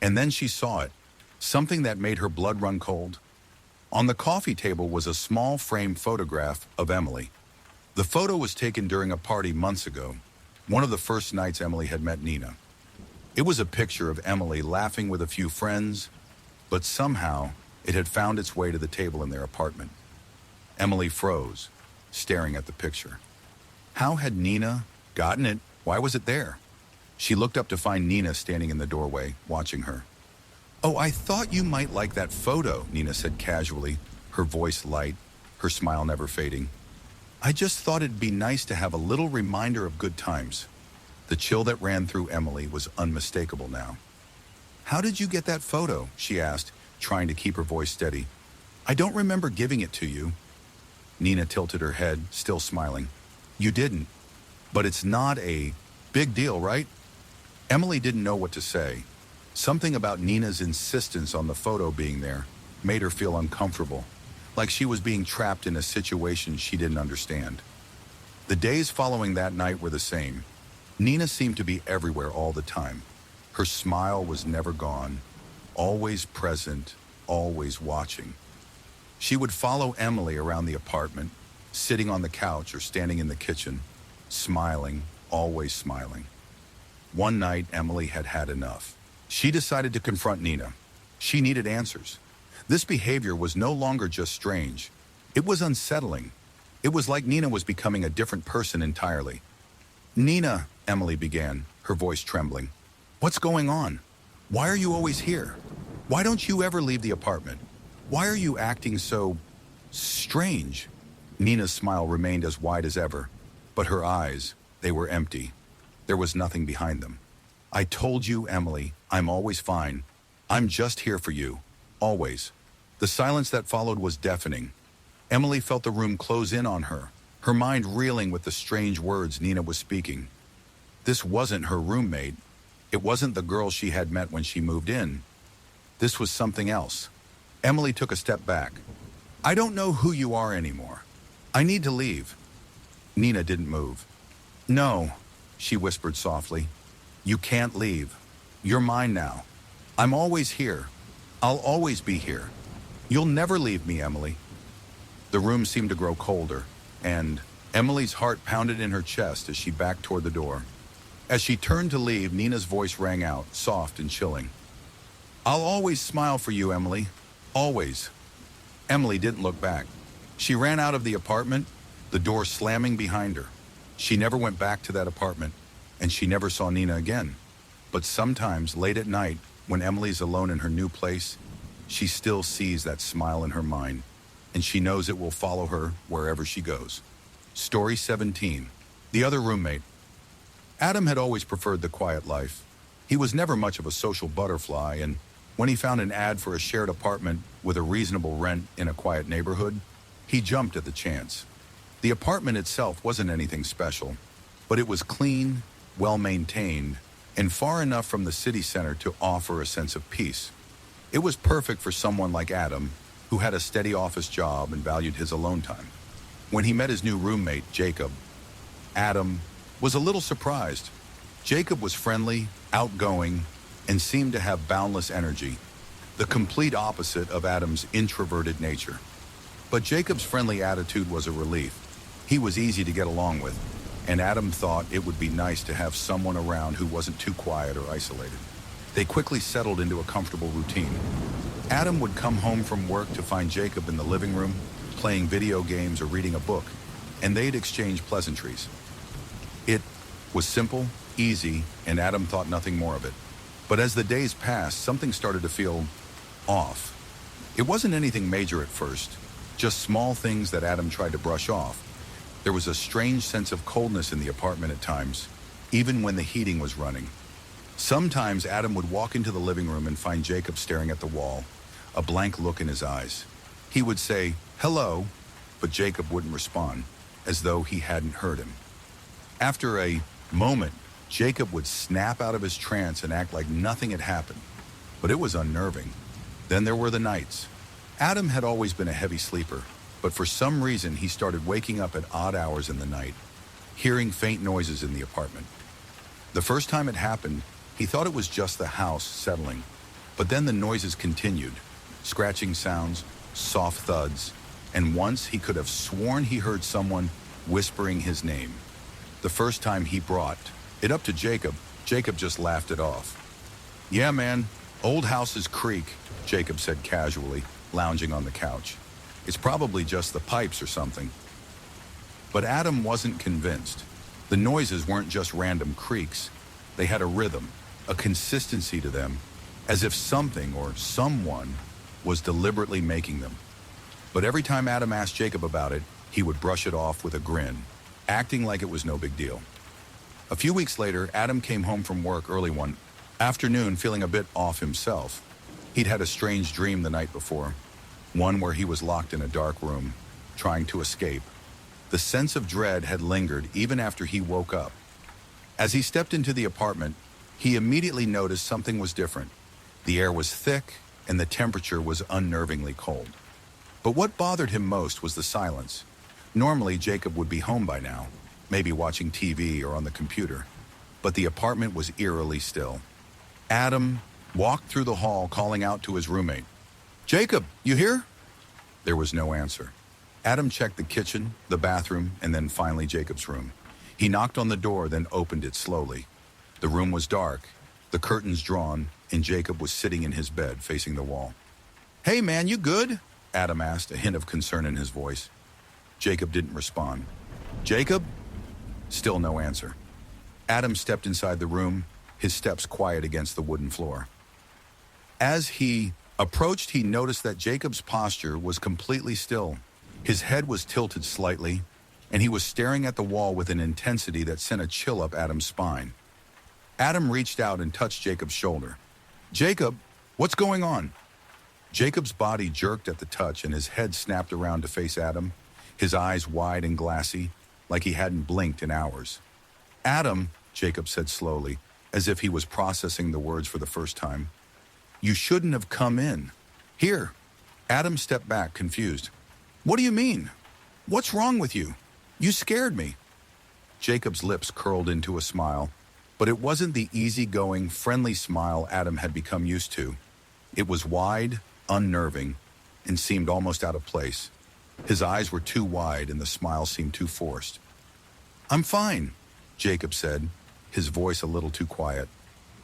And then she saw it, something that made her blood run cold. On the coffee table was a small framed photograph of Emily. The photo was taken during a party months ago, one of the first nights Emily had met Nina. It was a picture of Emily laughing with a few friends, but somehow it had found its way to the table in their apartment. Emily froze, staring at the picture. How had Nina gotten it? Why was it there? She looked up to find Nina standing in the doorway, watching her. "Oh, I thought you might like that photo," Nina said casually, her voice light, her smile never fading. "I just thought it'd be nice to have a little reminder of good times." The chill that ran through Emily was unmistakable now. "How did you get that photo?" she asked, trying to keep her voice steady. "I don't remember giving it to you." Nina tilted her head, still smiling. "You didn't. But it's not a big deal, right?" Emily didn't know what to say. Something about Nina's insistence on the photo being there made her feel uncomfortable, like she was being trapped in a situation she didn't understand. The days following that night were the same. Nina seemed to be everywhere all the time. Her smile was never gone, always present, always watching. She would follow Emily around the apartment, sitting on the couch or standing in the kitchen, smiling, always smiling. One night, Emily had had enough. She decided to confront Nina. She needed answers. This behavior was no longer just strange. It was unsettling. It was like Nina was becoming a different person entirely. "Nina," Emily began, her voice trembling. "What's going on? Why are you always here? Why don't you ever leave the apartment? Why are you acting so strange?" Nina's smile remained as wide as ever, but her eyes, they were empty. There was nothing behind them. "I told you, Emily, I'm always fine. I'm just here for you. Always." The silence that followed was deafening. Emily felt the room close in on her, her mind reeling with the strange words Nina was speaking. This wasn't her roommate. It wasn't the girl she had met when she moved in. This was something else. Emily took a step back. "I don't know who you are anymore. I need to leave." Nina didn't move. "No," she whispered softly. "You can't leave. You're mine now. I'm always here. I'll always be here. You'll never leave me, Emily." The room seemed to grow colder, and Emily's heart pounded in her chest as she backed toward the door. As she turned to leave, Nina's voice rang out, soft and chilling. "I'll always smile for you, Emily. Always." Emily didn't look back. She ran out of the apartment, the door slamming behind her. She never went back to that apartment, and she never saw Nina again. But sometimes, late at night, when Emily's alone in her new place, she still sees that smile in her mind, and she knows it will follow her wherever she goes. Story 17. The Other Roommate. Adam had always preferred the quiet life. He was never much of a social butterfly, and when he found an ad for a shared apartment with a reasonable rent in a quiet neighborhood, he jumped at the chance. The apartment itself wasn't anything special, but it was clean, well-maintained, and far enough from the city center to offer a sense of peace. It was perfect for someone like Adam, who had a steady office job and valued his alone time. When he met his new roommate, Jacob, Adam was a little surprised. Jacob was friendly, outgoing, and seemed to have boundless energy, the complete opposite of Adam's introverted nature. But Jacob's friendly attitude was a relief. He was easy to get along with, and Adam thought it would be nice to have someone around who wasn't too quiet or isolated. They quickly settled into a comfortable routine. Adam would come home from work to find Jacob in the living room, playing video games or reading a book, and they'd exchange pleasantries. It was simple, easy, and Adam thought nothing more of it. But as the days passed, something started to feel off. It wasn't anything major at first, just small things that Adam tried to brush off. There was a strange sense of coldness in the apartment at times, even when the heating was running. Sometimes Adam would walk into the living room and find Jacob staring at the wall, a blank look in his eyes. He would say, "Hello," but Jacob wouldn't respond, as though he hadn't heard him. After a moment, Jacob would snap out of his trance and act like nothing had happened, but it was unnerving. Then there were the nights. Adam had always been a heavy sleeper. but for some reason he started waking up at odd hours in the night, hearing faint noises in the apartment. The first time it happened, he thought it was just the house settling, but then the noises continued, scratching sounds, soft thuds, and once he could have sworn he heard someone whispering his name. The first time he brought it up to Jacob, Jacob just laughed it off. "Yeah, man, old houses creak," Jacob said casually, lounging on the couch. "It's probably just the pipes or something." But Adam wasn't convinced. The noises weren't just random creaks. They had a rhythm, a consistency to them, as if something or someone was deliberately making them. But every time Adam asked Jacob about it, he would brush it off with a grin, acting like it was no big deal. A few weeks later, Adam came home from work early one afternoon feeling a bit off himself. He'd had a strange dream the night before, one where he was locked in a dark room, trying to escape. The sense of dread had lingered even after he woke up. As he stepped into the apartment, he immediately noticed something was different. The air was thick, and the temperature was unnervingly cold. But what bothered him most was the silence. Normally, Jacob would be home by now, maybe watching TV or on the computer, but the apartment was eerily still. Adam walked through the hall calling out to his roommate, "Jacob, you here?" There was no answer. Adam checked the kitchen, the bathroom, and then finally Jacob's room. He knocked on the door, then opened it slowly. The room was dark, the curtains drawn, and Jacob was sitting in his bed facing the wall. "Hey man, you good?" Adam asked, a hint of concern in his voice. Jacob didn't respond. "Jacob?" Still no answer. Adam stepped inside the room, his steps quiet against the wooden floor. As he approached, he noticed that Jacob's posture was completely still. His head was tilted slightly, and he was staring at the wall with an intensity that sent a chill up Adam's spine. Adam reached out and touched Jacob's shoulder. "Jacob, what's going on?" Jacob's body jerked at the touch and his head snapped around to face Adam, his eyes wide and glassy, like he hadn't blinked in hours. "Adam," Jacob said slowly, as if he was processing the words for the first time, "you shouldn't have come in. Here." Adam stepped back, confused. "What do you mean? What's wrong with you? You scared me." Jacob's lips curled into a smile, but it wasn't the easygoing, friendly smile Adam had become used to. It was wide, unnerving, and seemed almost out of place. His eyes were too wide and the smile seemed too forced. "I'm fine," Jacob said, his voice a little too quiet.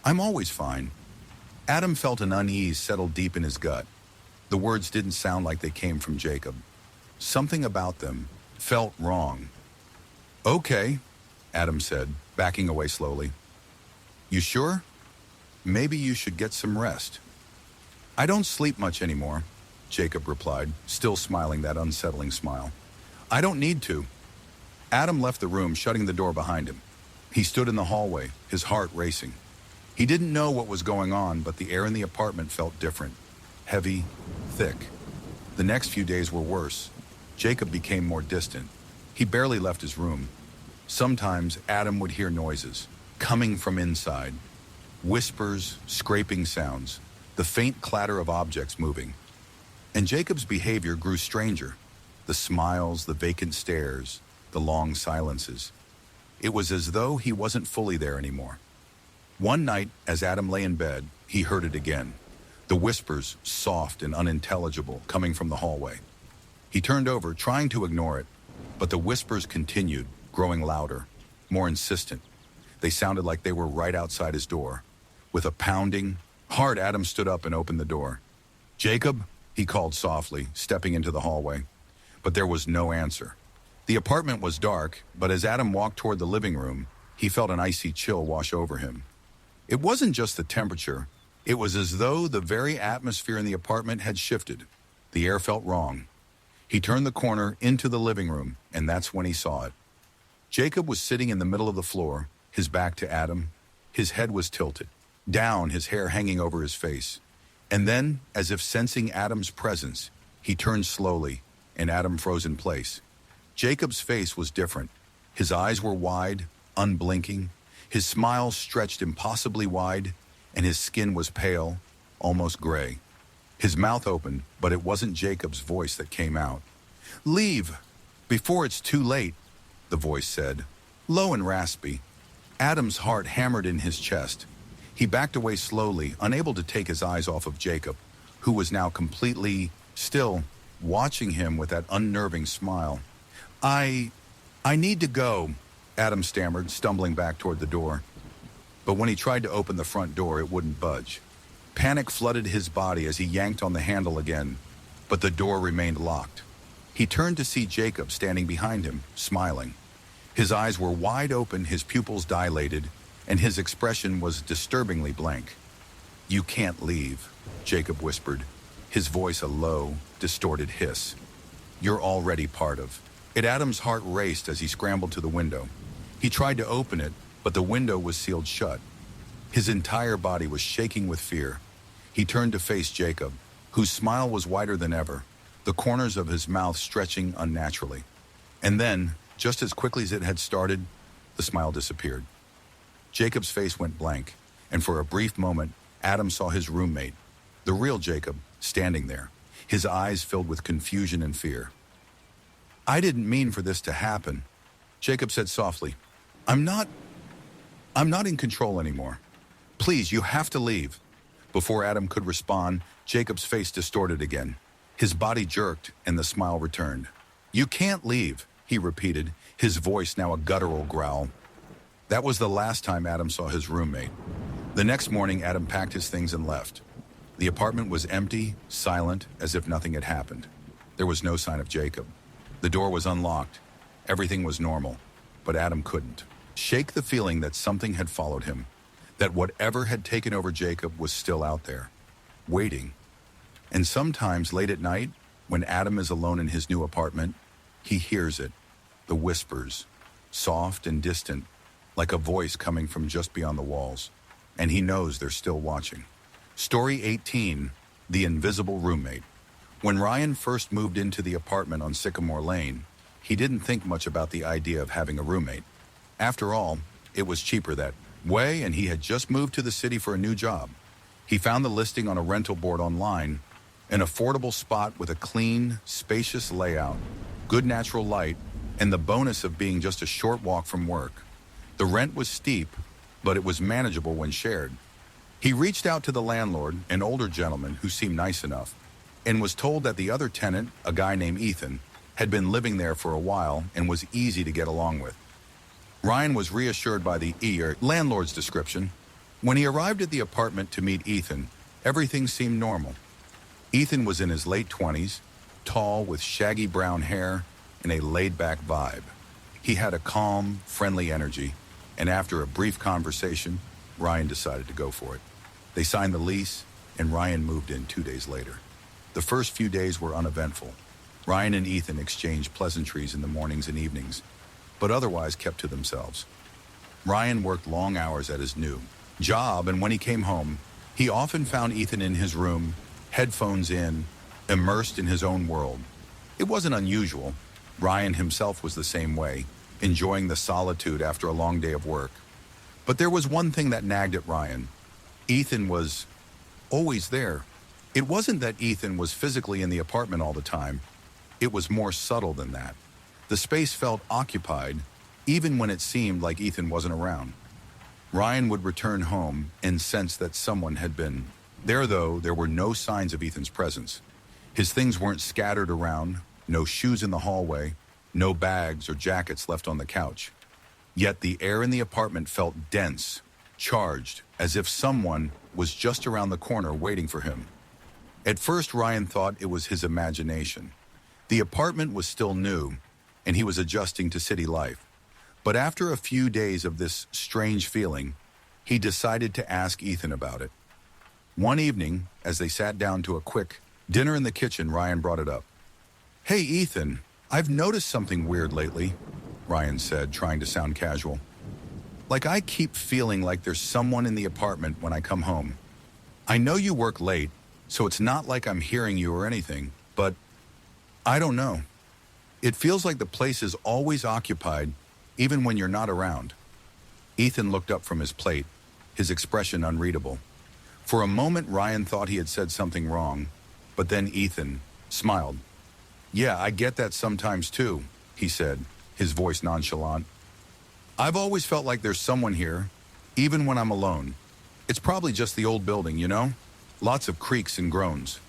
"I'm always fine." Adam felt an unease settle deep in his gut. The words didn't sound like they came from Jacob. Something about them felt wrong. "Okay," Adam said, backing away slowly. "You sure? Maybe you should get some rest." "I don't sleep much anymore," Jacob replied, still smiling that unsettling smile. "I don't need to." Adam left the room, shutting the door behind him. He stood in the hallway, his heart racing. He didn't know what was going on, but the air in the apartment felt different. Heavy, thick. The next few days were worse. Jacob became more distant. He barely left his room. Sometimes Adam would hear noises, coming from inside. Whispers, scraping sounds, the faint clatter of objects moving. And Jacob's behavior grew stranger. The smiles, the vacant stares, the long silences. It was as though he wasn't fully there anymore. One night, as Adam lay in bed, he heard it again. The whispers, soft and unintelligible, coming from the hallway. He turned over, trying to ignore it, but the whispers continued, growing louder, more insistent. They sounded like they were right outside his door. With a pounding heart, Adam stood up and opened the door. "Jacob?" he called softly, stepping into the hallway. But there was no answer. The apartment was dark, but as Adam walked toward the living room, he felt an icy chill wash over him. It wasn't just the temperature. It was as though the very atmosphere in the apartment had shifted. The air felt wrong. He turned the corner into the living room, and that's when he saw it. Jacob was sitting in the middle of the floor, his back to Adam. His head was tilted, down, his hair hanging over his face. And then, as if sensing Adam's presence, he turned slowly, and Adam froze in place. Jacob's face was different. His eyes were wide, unblinking. His smile stretched impossibly wide, and his skin was pale, almost gray. His mouth opened, but it wasn't Jacob's voice that came out. "Leave, before it's too late," the voice said, low and raspy. Adam's heart hammered in his chest. He backed away slowly, unable to take his eyes off of Jacob, who was now completely still, watching him with that unnerving smile. I need to go," Adam stammered, stumbling back toward the door. But when he tried to open the front door, it wouldn't budge. Panic flooded his body as he yanked on the handle again, but the door remained locked. He turned to see Jacob standing behind him, smiling. His eyes were wide open, his pupils dilated, and his expression was disturbingly blank. "You can't leave," Jacob whispered, his voice a low, distorted hiss. "You're already part of." Adam's heart raced as he scrambled to the window. He tried to open it, but the window was sealed shut. His entire body was shaking with fear. He turned to face Jacob, whose smile was wider than ever, the corners of his mouth stretching unnaturally. And then, just as quickly as it had started, the smile disappeared. Jacob's face went blank, and for a brief moment, Adam saw his roommate, the real Jacob, standing there, his eyes filled with confusion and fear. "I didn't mean for this to happen," Jacob said softly. I'm not in control anymore. Please, you have to leave." Before Adam could respond, Jacob's face distorted again. His body jerked, and the smile returned. "You can't leave," he repeated, his voice now a guttural growl. That was the last time Adam saw his roommate. The next morning, Adam packed his things and left. The apartment was empty, silent, as if nothing had happened. There was no sign of Jacob. The door was unlocked. Everything was normal, but Adam couldn't shake the feeling that something had followed him, that whatever had taken over Jacob was still out there, waiting. And sometimes late at night, when Adam is alone in his new apartment, he hears it, the whispers, soft and distant, like a voice coming from just beyond the walls, and he knows they're still watching. Story 18, The Invisible Roommate. When Ryan first moved into the apartment on Sycamore Lane, he didn't think much about the idea of having a roommate. After all, it was cheaper that way, and he had just moved to the city for a new job. He found the listing on a rental board online, an affordable spot with a clean, spacious layout, good natural light, and the bonus of being just a short walk from work. The rent was steep, but it was manageable when shared. He reached out to the landlord, an older gentleman who seemed nice enough, and was told that the other tenant, a guy named Ethan, had been living there for a while and was easy to get along with. Ryan was reassured by the landlord's description. When he arrived at the apartment to meet Ethan, everything seemed normal. Ethan was in his late 20s, tall with shaggy brown hair and a laid-back vibe. He had a calm, friendly energy, and after a brief conversation, Ryan decided to go for it. They signed the lease, and Ryan moved in 2 days later. The first few days were uneventful. Ryan and Ethan exchanged pleasantries in the mornings and evenings, but otherwise kept to themselves. Ryan worked long hours at his new job, and when he came home, he often found Ethan in his room, headphones in, immersed in his own world. It wasn't unusual. Ryan himself was the same way, enjoying the solitude after a long day of work. But there was one thing that nagged at Ryan. Ethan was always there. It wasn't that Ethan was physically in the apartment all the time. It was more subtle than that. The space felt occupied, even when it seemed like Ethan wasn't around. Ryan would return home and sense that someone had been there, though there were no signs of Ethan's presence. His things weren't scattered around, no shoes in the hallway, no bags or jackets left on the couch. Yet the air in the apartment felt dense, charged, as if someone was just around the corner waiting for him. At first, Ryan thought it was his imagination. The apartment was still new, and he was adjusting to city life. But after a few days of this strange feeling, he decided to ask Ethan about it. One evening, as they sat down to a quick dinner in the kitchen, Ryan brought it up. "Hey, Ethan, I've noticed something weird lately," Ryan said, trying to sound casual. "Like I keep feeling like there's someone in the apartment when I come home. I know you work late, so it's not like I'm hearing you or anything, but I don't know. It feels like the place is always occupied, even when you're not around." Ethan looked up from his plate, his expression unreadable. For a moment, Ryan thought he had said something wrong, but then Ethan smiled. Yeah, I get that sometimes too, he said, his voice nonchalant. I've always felt like there's someone here, even when I'm alone. It's probably just the old building, you know? Lots of creaks and groans.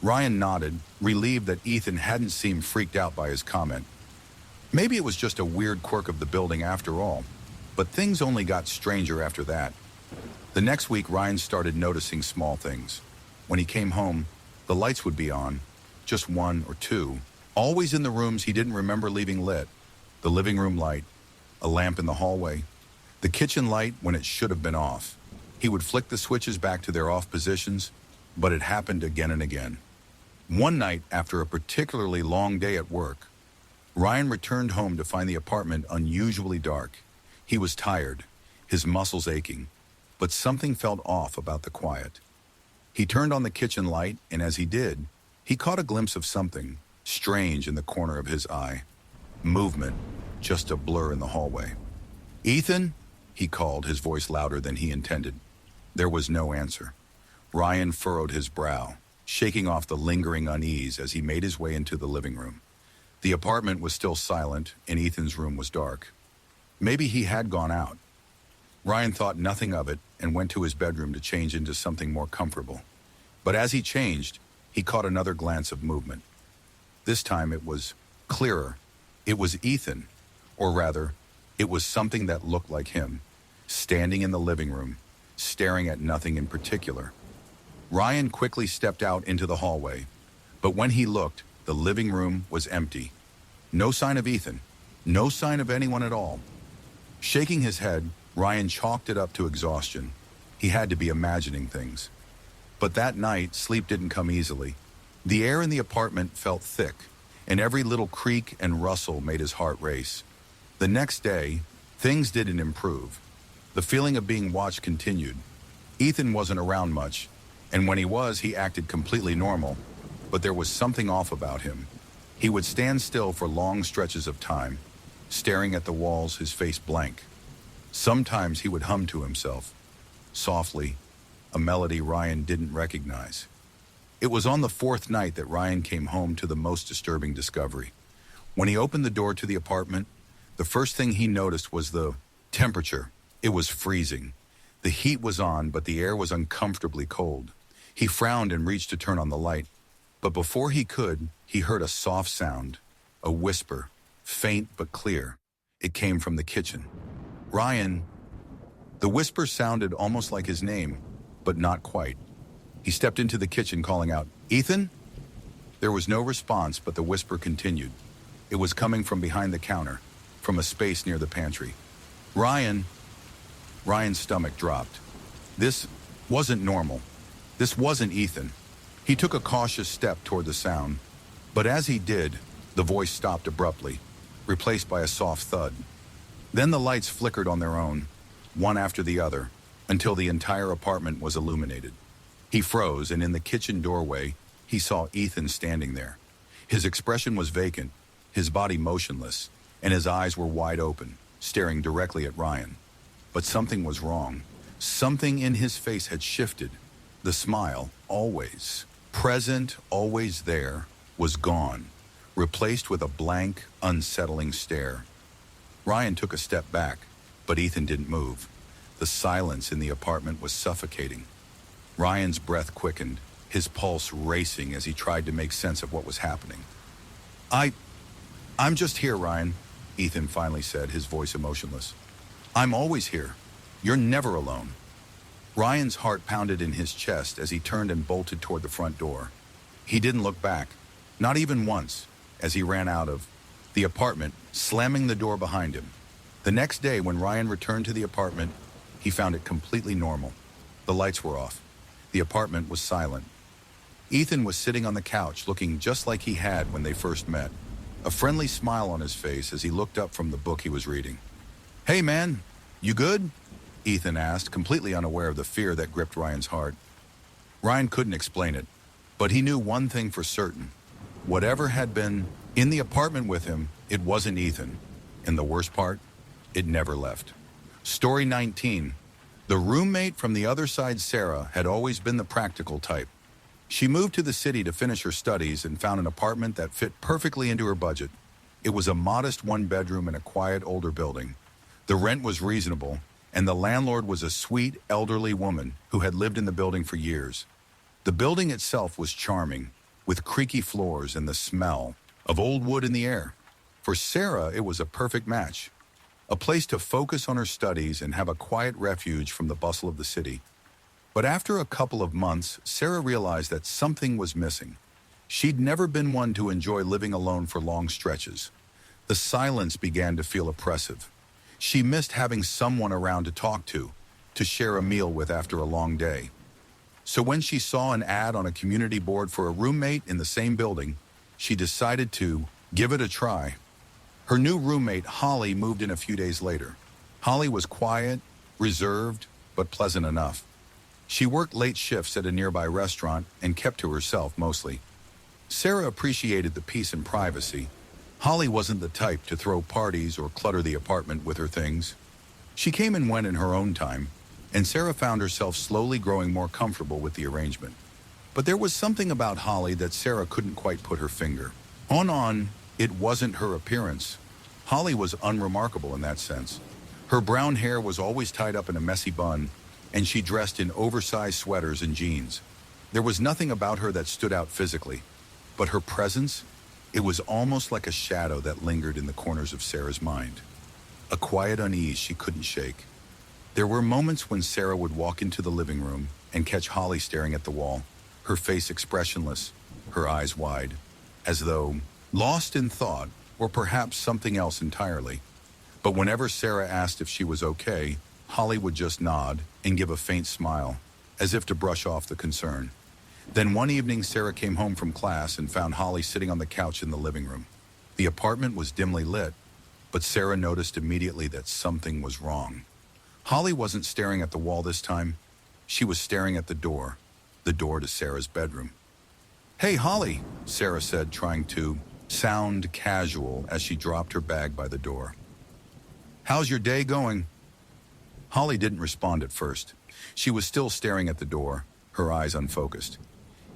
Ryan nodded, relieved that Ethan hadn't seemed freaked out by his comment. Maybe it was just a weird quirk of the building after all. But things only got stranger after that. The next week, Ryan started noticing small things. When he came home, the lights would be on, just one or two, always in the rooms he didn't remember leaving lit. The living room light, a lamp in the hallway, the kitchen light when it should have been off. He would flick the switches back to their off positions, but it happened again and again. One night, after a particularly long day at work, Ryan returned home to find the apartment unusually dark. He was tired, his muscles aching, but something felt off about the quiet. He turned on the kitchen light, and as he did, he caught a glimpse of something strange in the corner of his eye. Movement, just a blur in the hallway. "Ethan?" he called, his voice louder than he intended. There was no answer. Ryan furrowed his brow, shaking off the lingering unease as he made his way into the living room. The apartment was still silent, and Ethan's room was dark. Maybe he had gone out. Ryan thought nothing of it and went to his bedroom to change into something more comfortable. But as he changed, he caught another glance of movement. This time it was clearer. It was Ethan, or rather, it was something that looked like him, standing in the living room, staring at nothing in particular. Ryan quickly stepped out into the hallway, but when he looked, the living room was empty. No sign of Ethan, no sign of anyone at all. Shaking his head, Ryan chalked it up to exhaustion. He had to be imagining things. But that night, sleep didn't come easily. The air in the apartment felt thick, and every little creak and rustle made his heart race. The next day, things didn't improve. The feeling of being watched continued. Ethan wasn't around much, and when he was, he acted completely normal, but there was something off about him. He would stand still for long stretches of time, staring at the walls, his face blank. Sometimes he would hum to himself, softly, a melody Ryan didn't recognize. It was on the fourth night that Ryan came home to the most disturbing discovery. When he opened the door to the apartment, the first thing he noticed was the temperature. It was freezing. The heat was on, but the air was uncomfortably cold. He frowned and reached to turn on the light. But before he could, he heard a soft sound, a whisper, faint but clear. It came from the kitchen. "Ryan." The whisper sounded almost like his name, but not quite. He stepped into the kitchen calling out, "Ethan?" There was no response, but the whisper continued. It was coming from behind the counter, from a space near the pantry. "Ryan." Ryan's stomach dropped. This wasn't normal. This wasn't Ethan. He took a cautious step toward the sound, but as he did, the voice stopped abruptly, replaced by a soft thud. Then the lights flickered on their own, one after the other, until the entire apartment was illuminated. He froze, and in the kitchen doorway, he saw Ethan standing there. His expression was vacant, his body motionless, and his eyes were wide open, staring directly at Ryan. But something was wrong. Something in his face had shifted. The smile, always present, always there, was gone, replaced with a blank, unsettling stare. Ryan took a step back, but Ethan didn't move. The silence in the apartment was suffocating. Ryan's breath quickened, his pulse racing as he tried to make sense of what was happening. I'm just here, Ryan," Ethan finally said, his voice emotionless. "I'm always here. You're never alone." Ryan's heart pounded in his chest as he turned and bolted toward the front door. He didn't look back, not even once, as he ran out of the apartment, slamming the door behind him. The next day, when Ryan returned to the apartment, he found it completely normal. The lights were off. The apartment was silent. Ethan was sitting on the couch, looking just like he had when they first met, a friendly smile on his face as he looked up from the book he was reading. "Hey, man, you good?" Ethan asked, completely unaware of the fear that gripped Ryan's heart. Ryan couldn't explain it, but he knew one thing for certain. Whatever had been in the apartment with him, it wasn't Ethan. And the worst part, it never left. Story 19. The roommate from the other side, Sarah, had always been the practical type. She moved to the city to finish her studies and found an apartment that fit perfectly into her budget. It was a modest one-bedroom in a quiet older building. The rent was reasonable, and the landlord was a sweet, elderly woman who had lived in the building for years. The building itself was charming, with creaky floors and the smell of old wood in the air. For Sarah, it was a perfect match. A place to focus on her studies and have a quiet refuge from the bustle of the city. But after a couple of months, Sarah realized that something was missing. She'd never been one to enjoy living alone for long stretches. The silence began to feel oppressive. She missed having someone around to talk to share a meal with after a long day. So when she saw an ad on a community board for a roommate in the same building, she decided to give it a try. Her new roommate, Holly, moved in a few days later. Holly was quiet, reserved, but pleasant enough. She worked late shifts at a nearby restaurant and kept to herself mostly. Sarah appreciated the peace and privacy. Holly wasn't the type to throw parties or clutter the apartment with her things. She came and went in her own time, and Sarah found herself slowly growing more comfortable with the arrangement. But there was something about Holly that Sarah couldn't quite put her finger on. It wasn't her appearance. Holly was unremarkable in that sense. Her brown hair was always tied up in a messy bun, and she dressed in oversized sweaters and jeans. There was nothing about her that stood out physically, but her presence, it was almost like a shadow that lingered in the corners of Sarah's mind. A quiet unease she couldn't shake. There were moments when Sarah would walk into the living room and catch Holly staring at the wall, her face expressionless, her eyes wide, as though lost in thought or perhaps something else entirely. But whenever Sarah asked if she was okay, Holly would just nod and give a faint smile, as if to brush off the concern. Then one evening, Sarah came home from class and found Holly sitting on the couch in the living room. The apartment was dimly lit, but Sarah noticed immediately that something was wrong. Holly wasn't staring at the wall this time. She was staring at the door to Sarah's bedroom. "Hey, Holly," Sarah said, trying to sound casual as she dropped her bag by the door. "How's your day going?" Holly didn't respond at first. She was still staring at the door, her eyes unfocused.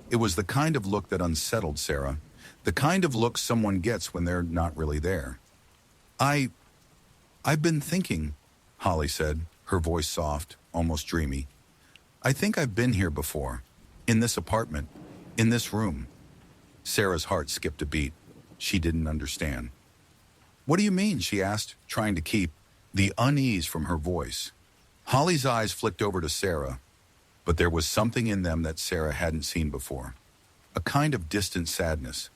It was the kind of look that unsettled Sarah, the kind of look someone gets when they're not really there. I've been thinking," Holly said, her voice soft, almost dreamy. "I think I've been here before, in this apartment, in this room." Sarah's heart skipped a beat. She didn't understand. "What do you mean?" she asked, trying to keep the unease from her voice. Holly's eyes flicked over to Sarah, but there was something in them that Sarah hadn't seen before. A kind of distant sadness.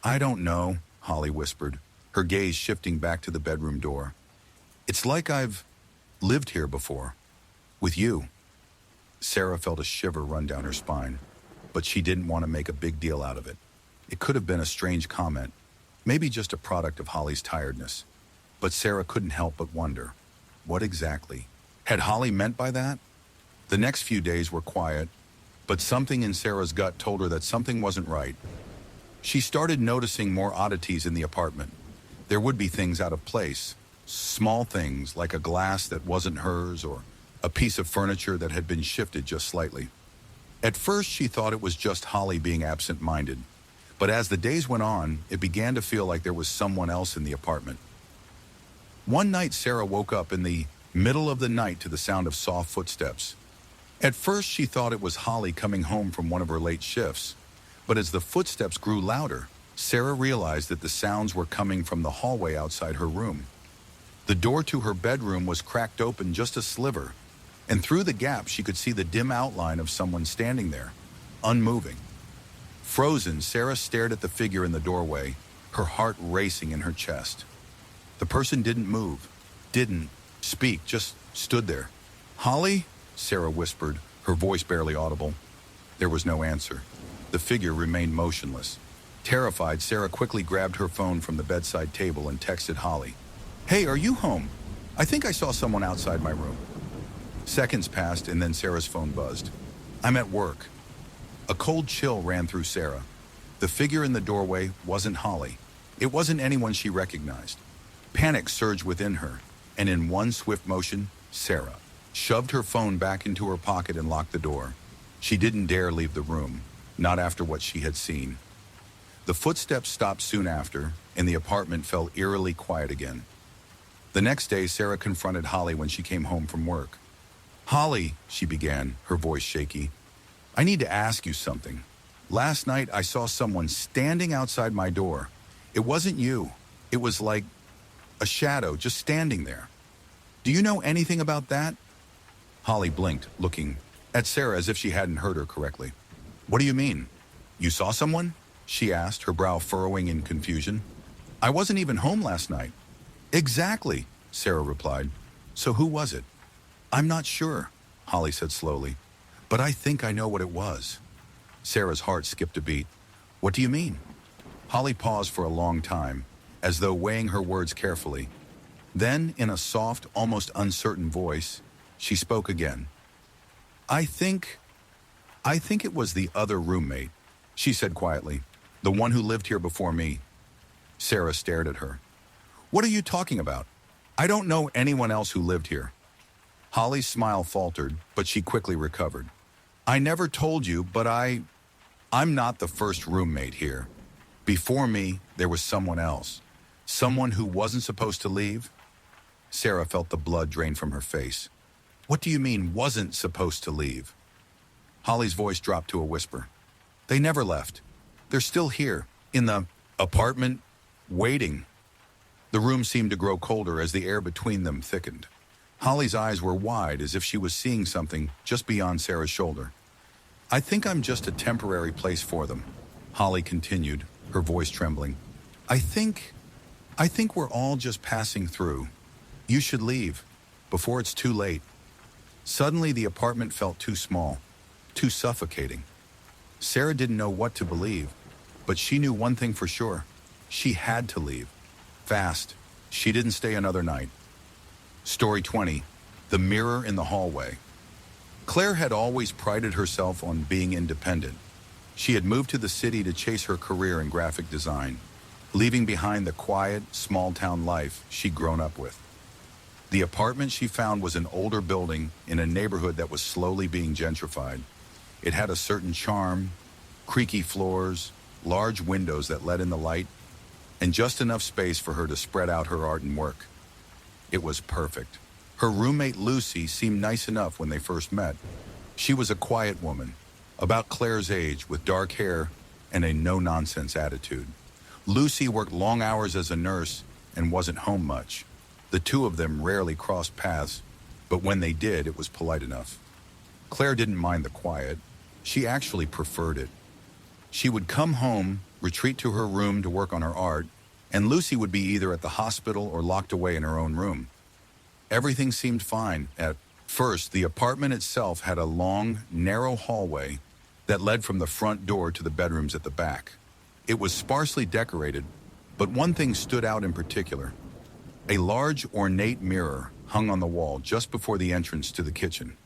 "I don't know," Holly whispered, her gaze shifting back to the bedroom door. "It's like I've lived here before. With you." Sarah felt a shiver run down her spine, but she didn't want to make a big deal out of it. It could have been a strange comment, maybe just a product of Holly's tiredness. But Sarah couldn't help but wonder, what exactly had Holly meant by that? The next few days were quiet, but something in Sarah's gut told her that something wasn't right. She started noticing more oddities in the apartment. There would be things out of place, small things like a glass that wasn't hers or a piece of furniture that had been shifted just slightly. At first, she thought it was just Holly being absent-minded, but as the days went on, it began to feel like there was someone else in the apartment. One night, Sarah woke up in the middle of the night to the sound of soft footsteps. At first, she thought it was Holly coming home from one of her late shifts, but as the footsteps grew louder, Sarah realized that the sounds were coming from the hallway outside her room. The door to her bedroom was cracked open just a sliver, and through the gap she could see the dim outline of someone standing there, unmoving. Frozen, Sarah stared at the figure in the doorway, her heart racing in her chest. The person didn't move, didn't speak, just stood there. "Holly?" Sarah whispered, her voice barely audible. There was no answer. The figure remained motionless. Terrified, Sarah quickly grabbed her phone from the bedside table and texted Holly. "Hey, are you home? I think I saw someone outside my room." Seconds passed and then Sarah's phone buzzed. "I'm at work." A cold chill ran through Sarah. The figure in the doorway wasn't Holly. It wasn't anyone she recognized. Panic surged within her, and in one swift motion, Sarah shoved her phone back into her pocket and locked the door. She didn't dare leave the room. not after what she had seen. The footsteps stopped soon after, and the apartment fell eerily quiet again. The next day, Sarah confronted Holly when she came home from work. "Holly," she began, her voice shaky, "I need to ask you something. Last night I saw someone standing outside my door. It wasn't you. It was like a shadow just standing there. Do you know anything about that?" Holly blinked, looking at Sarah as if she hadn't heard her correctly. "What do you mean? You saw someone?" she asked, her brow furrowing in confusion. "I wasn't even home last night." "Exactly," Sarah replied. "So who was it?" "I'm not sure," Holly said slowly, "but I think I know what it was." Sarah's heart skipped a beat. "What do you mean?" Holly paused for a long time, as though weighing her words carefully. Then, in a soft, almost uncertain voice, she spoke again. I think it was the other roommate," she said quietly. "The one who lived here before me." Sarah stared at her. "What are you talking about? I don't know anyone else who lived here." Holly's smile faltered, but she quickly recovered. "I never told you, but I'm not the first roommate here. Before me, there was someone else. Someone who wasn't supposed to leave." Sarah felt the blood drain from her face. "What do you mean, wasn't supposed to leave?" Holly's voice dropped to a whisper. "They never left. They're still here, in the apartment, waiting." The room seemed to grow colder as the air between them thickened. Holly's eyes were wide, as if she was seeing something just beyond Sarah's shoulder. "I think I'm just a temporary place for them," Holly continued, her voice trembling. I think we're all just passing through. You should leave, before it's too late." Suddenly, the apartment felt too small, too suffocating. Sarah didn't know what to believe, but she knew one thing for sure. She had to leave. Fast. She didn't stay another night. Story 20. The Mirror in the Hallway. Claire had always prided herself on being independent. She had moved to the city to chase her career in graphic design, leaving behind the quiet, small-town life she'd grown up with. The apartment she found was an older building in a neighborhood that was slowly being gentrified. It had a certain charm, creaky floors, large windows that let in the light, and just enough space for her to spread out her art and work. It was perfect. Her roommate Lucy seemed nice enough when they first met. She was a quiet woman, about Claire's age, with dark hair and a no-nonsense attitude. Lucy worked long hours as a nurse and wasn't home much. The two of them rarely crossed paths, but when they did, it was polite enough. Claire didn't mind the quiet. She actually preferred it. She would come home, retreat to her room to work on her art, and Lucy would be either at the hospital or locked away in her own room. Everything seemed fine. At first, the apartment itself had a long, narrow hallway that led from the front door to the bedrooms at the back. It was sparsely decorated, but one thing stood out in particular. A large, ornate mirror hung on the wall just before the entrance to the kitchen.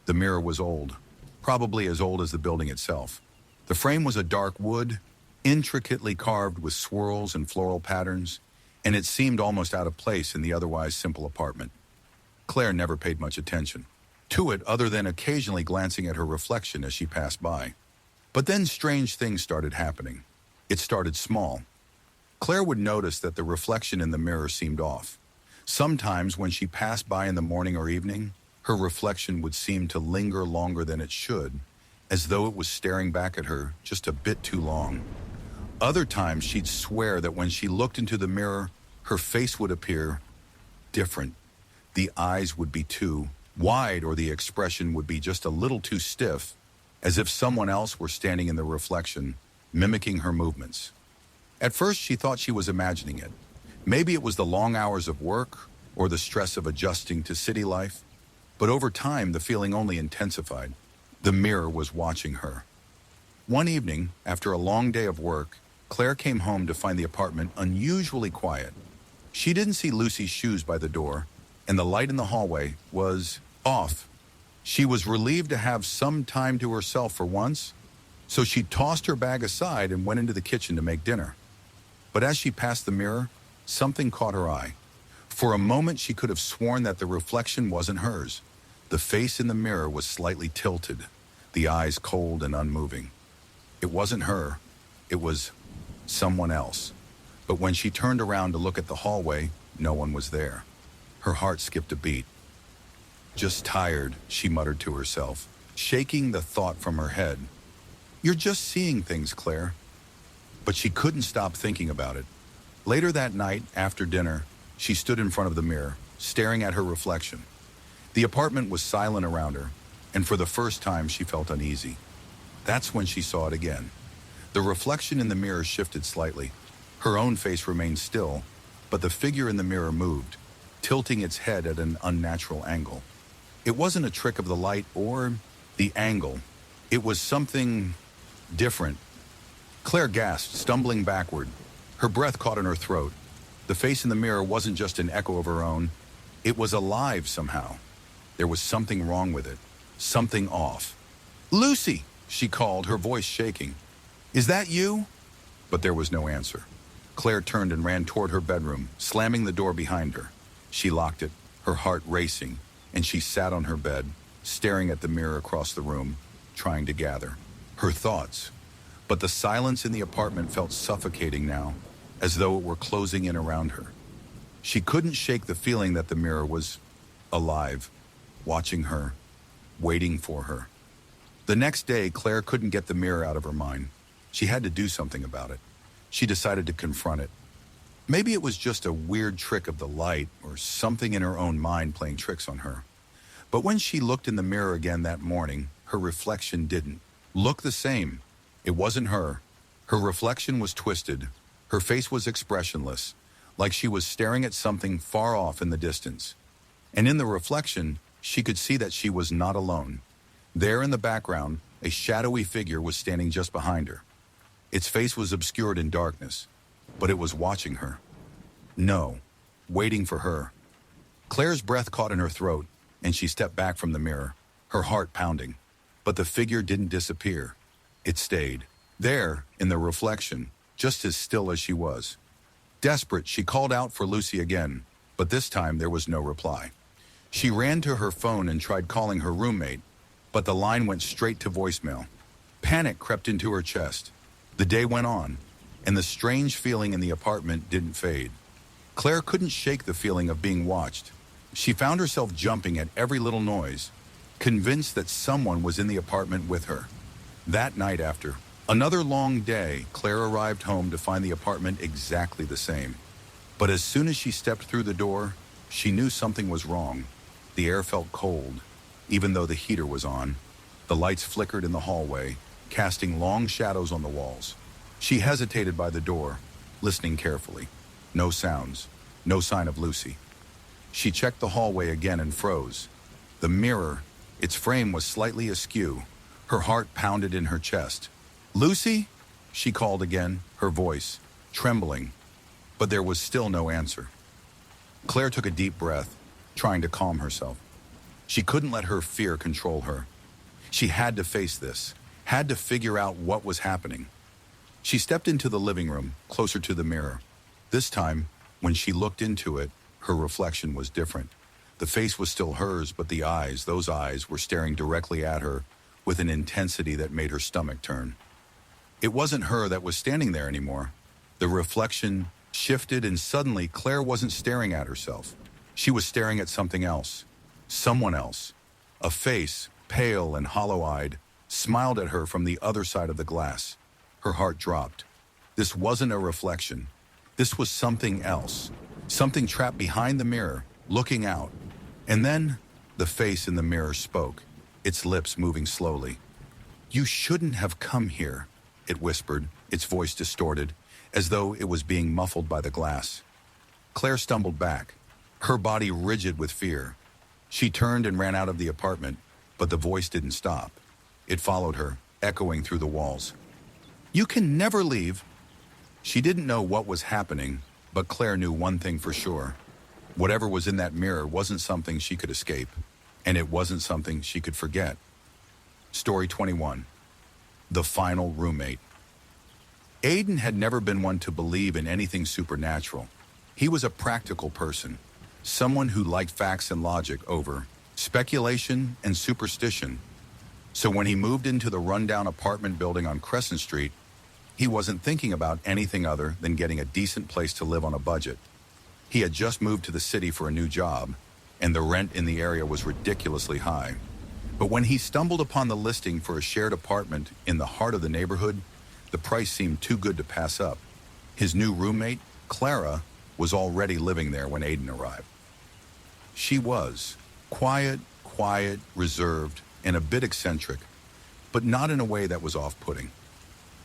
The mirror was old, probably as old as the building itself. The frame was a dark wood, intricately carved with swirls and floral patterns, and it seemed almost out of place in the otherwise simple apartment. Claire never paid much attention to it, other than occasionally glancing at her reflection as she passed by. But then strange things started happening. It started small. Claire would notice that the reflection in the mirror seemed off. Sometimes when she passed by in the morning or evening, her reflection would seem to linger longer than it should, as though it was staring back at her just a bit too long. Other times she'd swear that when she looked into the mirror, her face would appear different. The eyes would be too wide, or the expression would be just a little too stiff, as if someone else were standing in the reflection, mimicking her movements. At first, she thought she was imagining it. Maybe it was the long hours of work or the stress of adjusting to city life. But over time, the feeling only intensified. The mirror was watching her. One evening, after a long day of work, Claire came home to find the apartment unusually quiet. She didn't see Lucy's shoes by the door, and the light in the hallway was off. She was relieved to have some time to herself for once, so she tossed her bag aside and went into the kitchen to make dinner. But as she passed the mirror, something caught her eye. For a moment, she could have sworn that the reflection wasn't hers. The face in the mirror was slightly tilted, the eyes cold and unmoving. It wasn't her. It was someone else. But when she turned around to look at the hallway, no one was there. Her heart skipped a beat. Just tired, she muttered to herself, shaking the thought from her head. You're just seeing things, Claire. But she couldn't stop thinking about it. Later that night, after dinner, she stood in front of the mirror, staring at her reflection. The apartment was silent around her, and for the first time she felt uneasy. That's when she saw it again. The reflection in the mirror shifted slightly. Her own face remained still, but the figure in the mirror moved, tilting its head at an unnatural angle. It wasn't a trick of the light or the angle. It was something different. Claire gasped, stumbling backward. Her breath caught in her throat. The face in the mirror wasn't just an echo of her own. It was alive somehow. There was something wrong with it. Something off. "Lucy!" she called, her voice shaking. "Is that you?" But there was no answer. Claire turned and ran toward her bedroom, slamming the door behind her. She locked it, her heart racing, and she sat on her bed, staring at the mirror across the room, trying to gather her thoughts. But the silence in the apartment felt suffocating now, as though it were closing in around her. She couldn't shake the feeling that the mirror was alive, watching her, waiting for her. The next day, Claire couldn't get the mirror out of her mind. She had to do something about it. She decided to confront it. Maybe it was just a weird trick of the light or something in her own mind playing tricks on her. But when she looked in the mirror again that morning, her reflection didn't look the same. It wasn't her. Her reflection was twisted. Her face was expressionless, like she was staring at something far off in the distance. And in the reflection, she could see that she was not alone. There in the background, a shadowy figure was standing just behind her. Its face was obscured in darkness, but it was watching her. No, waiting for her. Claire's breath caught in her throat, and she stepped back from the mirror, her heart pounding. But the figure didn't disappear. It stayed, there, in the reflection, just as still as she was. Desperate, she called out for Lucy again, but this time there was no reply. She ran to her phone and tried calling her roommate, but the line went straight to voicemail. Panic crept into her chest. The day went on, and the strange feeling in the apartment didn't fade. Claire couldn't shake the feeling of being watched. She found herself jumping at every little noise, convinced that someone was in the apartment with her. That night, after another long day, Claire arrived home to find the apartment exactly the same. But as soon as she stepped through the door, she knew something was wrong. The air felt cold, even though the heater was on. The lights flickered in the hallway, casting long shadows on the walls. She hesitated by the door, listening carefully. No sounds, no sign of Lucy. She checked the hallway again and froze. The mirror, its frame was slightly askew. Her heart pounded in her chest. "Lucy?" she called again, her voice trembling. But there was still no answer. Claire took a deep breath, trying to calm herself. She couldn't let her fear control her. She had to face this, had to figure out what was happening. She stepped into the living room, closer to the mirror. This time, when she looked into it, her reflection was different. The face was still hers, but the eyes, those eyes, were staring directly at her with an intensity that made her stomach turn. It wasn't her that was standing there anymore. The reflection shifted, and suddenly Claire wasn't staring at herself. She was staring at something else. Someone else. A face, pale and hollow-eyed, smiled at her from the other side of the glass. Her heart dropped. This wasn't a reflection. This was something else. Something trapped behind the mirror, looking out. And then, the face in the mirror spoke, its lips moving slowly. "You shouldn't have come here," it whispered, its voice distorted, as though it was being muffled by the glass. Claire stumbled back, her body rigid with fear. She turned and ran out of the apartment, but the voice didn't stop. It followed her, echoing through the walls. "You can never leave." She didn't know what was happening, but Claire knew one thing for sure. Whatever was in that mirror wasn't something she could escape, and it wasn't something she could forget. Story 21. The Final Roommate. Aiden had never been one to believe in anything supernatural. He was a practical person, someone who liked facts and logic over speculation and superstition. So when he moved into the rundown apartment building on Crescent Street, he wasn't thinking about anything other than getting a decent place to live on a budget. He had just moved to the city for a new job, and the rent in the area was ridiculously high. But when he stumbled upon the listing for a shared apartment in the heart of the neighborhood, the price seemed too good to pass up. His new roommate, Clara, was already living there when Aiden arrived. She was quiet, reserved, and a bit eccentric, but not in a way that was off-putting.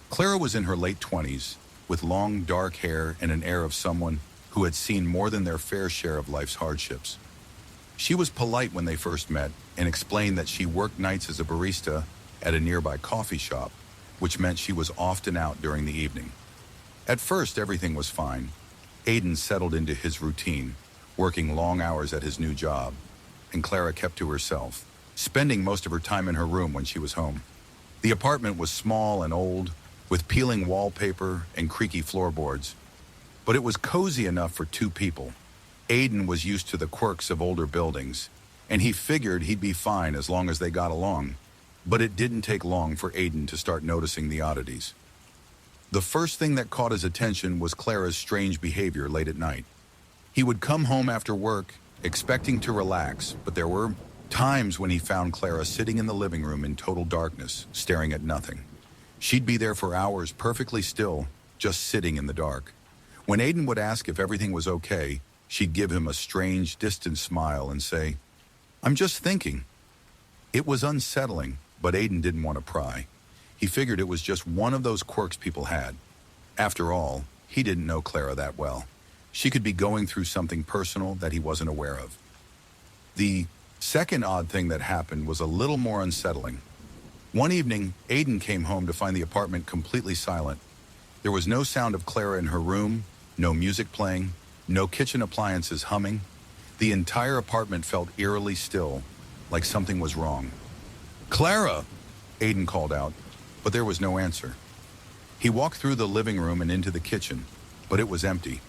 Clara was in her late 20s, with long, dark hair and an air of someone who had seen more than their fair share of life's hardships. She was polite when they first met and explained that she worked nights as a barista at a nearby coffee shop, which meant she was often out during the evening. At first, everything was fine. Aiden settled into his routine, working long hours at his new job, and Clara kept to herself, spending most of her time in her room when she was home. The apartment was small and old, with peeling wallpaper and creaky floorboards, but it was cozy enough for two people. Aiden was used to the quirks of older buildings, and he figured he'd be fine as long as they got along. But it didn't take long for Aiden to start noticing the oddities. The first thing that caught his attention was Clara's strange behavior late at night. He would come home after work, expecting to relax, but there were times when he found Clara sitting in the living room in total darkness, staring at nothing. She'd be there for hours, perfectly still, just sitting in the dark. When Aiden would ask if everything was okay, she'd give him a strange, distant smile and say, "I'm just thinking." It was unsettling, but Aiden didn't want to pry. He figured it was just one of those quirks people had. After all, he didn't know Clara that well. She could be going through something personal that he wasn't aware of. The second odd thing that happened was a little more unsettling. One evening, Aiden came home to find the apartment completely silent. There was no sound of Clara in her room, no music playing, no kitchen appliances humming. The entire apartment felt eerily still, like something was wrong. "Clara!" Aiden called out, but there was no answer. He walked through the living room and into the kitchen, but it was empty.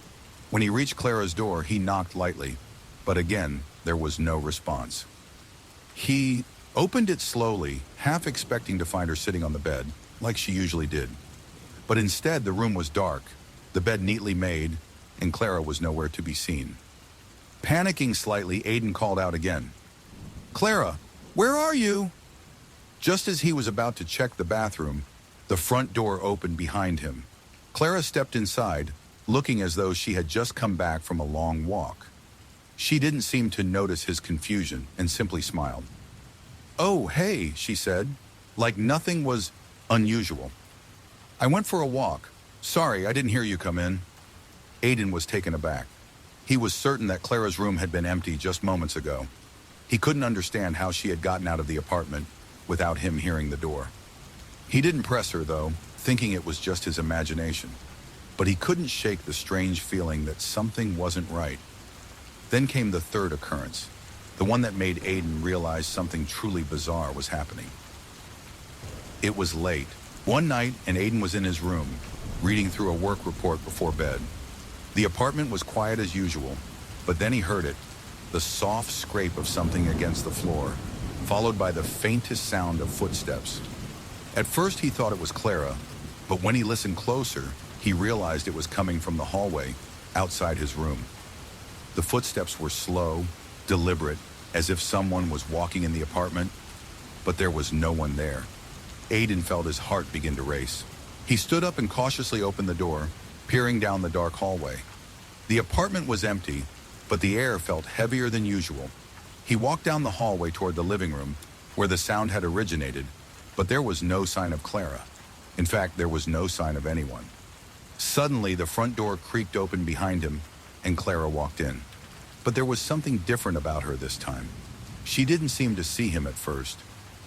When he reached Clara's door, he knocked lightly, but again, there was no response. He opened it slowly, half expecting to find her sitting on the bed, like she usually did. But instead, the room was dark, the bed neatly made, and Clara was nowhere to be seen. Panicking slightly, Aiden called out again. "Clara, where are you?" Just as he was about to check the bathroom, the front door opened behind him. Clara stepped inside, looking as though she had just come back from a long walk. She didn't seem to notice his confusion and simply smiled. "Oh, hey," she said, like nothing was unusual. "I went for a walk. Sorry, I didn't hear you come in." Aiden was taken aback. He was certain that Clara's room had been empty just moments ago. He couldn't understand how she had gotten out of the apartment without him hearing the door. He didn't press her, though, thinking it was just his imagination. But he couldn't shake the strange feeling that something wasn't right. Then came the third occurrence, the one that made Aiden realize something truly bizarre was happening. It was late, one night, and Aiden was in his room, reading through a work report before bed. The apartment was quiet as usual, but then he heard it, the soft scrape of something against the floor, followed by the faintest sound of footsteps. At first he thought it was Clara, but when he listened closer, he realized it was coming from the hallway outside his room. The footsteps were slow, deliberate, as if someone was walking in the apartment, but there was no one there. Aiden felt his heart begin to race. He stood up and cautiously opened the door, peering down the dark hallway. The apartment was empty, but the air felt heavier than usual. He walked down the hallway toward the living room, where the sound had originated, but there was no sign of Clara. In fact, there was no sign of anyone. Suddenly, the front door creaked open behind him, and Clara walked in. But there was something different about her this time. She didn't seem to see him at first.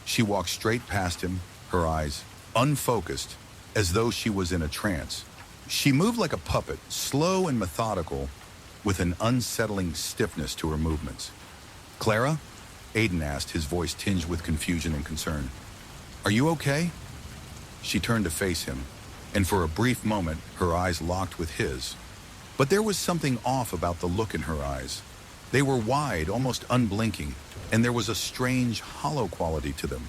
She walked straight past him, her eyes unfocused, as though she was in a trance. She moved like a puppet, slow and methodical, with an unsettling stiffness to her movements. "Clara?" Aiden asked, his voice tinged with confusion and concern. "Are you okay?" She turned to face him, and for a brief moment, her eyes locked with his. But there was something off about the look in her eyes. They were wide, almost unblinking, and there was a strange, hollow quality to them.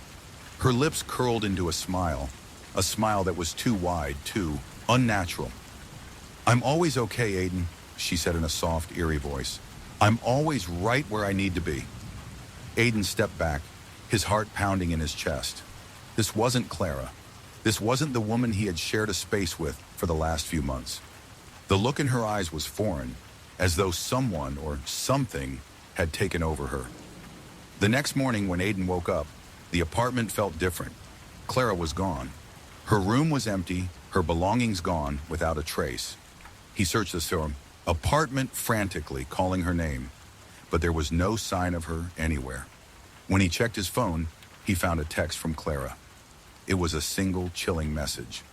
Her lips curled into a smile that was too wide, too unnatural. "I'm always okay, Aiden," she said in a soft, eerie voice. "I'm always right where I need to be." Aiden stepped back, his heart pounding in his chest. This wasn't Clara. This wasn't the woman he had shared a space with for the last few months. The look in her eyes was foreign, as though someone or something had taken over her. The next morning when Aiden woke up, the apartment felt different. Clara was gone. Her room was empty, her belongings gone without a trace. He searched the apartment frantically, calling her name, but there was no sign of her anywhere. When he checked his phone, he found a text from Clara. It was a single, chilling message.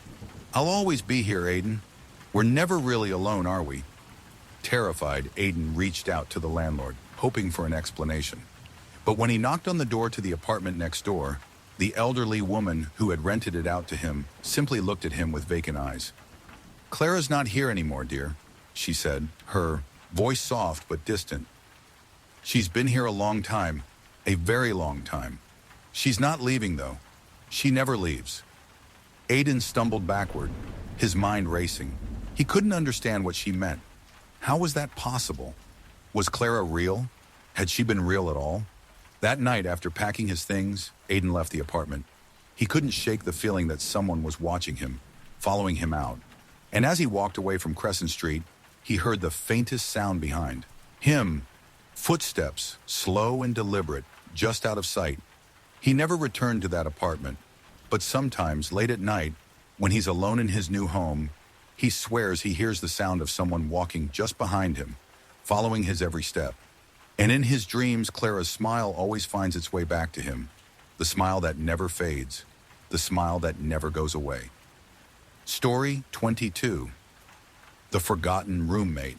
"I'll always be here, Aiden. We're never really alone, are we?" Terrified, Aiden reached out to the landlord, hoping for an explanation. But when he knocked on the door to the apartment next door, the elderly woman who had rented it out to him simply looked at him with vacant eyes. "Clara's not here anymore, dear," she said, her voice soft but distant. "She's been here a long time, a very long time. She's not leaving, though. She never leaves." Aiden stumbled backward, his mind racing. He couldn't understand what she meant. How was that possible? Was Clara real? Had she been real at all? That night, after packing his things, Aiden left the apartment. He couldn't shake the feeling that someone was watching him, following him out. And as he walked away from Crescent Street, he heard the faintest sound behind him. Footsteps, slow and deliberate, just out of sight. He never returned to that apartment, but sometimes, late at night, when he's alone in his new home, he swears he hears the sound of someone walking just behind him, following his every step. And in his dreams, Clara's smile always finds its way back to him. The smile that never fades. The smile that never goes away. Story 22. The Forgotten Roommate.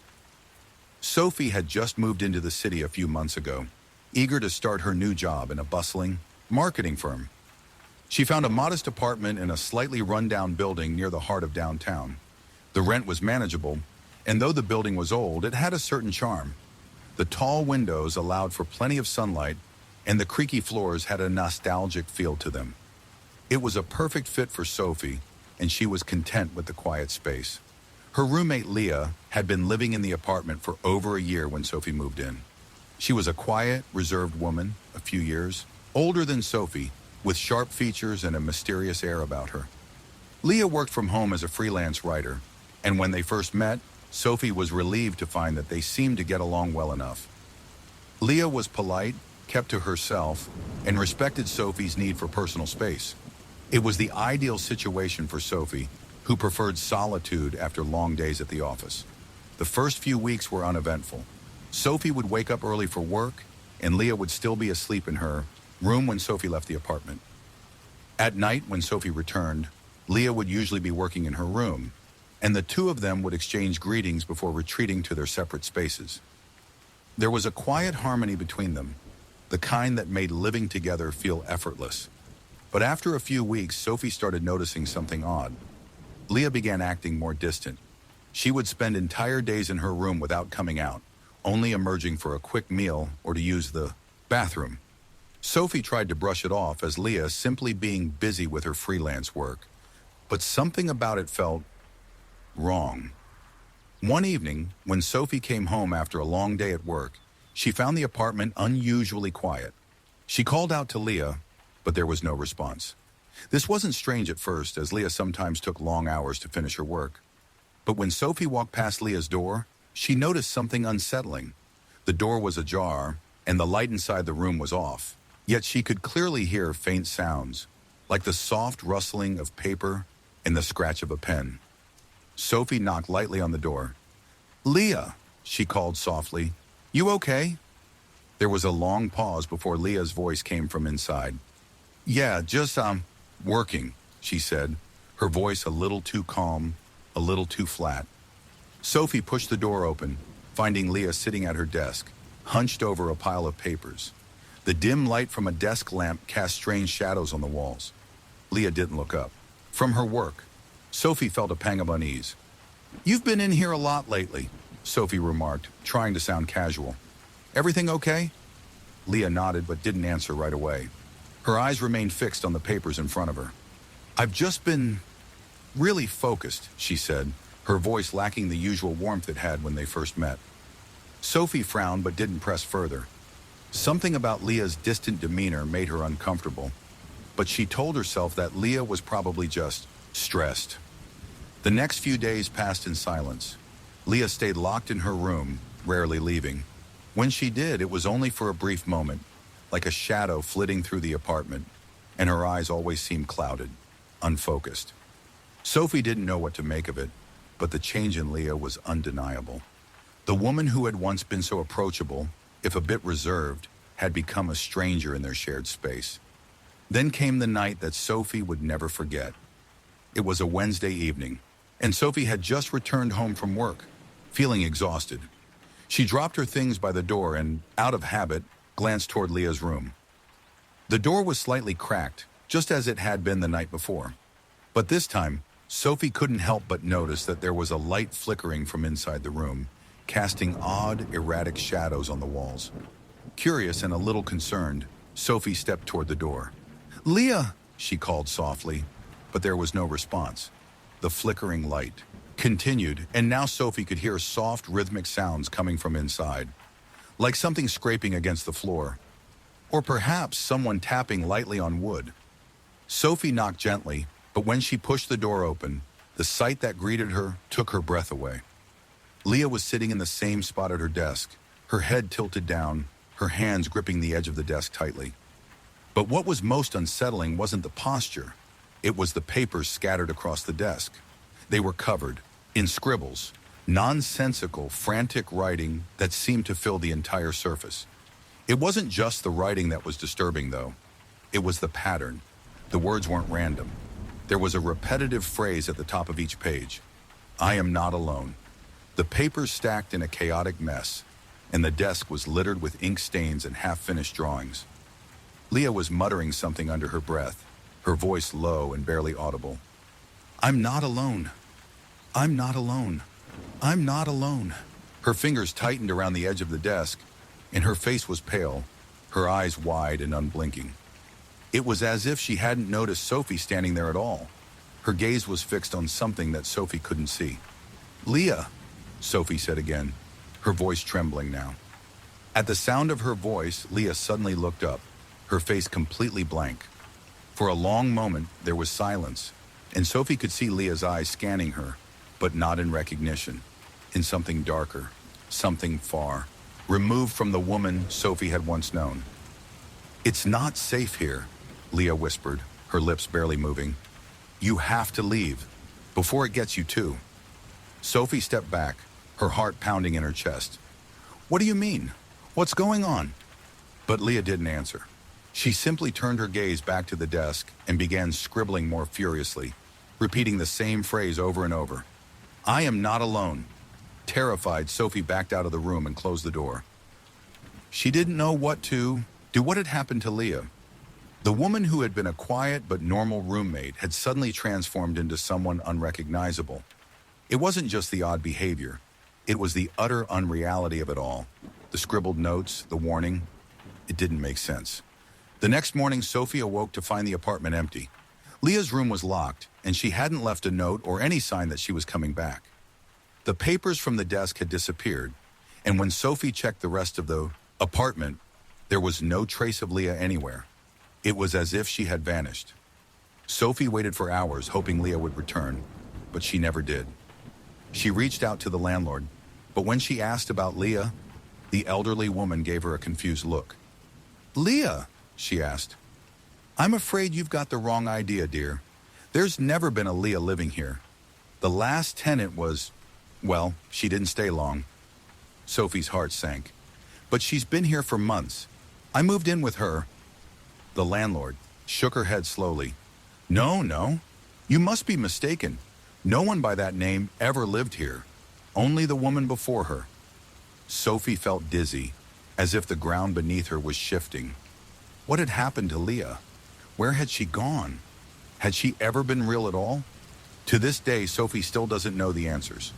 Sophie had just moved into the city a few months ago, eager to start her new job in a bustling marketing firm. She found a modest apartment in a slightly run-down building near the heart of downtown. The rent was manageable, and though the building was old, it had a certain charm. The tall windows allowed for plenty of sunlight, and the creaky floors had a nostalgic feel to them. It was a perfect fit for Sophie, and she was content with the quiet space. Her roommate, Leah, had been living in the apartment for over a year when Sophie moved in. She was a quiet, reserved woman, a few years older than Sophie, with sharp features and a mysterious air about her. Leah worked from home as a freelance writer, and when they first met, Sophie was relieved to find that they seemed to get along well enough. Leah was polite, kept to herself, and respected Sophie's need for personal space. It was the ideal situation for Sophie, who preferred solitude after long days at the office. The first few weeks were uneventful. Sophie would wake up early for work, and Leah would still be asleep in her room when Sophie left the apartment. At night, when Sophie returned, Leah would usually be working in her room, and the two of them would exchange greetings before retreating to their separate spaces. There was a quiet harmony between them, the kind that made living together feel effortless. But after a few weeks, Sophie started noticing something odd. Leah began acting more distant. She would spend entire days in her room without coming out, only emerging for a quick meal or to use the bathroom. Sophie tried to brush it off as Leah simply being busy with her freelance work, but something about it felt wrong. One evening, when Sophie came home after a long day at work, she found the apartment unusually quiet. She called out to Leah, but there was no response. This wasn't strange at first, as Leah sometimes took long hours to finish her work. But when Sophie walked past Leah's door, she noticed something unsettling. The door was ajar, and the light inside the room was off. Yet she could clearly hear faint sounds, like the soft rustling of paper and the scratch of a pen. Sophie knocked lightly on the door. "Leah," she called softly. "You okay?" There was a long pause before Leah's voice came from inside. "Yeah, just, working," she said, her voice a little too calm, a little too flat. Sophie pushed the door open, finding Leah sitting at her desk, hunched over a pile of papers. The dim light from a desk lamp cast strange shadows on the walls. Leah didn't look up. From her work, Sophie felt a pang of unease. "You've been in here a lot lately," Sophie remarked, trying to sound casual. "Everything okay?" Leah nodded but didn't answer right away. Her eyes remained fixed on the papers in front of her. "I've just been really focused," she said, her voice lacking the usual warmth it had when they first met. Sophie frowned but didn't press further. Something about Leah's distant demeanor made her uncomfortable, but she told herself that Leah was probably just stressed. The next few days passed in silence. Leah stayed locked in her room, rarely leaving. When she did, it was only for a brief moment, like a shadow flitting through the apartment, and her eyes always seemed clouded, unfocused. Sophie didn't know what to make of it, but the change in Leah was undeniable. The woman who had once been so approachable, if a bit reserved, had become a stranger in their shared space. Then came the night that Sophie would never forget. It was a Wednesday evening, and Sophie had just returned home from work, feeling exhausted. She dropped her things by the door and, out of habit, glanced toward Leah's room. The door was slightly cracked, just as it had been the night before. But this time, Sophie couldn't help but notice that there was a light flickering from inside the room, casting odd, erratic shadows on the walls. Curious and a little concerned, Sophie stepped toward the door. "Leah!" she called softly, but there was no response. The flickering light continued, and now Sophie could hear soft, rhythmic sounds coming from inside, like something scraping against the floor, or perhaps someone tapping lightly on wood. Sophie knocked gently, but when she pushed the door open, the sight that greeted her took her breath away. Leah was sitting in the same spot at her desk, her head tilted down, her hands gripping the edge of the desk tightly. But what was most unsettling wasn't the posture. It was the papers scattered across the desk. They were covered, in scribbles, nonsensical, frantic writing that seemed to fill the entire surface. It wasn't just the writing that was disturbing, though. It was the pattern. The words weren't random. There was a repetitive phrase at the top of each page. "I am not alone." The papers stacked in a chaotic mess, and the desk was littered with ink stains and half-finished drawings. Leah was muttering something under her breath, her voice low and barely audible. "I'm not alone. I'm not alone. I'm not alone." Her fingers tightened around the edge of the desk, and her face was pale, her eyes wide and unblinking. It was as if she hadn't noticed Sophie standing there at all. Her gaze was fixed on something that Sophie couldn't see. "Leah," Sophie said again, her voice trembling now. At the sound of her voice, Leah suddenly looked up, her face completely blank. For a long moment, there was silence, and Sophie could see Leah's eyes scanning her, but not in recognition, in something darker, something far, removed from the woman Sophie had once known. "It's not safe here," Leah whispered, her lips barely moving. "You have to leave, before it gets you too." Sophie stepped back, her heart pounding in her chest. "What do you mean? What's going on?" But Leah didn't answer. She simply turned her gaze back to the desk and began scribbling more furiously, repeating the same phrase over and over. "I am not alone." Terrified, Sophie backed out of the room and closed the door. She didn't know what to do. What had happened to Leah? The woman who had been a quiet but normal roommate had suddenly transformed into someone unrecognizable. It wasn't just the odd behavior. It was the utter unreality of it all. The scribbled notes, the warning. It didn't make sense. The next morning, Sophie awoke to find the apartment empty. Leah's room was locked, and she hadn't left a note or any sign that she was coming back. The papers from the desk had disappeared, and when Sophie checked the rest of the apartment, there was no trace of Leah anywhere. It was as if she had vanished. Sophie waited for hours, hoping Leah would return, but she never did. She reached out to the landlord, but when she asked about Leah, the elderly woman gave her a confused look. "Leah?" she asked. "I'm afraid you've got the wrong idea, dear. There's never been a Leah living here. The last tenant was, well, she didn't stay long." Sophie's heart sank. "But she's been here for months. I moved in with her." The landlord shook her head slowly. No, you must be mistaken. No one by that name ever lived here. Only the woman before her." Sophie felt dizzy, as if the ground beneath her was shifting. What had happened to Leah? Where had she gone? Had she ever been real at all? To this day, Sophie still doesn't know the answers.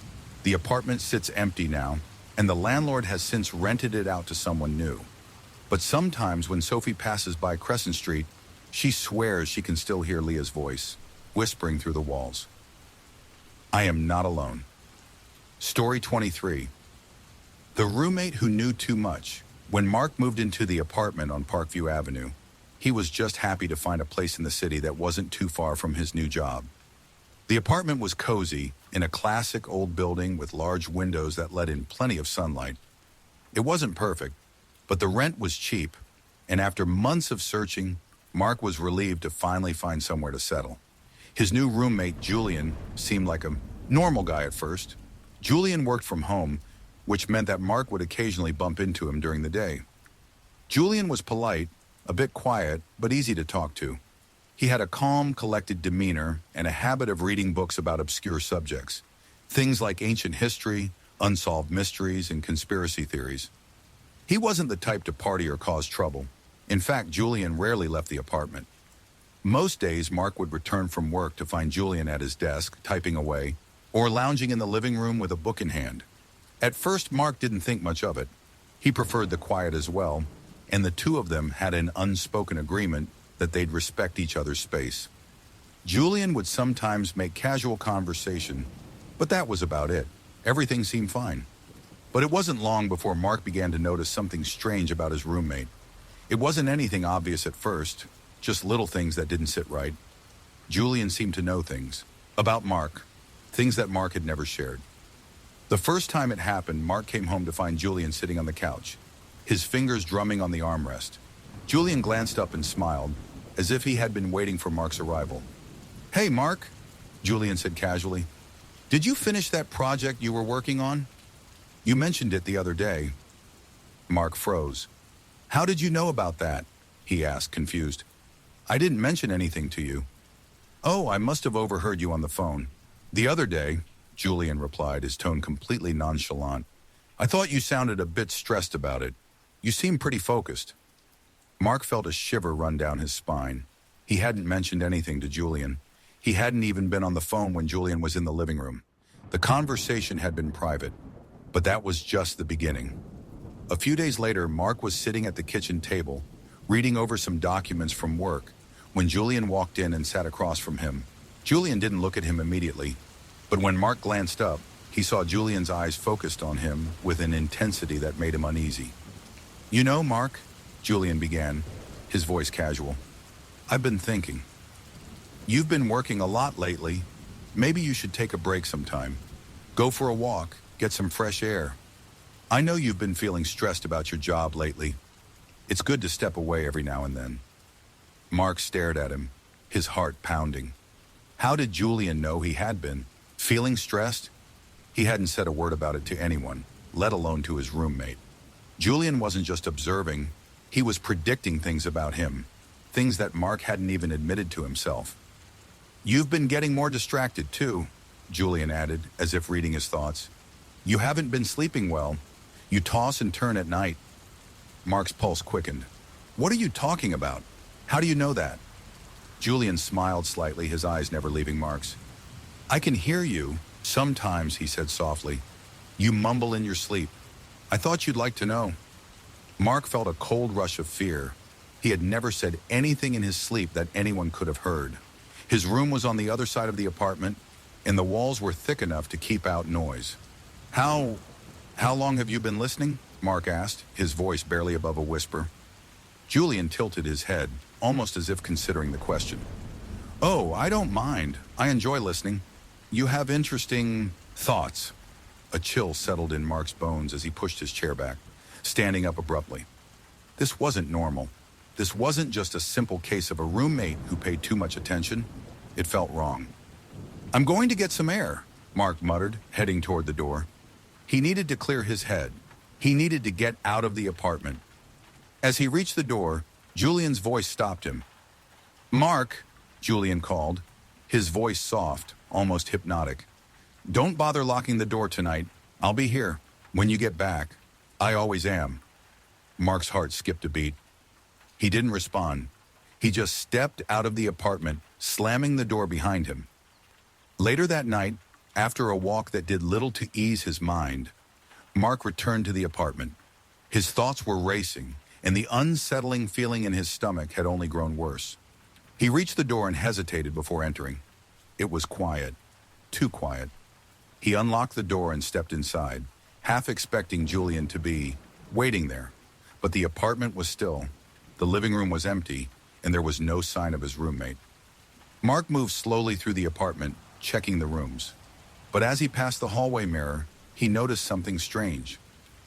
The apartment sits empty now, and the landlord has since rented it out to someone new. But sometimes when Sophie passes by Crescent Street, She swears she can still hear Leah's voice, whispering through the walls. I am not alone. Story 23. The roommate who knew too much. When Mark moved into the apartment on Parkview Avenue, he was just happy to find a place in the city that wasn't too far from his new job. The apartment was cozy, in a classic old building with large windows that let in plenty of sunlight. It wasn't perfect, but the rent was cheap, and after months of searching, Mark was relieved to finally find somewhere to settle. His new roommate, Julian, seemed like a normal guy at first. Julian worked from home, which meant that Mark would occasionally bump into him during the day. Julian was polite, a bit quiet, but easy to talk to. He had a calm, collected demeanor and a habit of reading books about obscure subjects, things like ancient history, unsolved mysteries, and conspiracy theories. He wasn't the type to party or cause trouble. In fact, Julian rarely left the apartment. Most days, Mark would return from work to find Julian at his desk, typing away, or lounging in the living room with a book in hand. At first, Mark didn't think much of it. He preferred the quiet as well, and the two of them had an unspoken agreement that they'd respect each other's space. Julian would sometimes make casual conversation, but that was about it. Everything seemed fine. But it wasn't long before Mark began to notice something strange about his roommate. It wasn't anything obvious at first, just little things that didn't sit right. Julian seemed to know things about Mark, things that Mark had never shared. The first time it happened, Mark came home to find Julian sitting on the couch, his fingers drumming on the armrest. Julian glanced up and smiled, as if he had been waiting for Mark's arrival. Hey, Mark, Julian said casually. Did you finish that project you were working on? You mentioned it the other day. Mark froze. How did you know about that? He asked, confused. I didn't mention anything to you. Oh, I must have overheard you on the phone. The other day, Julian replied, his tone completely nonchalant. I thought you sounded a bit stressed about it. You seemed pretty focused. Mark felt a shiver run down his spine. He hadn't mentioned anything to Julian. He hadn't even been on the phone when Julian was in the living room. The conversation had been private, but that was just the beginning. A few days later, Mark was sitting at the kitchen table, reading over some documents from work, when Julian walked in and sat across from him. Julian didn't look at him immediately, but when Mark glanced up, he saw Julian's eyes focused on him with an intensity that made him uneasy. You know, Mark, Julian began, his voice casual. I've been thinking. You've been working a lot lately. Maybe you should take a break sometime. Go for a walk, get some fresh air. I know you've been feeling stressed about your job lately. It's good to step away every now and then. Mark stared at him, his heart pounding. How did Julian know he had been? Feeling stressed? He hadn't said a word about it to anyone, let alone to his roommate. Julian wasn't just observing, he was predicting things about him, things that Mark hadn't even admitted to himself. You've been getting more distracted too, Julian added, as if reading his thoughts. You haven't been sleeping well. You toss and turn at night. Mark's pulse quickened. What are you talking about? How do you know that? Julian smiled slightly, his eyes never leaving Mark's. I can hear you, sometimes, he said softly. You mumble in your sleep. I thought you'd like to know. Mark felt a cold rush of fear. He had never said anything in his sleep that anyone could have heard. His room was on the other side of the apartment, and the walls were thick enough to keep out noise. How long have you been listening? Mark asked, his voice barely above a whisper. Julian tilted his head, almost as if considering the question. Oh, I don't mind. I enjoy listening. You have interesting thoughts. A chill settled in Mark's bones as he pushed his chair back, standing up abruptly. This wasn't normal. This wasn't just a simple case of a roommate who paid too much attention. It felt wrong. I'm going to get some air, Mark muttered, heading toward the door. He needed to clear his head. He needed to get out of the apartment. As he reached the door, Julian's voice stopped him. Mark, Julian called, his voice soft, almost hypnotic. Don't bother locking the door tonight. I'll be here. When you get back. I always am. Mark's heart skipped a beat. He didn't respond. He just stepped out of the apartment, slamming the door behind him. Later that night, after a walk that did little to ease his mind, Mark returned to the apartment. His thoughts were racing, and the unsettling feeling in his stomach had only grown worse. He reached the door and hesitated before entering. It was quiet, too quiet. He unlocked the door and stepped inside, half expecting Julian to be waiting there. But the apartment was still, the living room was empty, and there was no sign of his roommate. Mark moved slowly through the apartment, checking the rooms. But as he passed the hallway mirror, he noticed something strange.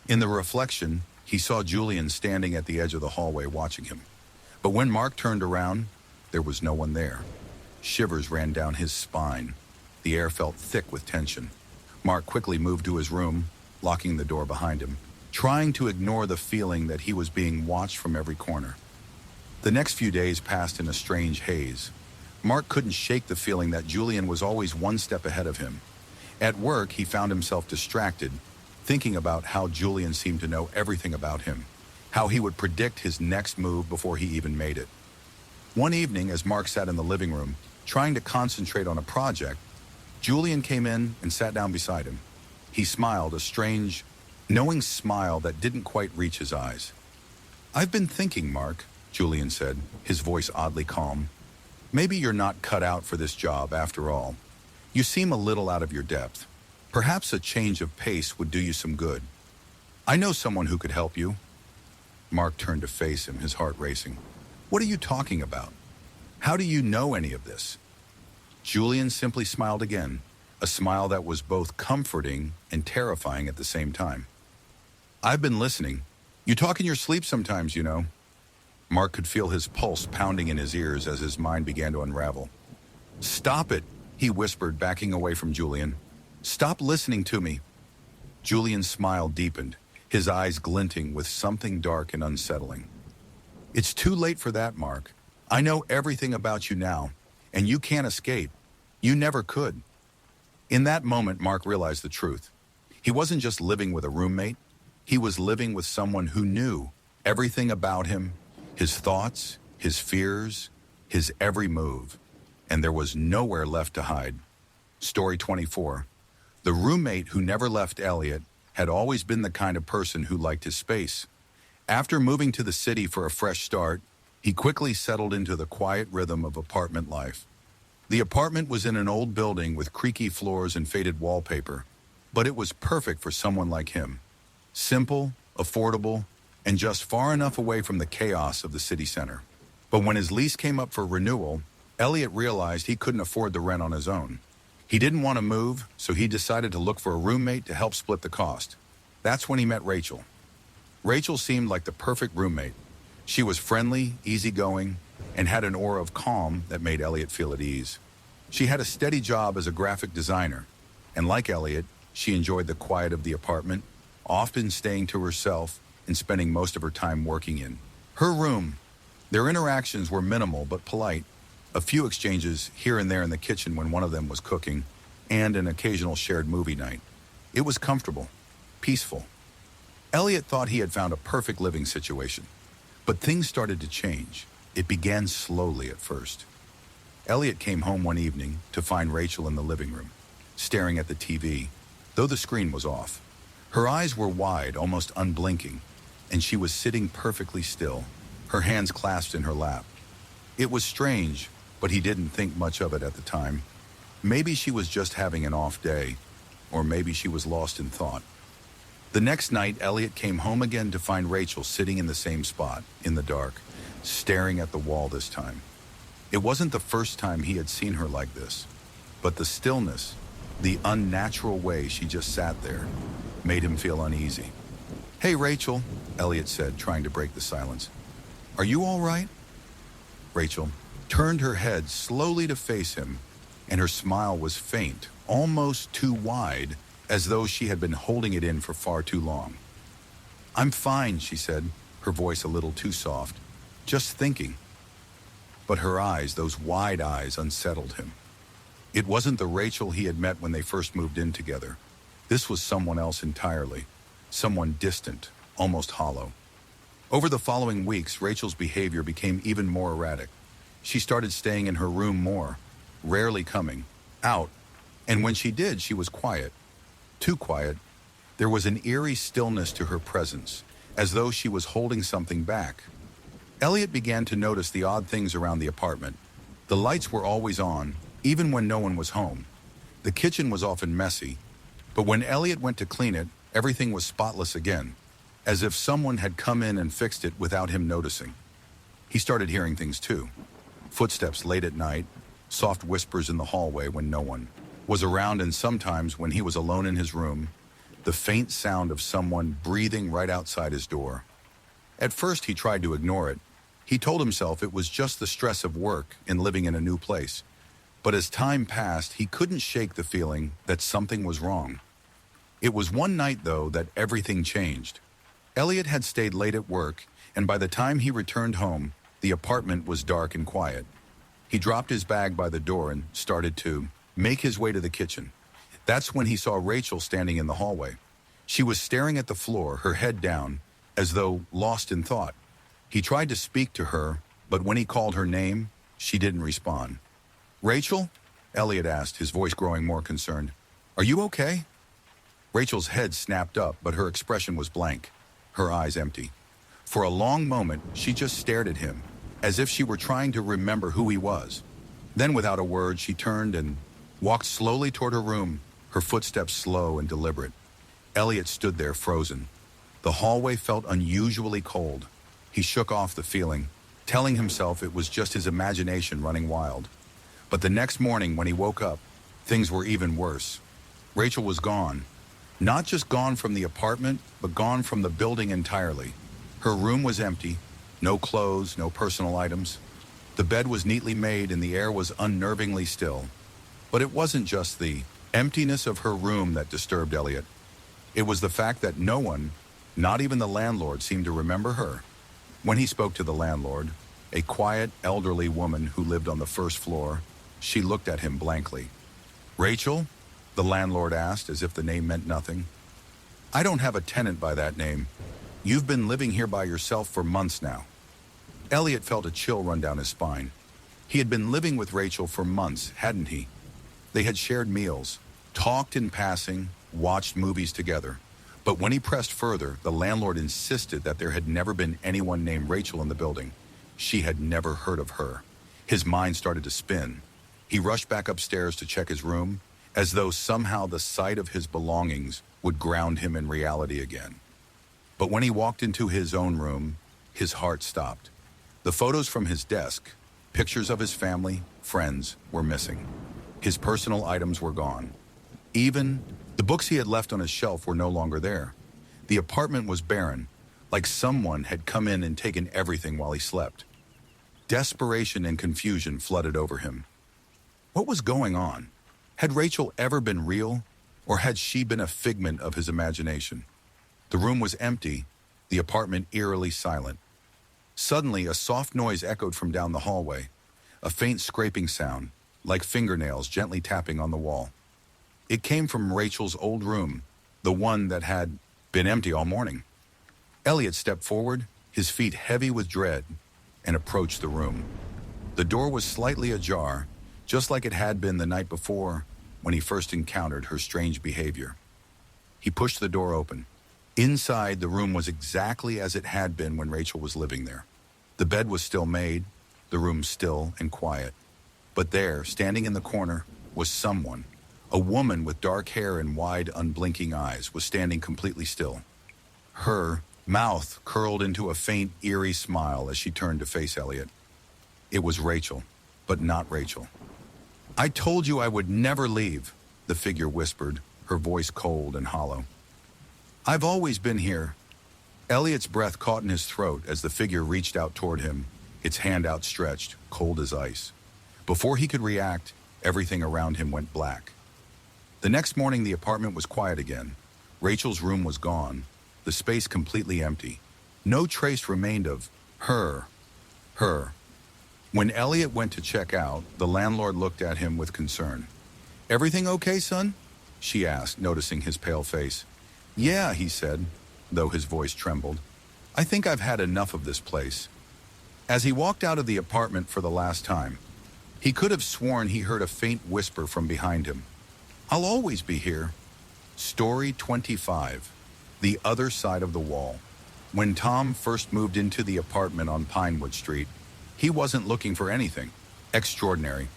In the reflection, he saw Julian standing at the edge of the hallway watching him. But when Mark turned around, there was no one there. Shivers ran down his spine. The air felt thick with tension. Mark quickly moved to his room, locking the door behind him, trying to ignore the feeling that he was being watched from every corner. The next few days passed in a strange haze. Mark couldn't shake the feeling that Julian was always one step ahead of him. At work, he found himself distracted, thinking about how Julian seemed to know everything about him, how he would predict his next move before he even made it. One evening, as Mark sat in the living room, trying to concentrate on a project, Julian came in and sat down beside him. He smiled, a strange, knowing smile that didn't quite reach his eyes. "I've been thinking, Mark," Julian said, his voice oddly calm. "Maybe you're not cut out for this job after all. You seem a little out of your depth. Perhaps a change of pace would do you some good. I know someone who could help you." Mark turned to face him, his heart racing. "What are you talking about? How do you know any of this?" Julian simply smiled again, a smile that was both comforting and terrifying at the same time. "I've been listening. You talk in your sleep sometimes, you know." Mark could feel his pulse pounding in his ears as his mind began to unravel. "Stop it," he whispered, backing away from Julian. "Stop listening to me." Julian's smile deepened, his eyes glinting with something dark and unsettling. "It's too late for that, Mark. I know everything about you now, and you can't escape. You never could." In that moment, Mark realized the truth. He wasn't just living with a roommate. He was living with someone who knew everything about him, his thoughts, his fears, his every move. And there was nowhere left to hide. Story 24. The roommate who never left Elliot had always been the kind of person who liked his space. After moving to the city for a fresh start, he quickly settled into the quiet rhythm of apartment life. The apartment was in an old building with creaky floors and faded wallpaper, but it was perfect for someone like him. Simple, affordable, and just far enough away from the chaos of the city center. But when his lease came up for renewal, Elliot realized he couldn't afford the rent on his own. He didn't want to move, so he decided to look for a roommate to help split the cost. That's when he met Rachel. Rachel seemed like the perfect roommate. She was friendly, easygoing, and had an aura of calm that made Elliot feel at ease. She had a steady job as a graphic designer, and like Elliot, she enjoyed the quiet of the apartment, often staying to herself and spending most of her time working in her room. Their interactions were minimal but polite, a few exchanges here and there in the kitchen when one of them was cooking, and an occasional shared movie night. It was comfortable, peaceful. Elliot thought he had found a perfect living situation, but things started to change. It began slowly at first. Elliot came home one evening to find Rachel in the living room, staring at the TV, though the screen was off. Her eyes were wide, almost unblinking, and she was sitting perfectly still, her hands clasped in her lap. It was strange, but he didn't think much of it at the time. Maybe she was just having an off day, or maybe she was lost in thought. The next night, Elliot came home again to find Rachel sitting in the same spot, in the dark, staring at the wall this time. It wasn't the first time he had seen her like this, but the stillness, the unnatural way she just sat there, made him feel uneasy. "Hey, Rachel," Elliot said, trying to break the silence. "Are you all right?" Rachel turned her head slowly to face him, and her smile was faint, almost too wide, as though she had been holding it in for far too long. "I'm fine," she said, her voice a little too soft. "Just thinking." But her eyes, those wide eyes, unsettled him. It wasn't the Rachel he had met when they first moved in together. This was someone else entirely, someone distant, almost hollow. Over the following weeks, Rachel's behavior became even more erratic. She started staying in her room more, rarely coming out, and when she did, she was quiet. Too quiet. There was an eerie stillness to her presence, as though she was holding something back. Elliot began to notice the odd things around the apartment, The lights were always on, even when no one was home. The kitchen was often messy, but when Elliot went to clean it, everything was spotless again, as if someone had come in and fixed it without him noticing. He started hearing things too. Footsteps late at night, soft whispers in the hallway when no one was around, and sometimes when he was alone in his room, the faint sound of someone breathing right outside his door. At first, he tried to ignore it. He told himself it was just the stress of work and living in a new place. But as time passed, he couldn't shake the feeling that something was wrong. It was one night, though, that everything changed. Elliot had stayed late at work, and by the time he returned home, the apartment was dark and quiet. He dropped his bag by the door and started to make his way to the kitchen. That's when he saw Rachel standing in the hallway. She was staring at the floor, her head down, as though lost in thought. He tried to speak to her, but when he called her name, she didn't respond. "Rachel?" Elliot asked, his voice growing more concerned. "Are you okay?" Rachel's head snapped up, but her expression was blank, her eyes empty. For a long moment, she just stared at him, as if she were trying to remember who he was. Then, without a word, she turned and walked slowly toward her room, her footsteps slow and deliberate. Elliot stood there frozen. The hallway felt unusually cold. He shook off the feeling, telling himself it was just his imagination running wild. But the next morning, when he woke up, things were even worse. Rachel was gone. Not just gone from the apartment, but gone from the building entirely. Her room was empty, no clothes, no personal items. The bed was neatly made and the air was unnervingly still. But it wasn't just the emptiness of her room that disturbed Elliot. It was the fact that no one, not even the landlord, seemed to remember her. When he spoke to the landlord, a quiet, elderly woman who lived on the first floor, she looked at him blankly. "Rachel?" the landlord asked, as if the name meant nothing. "I don't have a tenant by that name. You've been living here by yourself for months now." Elliot felt a chill run down his spine. He had been living with Rachel for months, hadn't he? They had shared meals, talked in passing, watched movies together. But when he pressed further, the landlord insisted that there had never been anyone named Rachel in the building. She had never heard of her. His mind started to spin. He rushed back upstairs to check his room, as though somehow the sight of his belongings would ground him in reality again. But when he walked into his own room, his heart stopped. The photos from his desk, pictures of his family, friends, were missing. His personal items were gone. Even the books he had left on his shelf were no longer there. The apartment was barren, like someone had come in and taken everything while he slept. Desperation and confusion flooded over him. What was going on? Had Rachel ever been real, or had she been a figment of his imagination? The room was empty, the apartment eerily silent. Suddenly, a soft noise echoed from down the hallway, a faint scraping sound, like fingernails gently tapping on the wall. It came from Rachel's old room, the one that had been empty all morning. Elliot stepped forward, his feet heavy with dread, and approached the room. The door was slightly ajar, just like it had been the night before when he first encountered her strange behavior. He pushed the door open. Inside, the room was exactly as it had been when Rachel was living there. The bed was still made, the room still and quiet. But there, standing in the corner, was someone. A woman with dark hair and wide, unblinking eyes was standing completely still. Her mouth curled into a faint, eerie smile as she turned to face Elliot. It was Rachel, but not Rachel. "I told you I would never leave," the figure whispered, her voice cold and hollow. "I've always been here." Elliot's breath caught in his throat as the figure reached out toward him, its hand outstretched, cold as ice. Before he could react, everything around him went black. The next morning, the apartment was quiet again. Rachel's room was gone, the space completely empty. No trace remained of her. When Elliot went to check out, the landlord looked at him with concern. "Everything okay, son?" she asked, noticing his pale face. "Yeah," he said, though his voice trembled. "I think I've had enough of this place." As he walked out of the apartment for the last time, he could have sworn he heard a faint whisper from behind him. "I'll always be here." Story 25. The Other Side of the Wall. When Tom first moved into the apartment on Pinewood Street, he wasn't looking for anything. Extraordinary.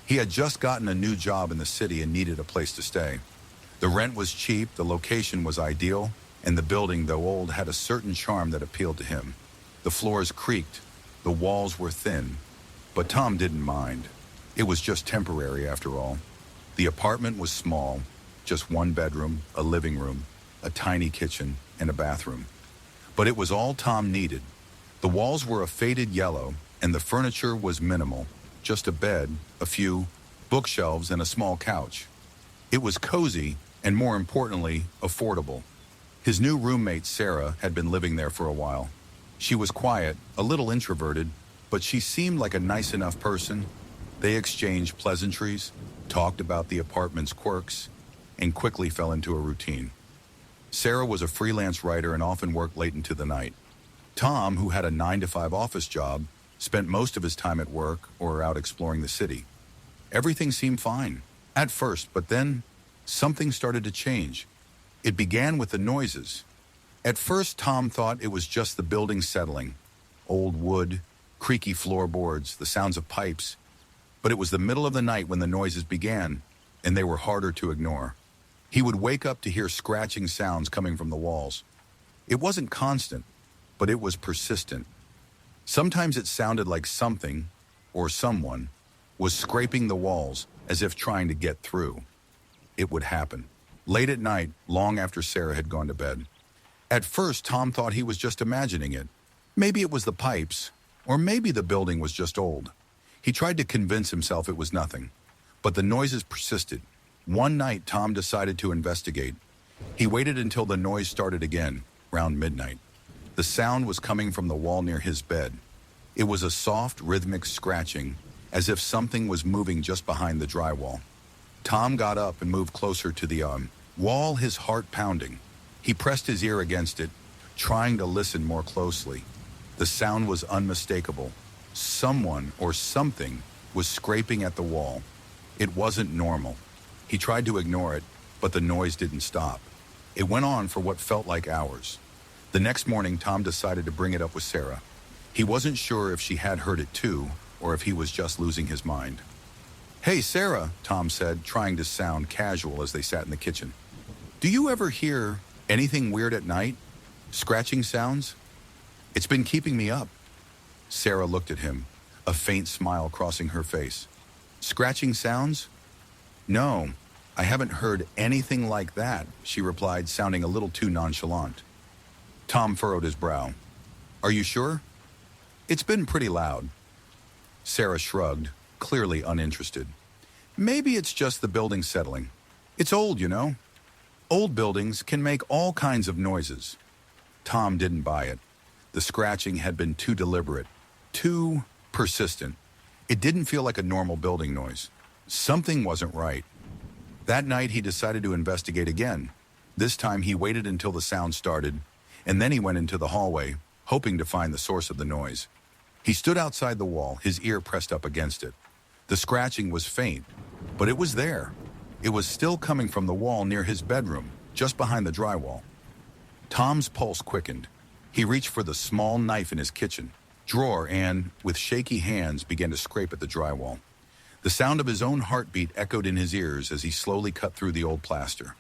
He had just gotten a new job in the city and needed a place to stay. The rent was cheap, the location was ideal, and the building, though old, had a certain charm that appealed to him. The floors creaked, the walls were thin, but Tom didn't mind. It was just temporary after all. The apartment was small, just one bedroom, a living room, a tiny kitchen, and a bathroom. But it was all Tom needed. The walls were a faded yellow, and the furniture was minimal, just a bed, a few bookshelves, and a small couch. It was cozy, and more importantly, affordable. His new roommate, Sarah, had been living there for a while. She was quiet, a little introverted, but she seemed like a nice enough person. They exchanged pleasantries, talked about the apartment's quirks, and quickly fell into a routine. Sarah was a freelance writer and often worked late into the night. Tom, who had a 9-to-5 office job, spent most of his time at work or out exploring the city. Everything seemed fine at first, but then something started to change. It began with the noises. At first, Tom thought it was just the building settling. Old wood, creaky floorboards, the sounds of pipes. But it was the middle of the night when the noises began, and they were harder to ignore. He would wake up to hear scratching sounds coming from the walls. It wasn't constant, but it was persistent. Sometimes it sounded like something, or someone, was scraping the walls as if trying to get through. It would happen, late at night, long after Sarah had gone to bed. At first, Tom thought he was just imagining it. Maybe it was the pipes, or maybe the building was just old. He tried to convince himself it was nothing, but the noises persisted. One night, Tom decided to investigate. He waited until the noise started again, around midnight. The sound was coming from the wall near his bed. It was a soft, rhythmic scratching, as if something was moving just behind the drywall. Tom got up and moved closer to the wall, his heart pounding. He pressed his ear against it, trying to listen more closely. The sound was unmistakable. Someone or something was scraping at the wall. It wasn't normal. He tried to ignore it, but the noise didn't stop. It went on for what felt like hours. The next morning, Tom decided to bring it up with Sarah. He wasn't sure if she had heard it too, or if he was just losing his mind. "Hey, Sarah," Tom said, trying to sound casual as they sat in the kitchen. "Do you ever hear anything weird at night? Scratching sounds? It's been keeping me up." Sarah looked at him, a faint smile crossing her face. "Scratching sounds? No, I haven't heard anything like that," she replied, sounding a little too nonchalant. Tom furrowed his brow. "Are you sure? It's been pretty loud." Sarah shrugged, clearly uninterested. "Maybe it's just the building settling. It's old, you know. Old buildings can make all kinds of noises." Tom didn't buy it. The scratching had been too deliberate, too persistent. It didn't feel like a normal building noise. Something wasn't right. That night, he decided to investigate again. This time, he waited until the sound started, and then he went into the hallway, hoping to find the source of the noise. He stood outside the wall, his ear pressed up against it. The scratching was faint, but it was there. It was still coming from the wall near his bedroom, just behind the drywall. Tom's pulse quickened. He reached for the small knife in his kitchen drawer and, with shaky hands, began to scrape at the drywall. The sound of his own heartbeat echoed in his ears as he slowly cut through the old plaster.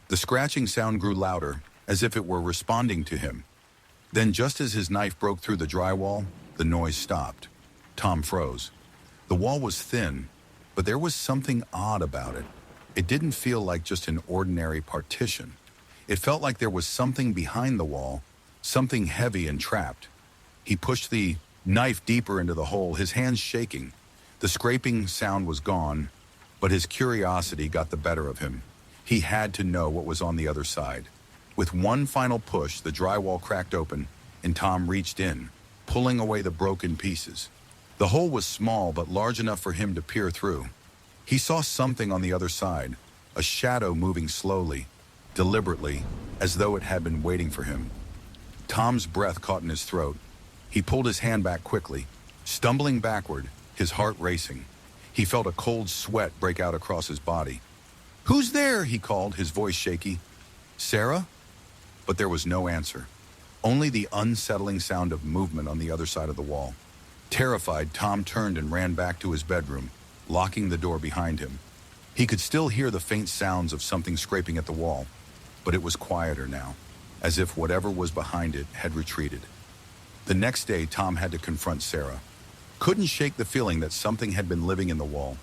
The scratching sound grew louder, as if it were responding to him. Then, just as his knife broke through the drywall, the noise stopped. Tom froze. The wall was thin, but there was something odd about it. It didn't feel like just an ordinary partition. It felt like there was something behind the wall, something heavy and trapped. He pushed the knife deeper into the hole, his hands shaking. The scraping sound was gone, but his curiosity got the better of him. He had to know what was on the other side. With one final push, the drywall cracked open, and Tom reached in, pulling away the broken pieces. The hole was small, but large enough for him to peer through. He saw something on the other side, a shadow moving slowly, deliberately, as though it had been waiting for him. Tom's breath caught in his throat. He pulled his hand back quickly, stumbling backward, his heart racing. He felt a cold sweat break out across his body. "Who's there?" he called, his voice shaky. "Sarah?" But there was no answer, only the unsettling sound of movement on the other side of the wall. Terrified, Tom turned and ran back to his bedroom, locking the door behind him. He could still hear the faint sounds of something scraping at the wall, but it was quieter now, as if whatever was behind it had retreated. The next day, Tom had to confront Sarah. Couldn't shake the feeling that something had been living in the wall.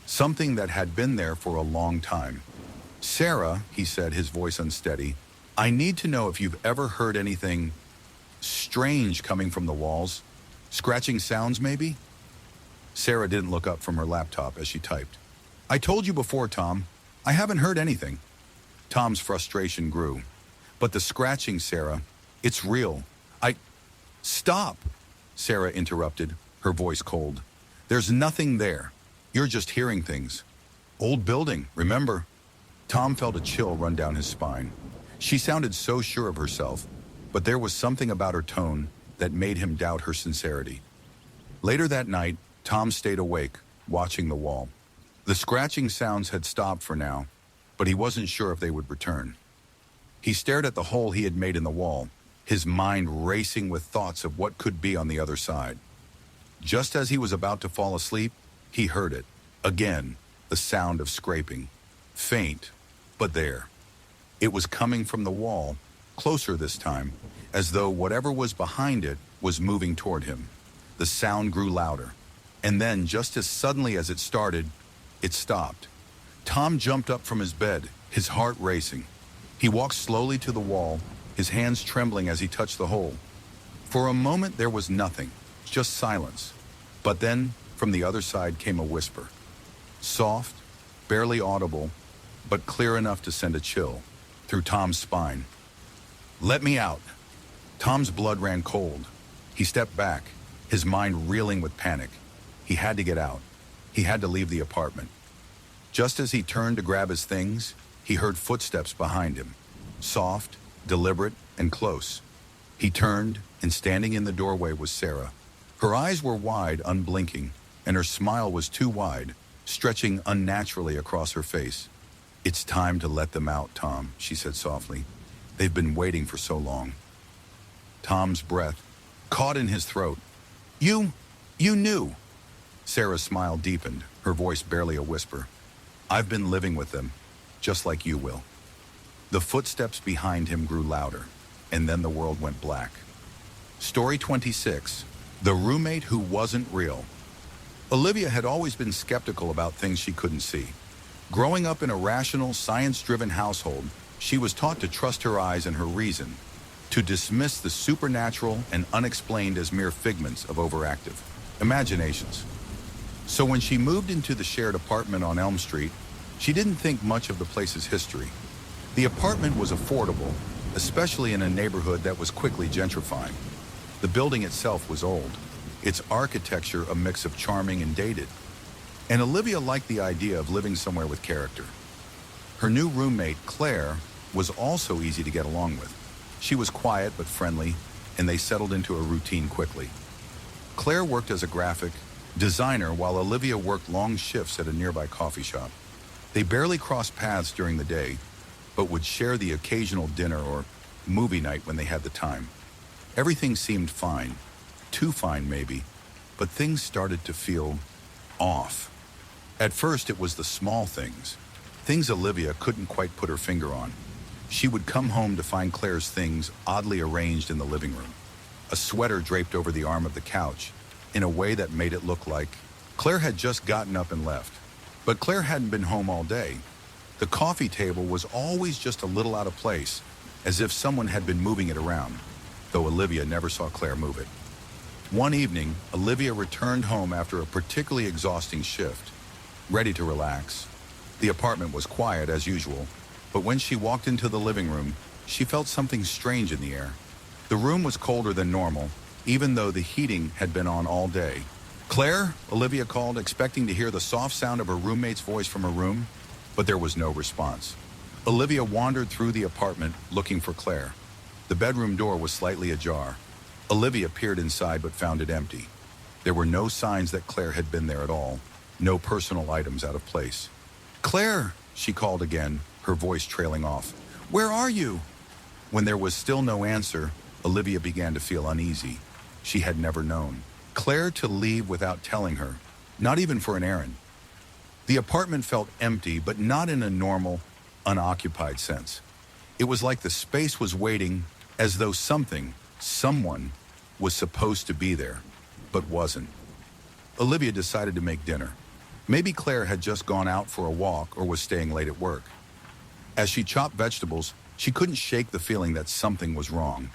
Something that had been there for a long time. "Sarah," he said, his voice unsteady, "I need to know if you've ever heard anything strange coming from the walls. Scratching sounds, maybe?" Sarah didn't look up from her laptop as she typed. "I told you before, Tom. I haven't heard anything." Tom's frustration grew. "But the scratching, Sarah, it's real. Stop!" Sarah interrupted, her voice cold. "There's nothing there. You're just hearing things. Old building, remember?" Tom felt a chill run down his spine. She sounded so sure of herself, but there was something about her tone that made him doubt her sincerity. Later that night, Tom stayed awake, watching the wall. The scratching sounds had stopped for now, but he wasn't sure if they would return. He stared at the hole he had made in the wall, his mind racing with thoughts of what could be on the other side. Just as he was about to fall asleep, he heard it. Again, the sound of scraping. Faint, but there. It was coming from the wall, closer this time, as though whatever was behind it was moving toward him. The sound grew louder, and then, just as suddenly as it started, it stopped. Tom jumped up from his bed, his heart racing. He walked slowly to the wall, his hands trembling as he touched the hole. For a moment there was nothing, just silence. But then, from the other side came a whisper. Soft, barely audible, but clear enough to send a chill through Tom's spine. "Let me out." Tom's blood ran cold. He stepped back, his mind reeling with panic. He had to get out. He had to leave the apartment. Just as he turned to grab his things, he heard footsteps behind him. Soft, deliberate, and close. He turned, and standing in the doorway was Sarah. Her eyes were wide, unblinking, and her smile was too wide, stretching unnaturally across her face. "It's time to let them out, Tom," she said softly. "They've been waiting for so long." Tom's breath caught in his throat. You knew." Sarah's smile deepened, her voice barely a whisper. "I've been living with them, just like you will." The footsteps behind him grew louder, and then the world went black. Story 26. The roommate who wasn't real. Olivia had always been skeptical about things she couldn't see. Growing up in a rational, science-driven household, she was taught to trust her eyes and her reason, to dismiss the supernatural and unexplained as mere figments of overactive imaginations. So when she moved into the shared apartment on Elm Street, she didn't think much of the place's history. The apartment was affordable, especially in a neighborhood that was quickly gentrifying. The building itself was old, its architecture a mix of charming and dated. And Olivia liked the idea of living somewhere with character. Her new roommate, Claire, was also easy to get along with. She was quiet but friendly, and they settled into a routine quickly. Claire worked as a graphic designer while Olivia worked long shifts at a nearby coffee shop. They barely crossed paths during the day, but would share the occasional dinner or movie night when they had the time. Everything seemed fine, too fine maybe, but things started to feel off. At first it was the small things Olivia couldn't quite put her finger on. She would come home to find Claire's things oddly arranged in the living room. A sweater draped over the arm of the couch, in a way that made it look like Claire had just gotten up and left. But Claire hadn't been home all day. The coffee table was always just a little out of place, as if someone had been moving it around, though Olivia never saw Claire move it. One evening, Olivia returned home after a particularly exhausting shift, ready to relax. The apartment was quiet as usual, but when she walked into the living room, she felt something strange in the air. The room was colder than normal, even though the heating had been on all day. "Claire?" Olivia called, expecting to hear the soft sound of her roommate's voice from her room, but there was no response. Olivia wandered through the apartment looking for Claire. The bedroom door was slightly ajar. Olivia peered inside but found it empty. There were no signs that Claire had been there at all, no personal items out of place. "Claire," she called again, her voice trailing off. "Where are you?" When there was still no answer, Olivia began to feel uneasy. She had never known. Claire to leave without telling her, not even for an errand. The apartment felt empty, but not in a normal, unoccupied sense. It was like the space was waiting, as though someone, was supposed to be there, but wasn't. Olivia decided to make dinner. Maybe Claire had just gone out for a walk or was staying late at work. As she chopped vegetables, she couldn't shake the feeling that something was wrong.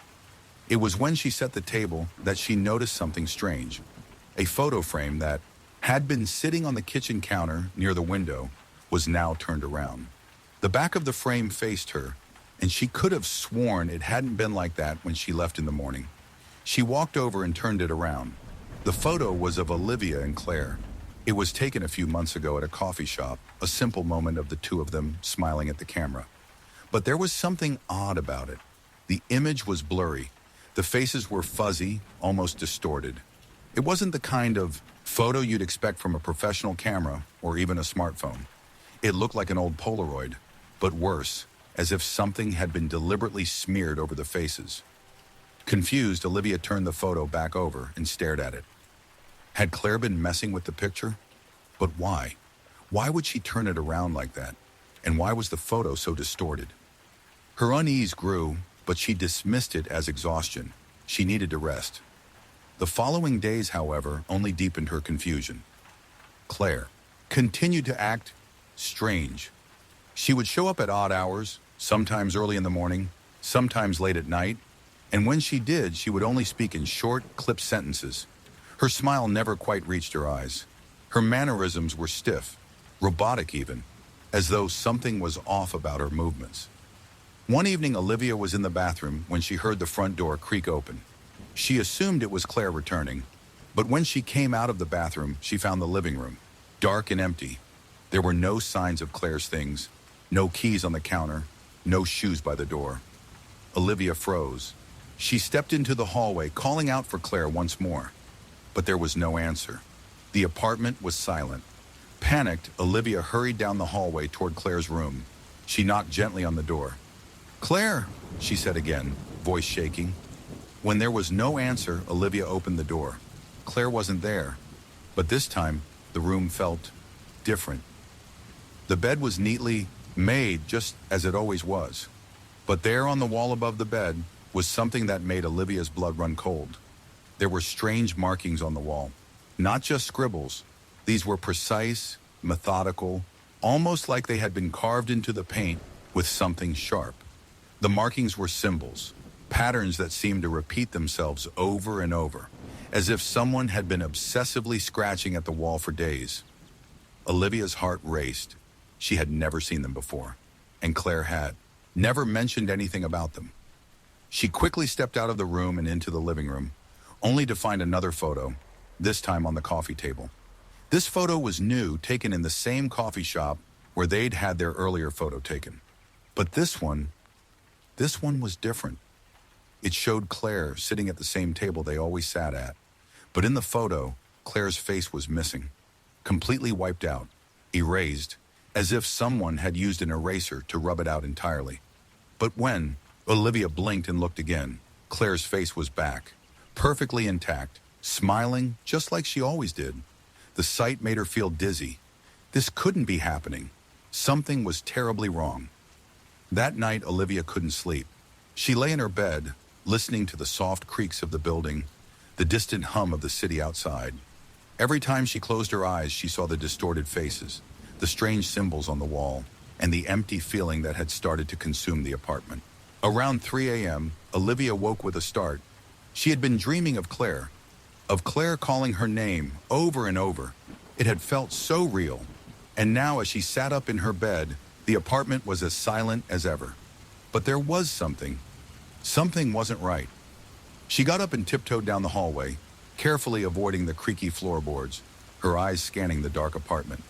It was when she set the table that she noticed something strange. A photo frame that had been sitting on the kitchen counter near the window was now turned around. The back of the frame faced her, and she could have sworn it hadn't been like that when she left in the morning. She walked over and turned it around. The photo was of Olivia and Claire. It was taken a few months ago at a coffee shop, a simple moment of the two of them smiling at the camera. But there was something odd about it. The image was blurry. The faces were fuzzy, almost distorted. It wasn't the kind of photo you'd expect from a professional camera or even a smartphone. It looked like an old Polaroid, but worse, as if something had been deliberately smeared over the faces. Confused, Olivia turned the photo back over and stared at it. Had Claire been messing with the picture? But why? Why would she turn it around like that? And why was the photo so distorted? Her unease grew, but she dismissed it as exhaustion. She needed to rest. The following days, however, only deepened her confusion. Claire continued to act strange. She would show up at odd hours, sometimes early in the morning, sometimes late at night, and when she did, she would only speak in short, clipped sentences. Her smile never quite reached her eyes. Her mannerisms were stiff, robotic even, as though something was off about her movements. One evening, Olivia was in the bathroom when she heard the front door creak open. She assumed it was Claire returning, but when she came out of the bathroom, she found the living room, dark and empty. There were no signs of Claire's things, no keys on the counter, no shoes by the door. Olivia froze. She stepped into the hallway, calling out for Claire once more, but there was no answer. The apartment was silent. Panicked, Olivia hurried down the hallway toward Claire's room. She knocked gently on the door. "Claire," she said again, voice shaking. When there was no answer, Olivia opened the door. Claire wasn't there, but this time, the room felt different. The bed was neatly made, just as it always was. But there on the wall above the bed was something that made Olivia's blood run cold. There were strange markings on the wall, not just scribbles. These were precise, methodical, almost like they had been carved into the paint with something sharp. The markings were symbols, patterns that seemed to repeat themselves over and over, as if someone had been obsessively scratching at the wall for days. Olivia's heart raced. She had never seen them before, and Claire had never mentioned anything about them. She quickly stepped out of the room and into the living room, only to find another photo, this time on the coffee table. This photo was new, taken in the same coffee shop where they'd had their earlier photo taken. But this one was different. It showed Claire sitting at the same table they always sat at. But in the photo, Claire's face was missing, completely wiped out, erased, as if someone had used an eraser to rub it out entirely. But when Olivia blinked and looked again, Claire's face was back, perfectly intact, smiling just like she always did. The sight made her feel dizzy. This couldn't be happening. Something was terribly wrong. That night, Olivia couldn't sleep. She lay in her bed, listening to the soft creaks of the building, the distant hum of the city outside. Every time she closed her eyes, she saw the distorted faces, the strange symbols on the wall, and the empty feeling that had started to consume the apartment. Around 3 a.m., Olivia woke with a start. She had been dreaming of Claire calling her name over and over. It had felt so real. And now, as she sat up in her bed, the apartment was as silent as ever. But there was something. Something wasn't right. She got up and tiptoed down the hallway, carefully avoiding the creaky floorboards, her eyes scanning the dark apartment.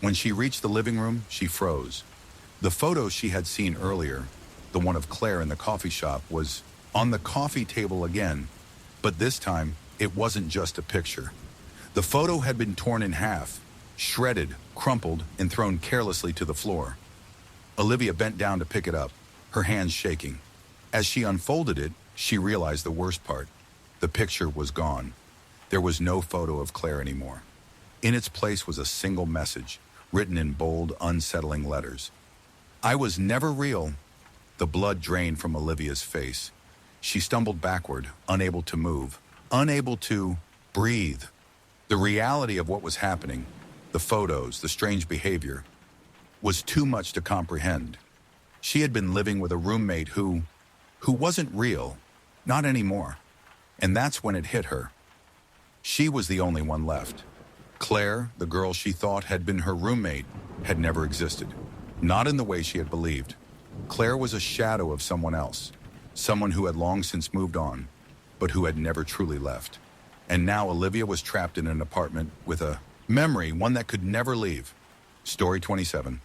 When she reached the living room, she froze. The photo she had seen earlier, the one of Claire in the coffee shop, was on the coffee table again, but this time, it wasn't just a picture. The photo had been torn in half, shredded, crumpled, and thrown carelessly to the floor. Olivia bent down to pick it up, her hands shaking. As she unfolded it, she realized the worst part. The picture was gone. There was no photo of Claire anymore. In its place was a single message, written in bold, unsettling letters. "I was never real." The blood drained from Olivia's face. She stumbled backward, unable to move, unable to breathe. The reality of what was happening, the photos, the strange behavior, was too much to comprehend. She had been living with a roommate who wasn't real, not anymore. And that's when it hit her. She was the only one left. Claire, the girl she thought had been her roommate, had never existed. Not in the way she had believed. Claire was a shadow of someone else, someone who had long since moved on, but who had never truly left. And now Olivia was trapped in an apartment with a memory, one that could never leave. Story 27.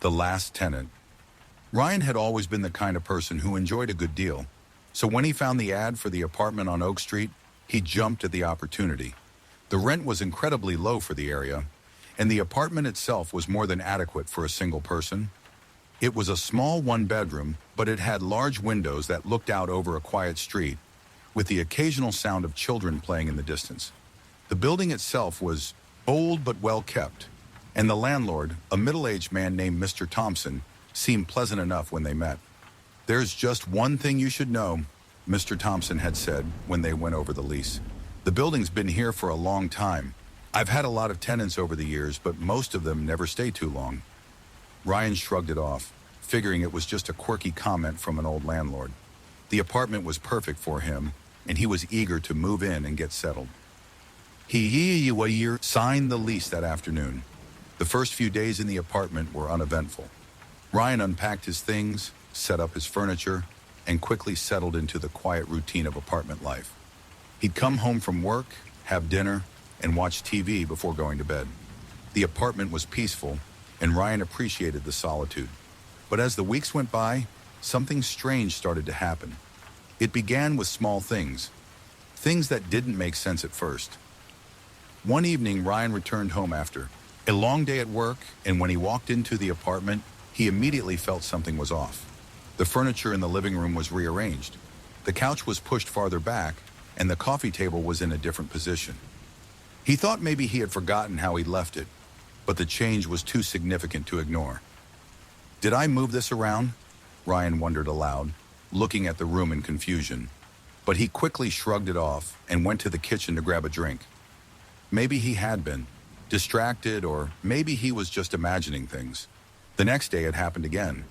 The last tenant. Ryan had always been the kind of person who enjoyed a good deal. So when he found the ad for the apartment on Oak Street, he jumped at the opportunity. The rent was incredibly low for the area, and the apartment itself was more than adequate for a single person. It was a small one-bedroom, but it had large windows that looked out over a quiet street, with the occasional sound of children playing in the distance. The building itself was old but well kept, and the landlord, a middle-aged man named Mr. Thompson, seemed pleasant enough when they met. "There's just one thing you should know," Mr. Thompson had said when they went over the lease. "The building's been here for a long time. I've had a lot of tenants over the years, but most of them never stay too long." Ryan shrugged it off, figuring it was just a quirky comment from an old landlord. The apartment was perfect for him, and he was eager to move in and get settled. He signed the lease that afternoon. The first few days in the apartment were uneventful. Ryan unpacked his things, set up his furniture, and quickly settled into the quiet routine of apartment life. He'd come home from work, have dinner, and watch TV before going to bed. The apartment was peaceful, and Ryan appreciated the solitude. But as the weeks went by, something strange started to happen. It began with small things that didn't make sense at first. One evening, Ryan returned home after a long day at work, and when he walked into the apartment, he immediately felt something was off. The furniture in the living room was rearranged. The couch was pushed farther back, and the coffee table was in a different position. He thought maybe he had forgotten how he'd left it, but the change was too significant to ignore. "Did I move this around?" Ryan wondered aloud, looking at the room in confusion. But he quickly shrugged it off and went to the kitchen to grab a drink. Maybe he had been distracted, or maybe he was just imagining things. The next day it happened again.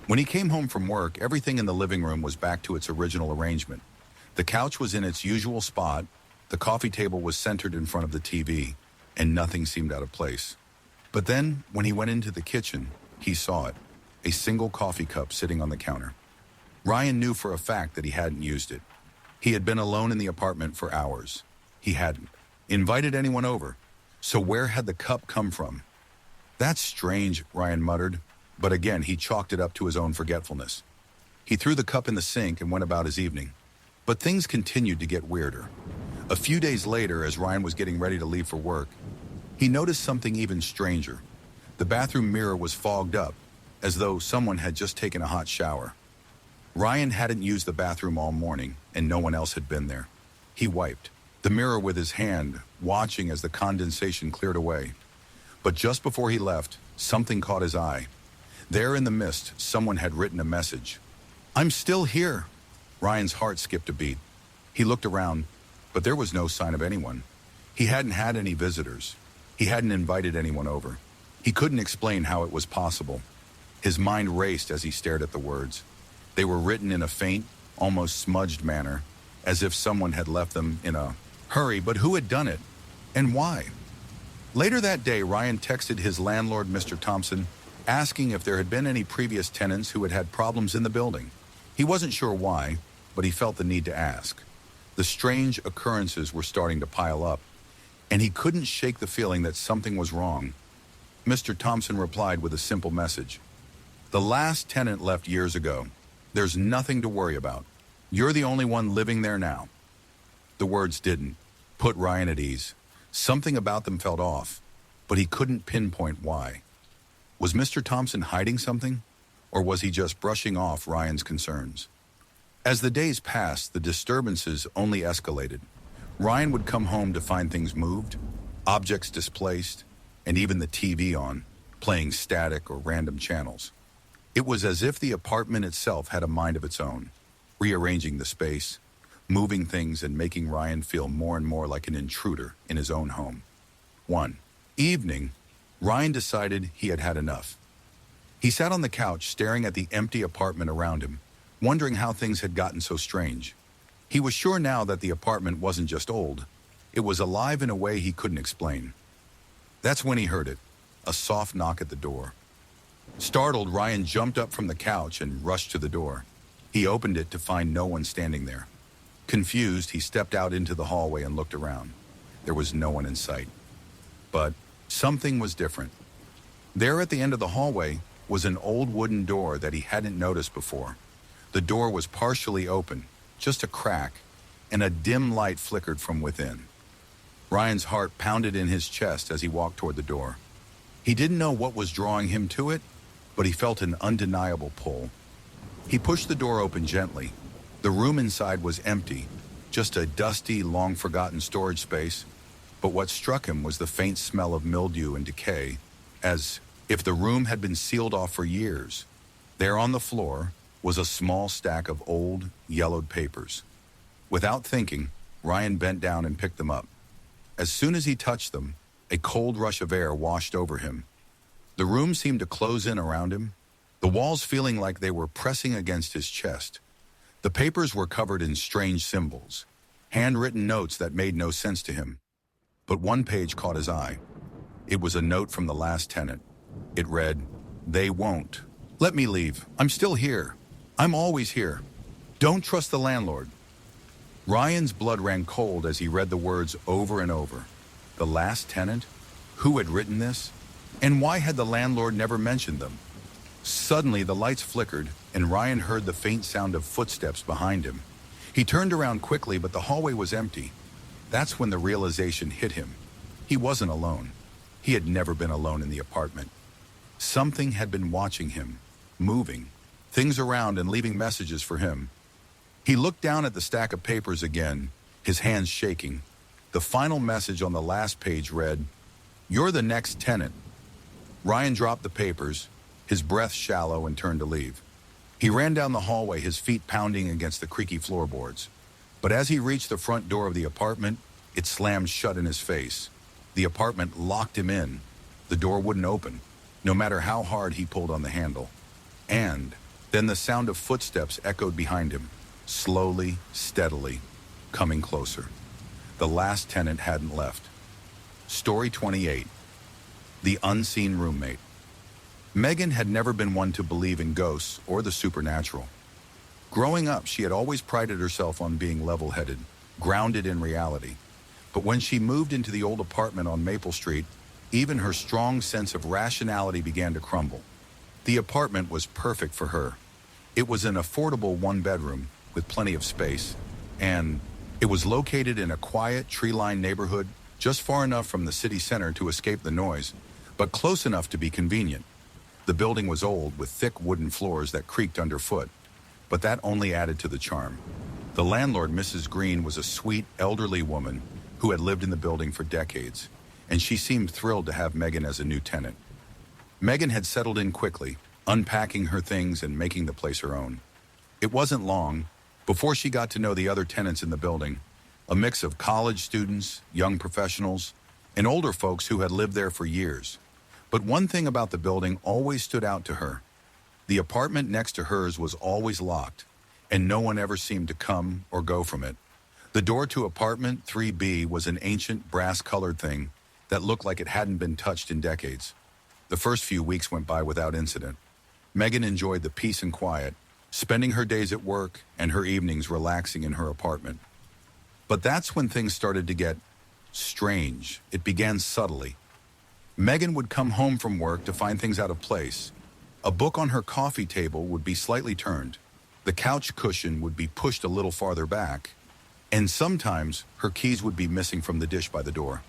When he came home from work, everything in the living room was back to its original arrangement. The couch was in its usual spot, the coffee table was centered in front of the TV, and nothing seemed out of place. But then, when he went into the kitchen, he saw it, a single coffee cup sitting on the counter. Ryan knew for a fact that he hadn't used it. He had been alone in the apartment for hours. He hadn't invited anyone over. So where had the cup come from? "That's strange," Ryan muttered, but again he chalked it up to his own forgetfulness. He threw the cup in the sink and went about his evening. But things continued to get weirder. A few days later, as Ryan was getting ready to leave for work, he noticed something even stranger. The bathroom mirror was fogged up, as though someone had just taken a hot shower. Ryan hadn't used the bathroom all morning, and no one else had been there. He wiped the mirror with his hand, watching as the condensation cleared away. But just before he left, something caught his eye. There in the mist, someone had written a message. "I'm still here." Ryan's heart skipped a beat. He looked around, but there was no sign of anyone. He hadn't had any visitors. He hadn't invited anyone over. He couldn't explain how it was possible. His mind raced as he stared at the words. They were written in a faint, almost smudged manner, as if someone had left them in a hurry, but who had done it, and why? Later that day, Ryan texted his landlord, Mr. Thompson, asking if there had been any previous tenants who had had problems in the building. He wasn't sure why, but he felt the need to ask. The strange occurrences were starting to pile up, and he couldn't shake the feeling that something was wrong. Mr. Thompson replied with a simple message. "The last tenant left years ago. There's nothing to worry about. You're the only one living there now." The words didn't put Ryan at ease. Something about them felt off, but he couldn't pinpoint why. Was Mr. Thompson hiding something, or was he just brushing off Ryan's concerns? As the days passed, the disturbances only escalated. Ryan would come home to find things moved, objects displaced, and even the TV on, playing static or random channels. It was as if the apartment itself had a mind of its own, rearranging the space, moving things and making Ryan feel more and more like an intruder in his own home. One evening, Ryan decided he had had enough. He sat on the couch staring at the empty apartment around him, wondering how things had gotten so strange. He was sure now that the apartment wasn't just old, it was alive in a way he couldn't explain. That's when he heard it, a soft knock at the door. Startled, Ryan jumped up from the couch and rushed to the door. He opened it to find no one standing there. Confused, he stepped out into the hallway and looked around. There was no one in sight. But something was different. There at the end of the hallway was an old wooden door that he hadn't noticed before. The door was partially open, just a crack, and a dim light flickered from within. Ryan's heart pounded in his chest as he walked toward the door. He didn't know what was drawing him to it, but he felt an undeniable pull. He pushed the door open gently. The room inside was empty, just a dusty, long-forgotten storage space. But what struck him was the faint smell of mildew and decay, as if the room had been sealed off for years. There on the floor was a small stack of old, yellowed papers. Without thinking, Ryan bent down and picked them up. As soon as he touched them, a cold rush of air washed over him. The room seemed to close in around him, the walls feeling like they were pressing against his chest. The papers were covered in strange symbols, handwritten notes that made no sense to him. But one page caught his eye. It was a note from the last tenant. It read, "They won't. Let me leave. I'm still here. I'm always here. Don't trust the landlord." Ryan's blood ran cold as he read the words over and over. The last tenant? Who had written this? And why had the landlord never mentioned them? Suddenly, the lights flickered, and Ryan heard the faint sound of footsteps behind him. He turned around quickly, but the hallway was empty. That's when the realization hit him. He wasn't alone. He had never been alone in the apartment. Something had been watching him, moving, things around and leaving messages for him. He looked down at the stack of papers again, his hands shaking. The final message on the last page read, "You're the next tenant." Ryan dropped the papers, his breath shallow, and turned to leave. He ran down the hallway, his feet pounding against the creaky floorboards. But as he reached the front door of the apartment, it slammed shut in his face. The apartment locked him in. The door wouldn't open, no matter how hard he pulled on the handle. And then the sound of footsteps echoed behind him, slowly, steadily, coming closer. The last tenant hadn't left. Story 28. The Unseen Roommate. Megan had never been one to believe in ghosts or the supernatural. Growing up, she had always prided herself on being level-headed, grounded in reality. But when she moved into the old apartment on Maple Street, even her strong sense of rationality began to crumble. The apartment was perfect for her. It was an affordable one-bedroom with plenty of space, and it was located in a quiet, tree-lined neighborhood, just far enough from the city center to escape the noise, but close enough to be convenient. The building was old, with thick wooden floors that creaked underfoot, but that only added to the charm. The landlord, Mrs. Green, was a sweet, elderly woman who had lived in the building for decades, and she seemed thrilled to have Megan as a new tenant. Megan had settled in quickly, unpacking her things and making the place her own. It wasn't long before she got to know the other tenants in the building, a mix of college students, young professionals, and older folks who had lived there for years. But one thing about the building always stood out to her. The apartment next to hers was always locked, and no one ever seemed to come or go from it. The door to apartment 3B was an ancient brass-colored thing that looked like it hadn't been touched in decades. The first few weeks went by without incident. Megan enjoyed the peace and quiet, spending her days at work and her evenings relaxing in her apartment. But that's when things started to get strange. It began subtly. Megan would come home from work to find things out of place. A book on her coffee table would be slightly turned. The couch cushion would be pushed a little farther back. And sometimes her keys would be missing from the dish by the door.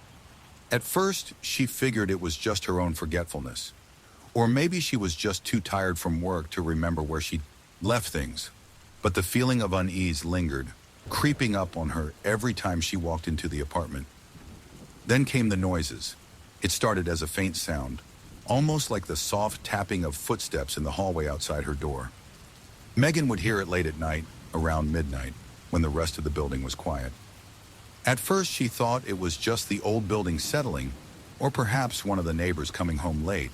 At first, she figured it was just her own forgetfulness. Or maybe she was just too tired from work to remember where she'd left things. But the feeling of unease lingered. creeping up on her every time she walked into the apartment. Then came the noises. It started as a faint sound, almost like the soft tapping of footsteps in the hallway outside her door. Megan would hear it late at night, around midnight, when the rest of the building was quiet. At first, she thought it was just the old building settling, or perhaps one of the neighbors coming home late.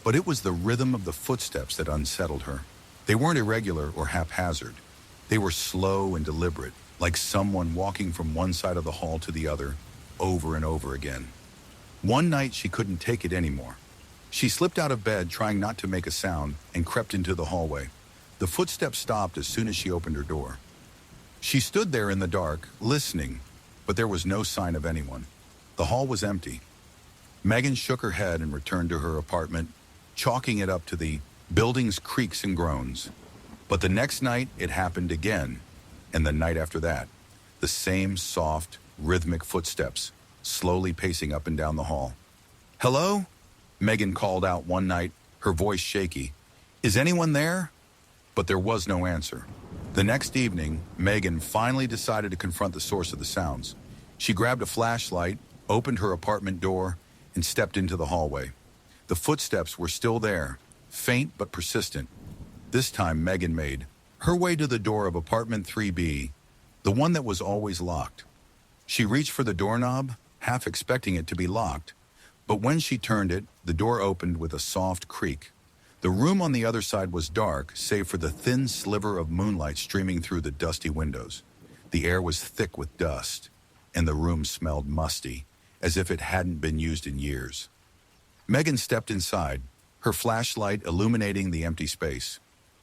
But it was the rhythm of the footsteps that unsettled her. They weren't irregular or haphazard. They were slow and deliberate, like someone walking from one side of the hall to the other, over and over again. One night, she couldn't take it anymore. She slipped out of bed, trying not to make a sound, and crept into the hallway. The footsteps stopped as soon as she opened her door. She stood there in the dark, listening, but there was no sign of anyone. The hall was empty. Megan shook her head and returned to her apartment, chalking it up to the building's creaks and groans. But the next night, it happened again, and the night after that, the same soft, rhythmic footsteps, slowly pacing up and down the hall. "Hello?" Megan called out one night, her voice shaky. "Is anyone there?" But there was no answer. The next evening, Megan finally decided to confront the source of the sounds. She grabbed a flashlight, opened her apartment door, and stepped into the hallway. The footsteps were still there, faint but persistent. This time, Megan made her way to the door of apartment 3B, the one that was always locked. She reached for the doorknob, half expecting it to be locked, but when she turned it, the door opened with a soft creak. The room on the other side was dark, save for the thin sliver of moonlight streaming through the dusty windows. The air was thick with dust, and the room smelled musty, as if it hadn't been used in years. Megan stepped inside, her flashlight illuminating the empty space.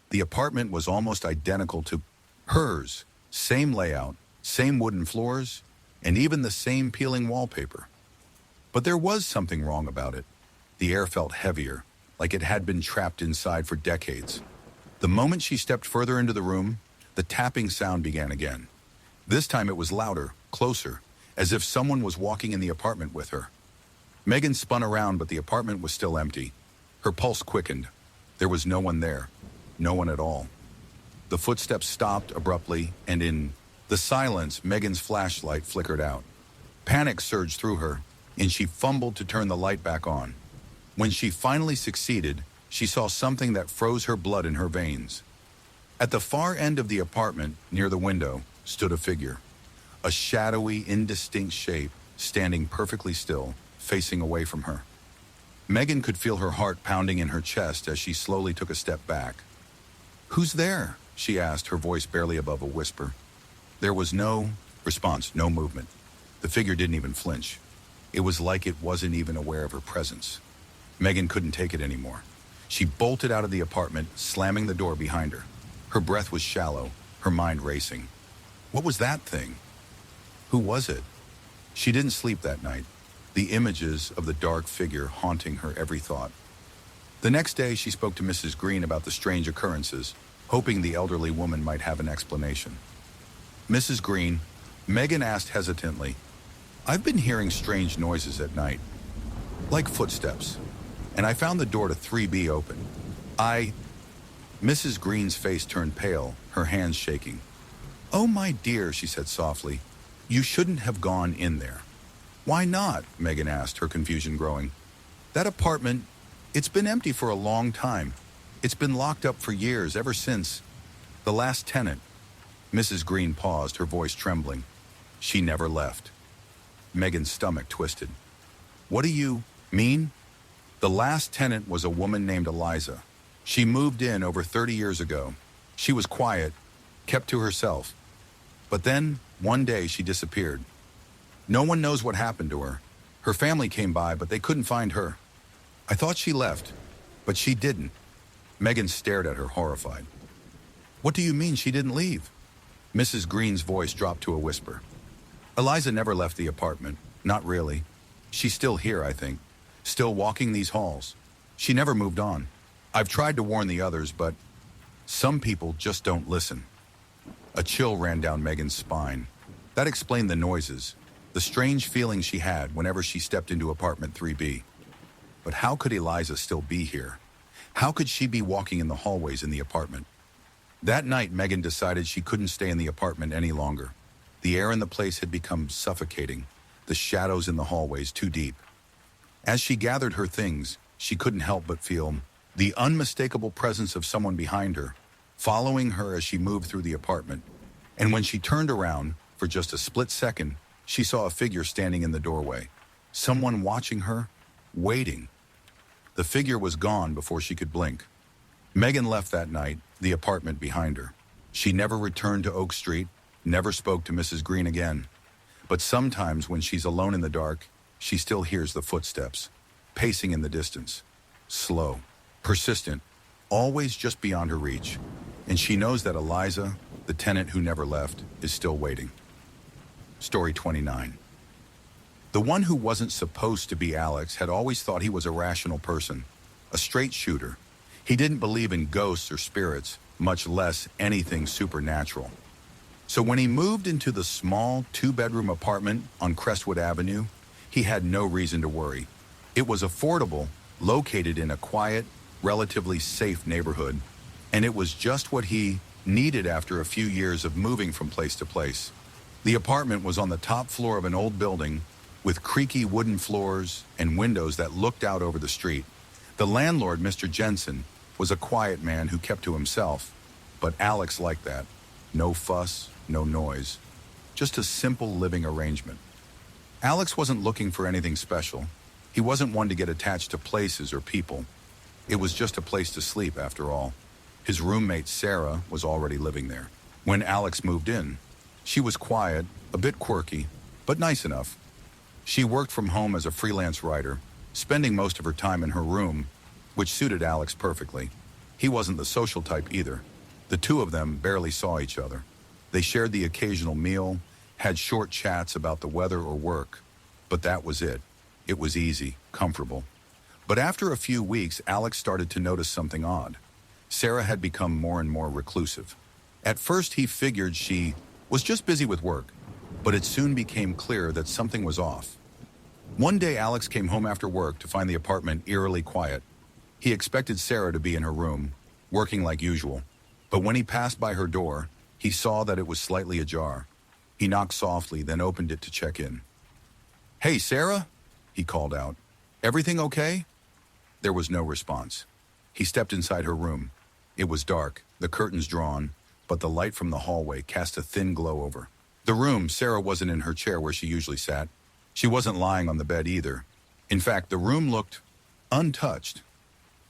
The apartment was almost identical to hers, same layout, same wooden floors, and even the same peeling wallpaper. But there was something wrong about it. The air felt heavier, like it had been trapped inside for decades. The moment she stepped further into the room, the tapping sound began again. This time it was louder, closer, as if someone was walking in the apartment with her. Megan spun around, but the apartment was still empty. Her pulse quickened. There was no one there. No one at all. The footsteps stopped abruptly, and in the silence, Megan's flashlight flickered out. Panic surged through her, and she fumbled to turn the light back on. When she finally succeeded, she saw something that froze her blood in her veins. At the far end of the apartment, near the window, stood a figure. A shadowy, indistinct shape, standing perfectly still, facing away from her. Megan could feel her heart pounding in her chest as she slowly took a step back. "Who's there?" she asked, her voice barely above a whisper. There was no response, no movement. The figure didn't even flinch. It was like it wasn't even aware of her presence. Megan couldn't take it anymore. She bolted out of the apartment, slamming the door behind her. Her breath was shallow, her mind racing. What was that thing? Who was it? She didn't sleep that night, the images of the dark figure haunting her every thought. The next day, she spoke to Mrs. Green about the strange occurrences, hoping the elderly woman might have an explanation. "Mrs. Green," Megan asked hesitantly, "I've been hearing strange noises at night, like footsteps, and I found the door to 3B open. Mrs. Green's face turned pale, her hands shaking. "Oh, my dear," she said softly, "you shouldn't have gone in there." "Why not?" Megan asked, her confusion growing. "That apartment, it's been empty for a long time. It's been locked up for years, ever since the last tenant." Mrs. Green paused, her voice trembling. "She never left." Megan's stomach twisted. "What do you mean?" "The last tenant was a woman named Eliza. She moved in over 30 years ago. She was quiet, kept to herself. But then, one day, she disappeared. No one knows what happened to her. Her family came by, but they couldn't find her. I thought she left, but she didn't." Megan stared at her, horrified. "What do you mean she didn't leave?" Mrs. Green's voice dropped to a whisper. "Eliza never left the apartment. Not really. She's still here, I think. Still walking these halls. She never moved on. I've tried to warn the others, but some people just don't listen." A chill ran down Megan's spine. That explained the noises, the strange feeling she had whenever she stepped into apartment 3B. But how could Eliza still be here? How could she be walking in the hallways in the apartment? That night, Megan decided she couldn't stay in the apartment any longer. The air in the place had become suffocating, the shadows in the hallways too deep. As she gathered her things, she couldn't help but feel the unmistakable presence of someone behind her, following her as she moved through the apartment. And when she turned around, for just a split second, she saw a figure standing in the doorway. Someone watching her, waiting. The figure was gone before she could blink. Megan left that night, the apartment behind her. She never returned to Oak Street, never spoke to Mrs. Green again. But sometimes when she's alone in the dark, she still hears the footsteps, pacing in the distance. Slow, persistent, always just beyond her reach. And she knows that Eliza, the tenant who never left, is still waiting. Story 29. The one who wasn't supposed to be Alex had always thought he was a rational person, a straight shooter. He didn't believe in ghosts or spirits, much less anything supernatural. So when he moved into the small two-bedroom apartment on Crestwood Avenue, he had no reason to worry. It was affordable, located in a quiet, relatively safe neighborhood, and it was just what he needed after a few years of moving from place to place. The apartment was on the top floor of an old building with creaky wooden floors and windows that looked out over the street. The landlord, Mr. Jensen, was a quiet man who kept to himself, but Alex liked that. No fuss, no noise, just a simple living arrangement. Alex wasn't looking for anything special. He wasn't one to get attached to places or people. It was just a place to sleep, after all. His roommate, Sarah, was already living there. When Alex moved in, she was quiet, a bit quirky, but nice enough. She worked from home as a freelance writer, spending most of her time in her room, which suited Alex perfectly. He wasn't the social type either. The two of them barely saw each other. They shared the occasional meal, had short chats about the weather or work, but that was it. It was easy, comfortable. But after a few weeks, Alex started to notice something odd. Sarah had become more and more reclusive. At first, he figured she was just busy with work, but it soon became clear that something was off. One day, Alex came home after work to find the apartment eerily quiet. He expected Sarah to be in her room, working like usual. But when he passed by her door, he saw that it was slightly ajar. He knocked softly, then opened it to check in. "Hey, Sarah," he called out. "Everything okay?" There was no response. He stepped inside her room. It was dark, the curtains drawn, but the light from the hallway cast a thin glow over the room. Sarah wasn't in her chair where she usually sat. She wasn't lying on the bed either. In fact, the room looked untouched.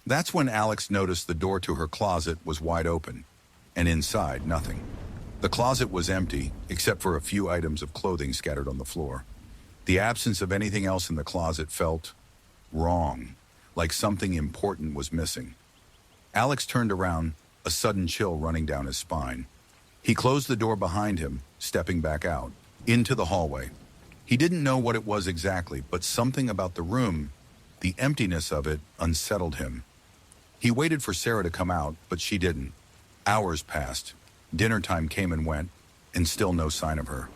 That's when Alex noticed the door to her closet was wide open, and inside, nothing. The closet was empty, except for a few items of clothing scattered on the floor. The absence of anything else in the closet felt wrong, like something important was missing. Alex turned around, a sudden chill running down his spine. He closed the door behind him, stepping back out, into the hallway. He didn't know what it was exactly, but something about the room, the emptiness of it, unsettled him. He waited for Sarah to come out, but she didn't. Hours passed. Dinner time came and went, and still no sign of her.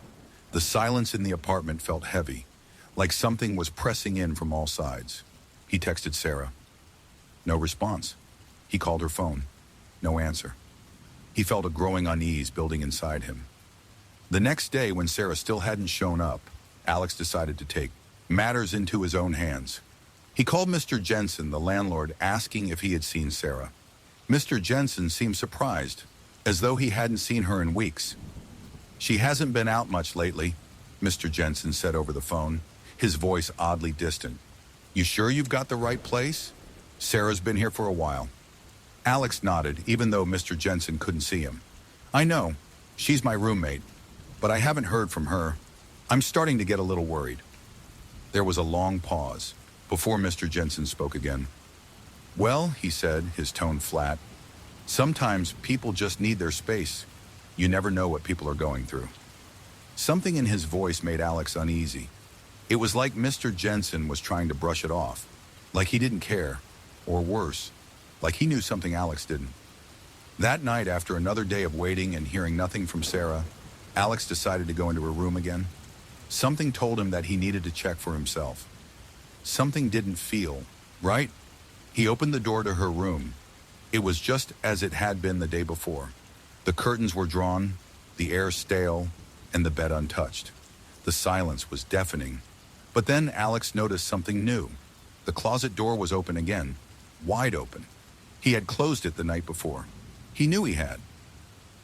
The silence in the apartment felt heavy, like something was pressing in from all sides. He texted Sarah. No response. He called her phone. No answer. He felt a growing unease building inside him. The next day, when Sarah still hadn't shown up, Alex decided to take matters into his own hands. He called Mr. Jensen, the landlord, asking if he had seen Sarah. Mr. Jensen seemed surprised, as though he hadn't seen her in weeks. "She hasn't been out much lately," Mr. Jensen said over the phone, his voice oddly distant. "You sure you've got the right place? Sarah's been here for a while." Alex nodded, even though Mr. Jensen couldn't see him. "I know. She's my roommate, but I haven't heard from her. I'm starting to get a little worried." There was a long pause before Mr. Jensen spoke again. "Well," he said, his tone flat, "sometimes people just need their space. You never know what people are going through." Something in his voice made Alex uneasy. It was like Mr. Jensen was trying to brush it off, like he didn't care, or worse, like he knew something Alex didn't. That night, after another day of waiting and hearing nothing from Sarah, Alex decided to go into her room again. Something told him that he needed to check for himself. Something didn't feel right. He opened the door to her room. It was just as it had been the day before. The curtains were drawn, the air stale, and the bed untouched. The silence was deafening. But then Alex noticed something new. The closet door was open again, wide open. He had closed it the night before. He knew he had.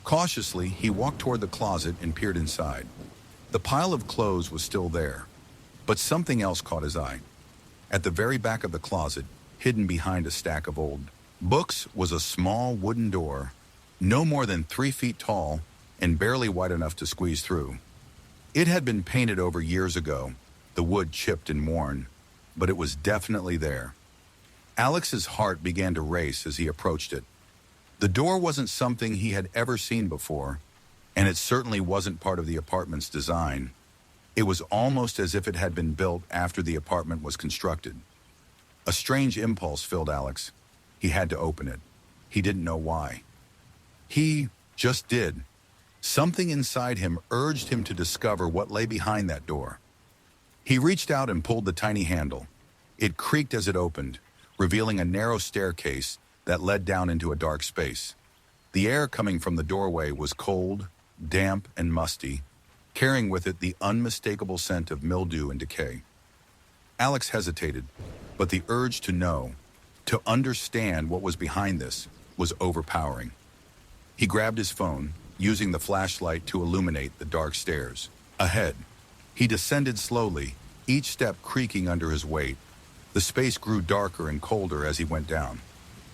Cautiously, he walked toward the closet and peered inside. The pile of clothes was still there, but something else caught his eye. At the very back of the closet, hidden behind a stack of old books, was a small wooden door, no more than 3 feet tall and barely wide enough to squeeze through. It had been painted over years ago, the wood chipped and worn, but it was definitely there. Alex's heart began to race as he approached it. The door wasn't something he had ever seen before, and it certainly wasn't part of the apartment's design. It was almost as if it had been built after the apartment was constructed. A strange impulse filled Alex. He had to open it. He didn't know why. He just did. Something inside him urged him to discover what lay behind that door. He reached out and pulled the tiny handle. It creaked as it opened, revealing a narrow staircase that led down into a dark space. The air coming from the doorway was cold, damp, and musty, carrying with it the unmistakable scent of mildew and decay. Alex hesitated, but the urge to know, to understand what was behind this, was overpowering. He grabbed his phone, using the flashlight to illuminate the dark stairs. Ahead, he descended slowly, each step creaking under his weight. The space grew darker and colder as he went down.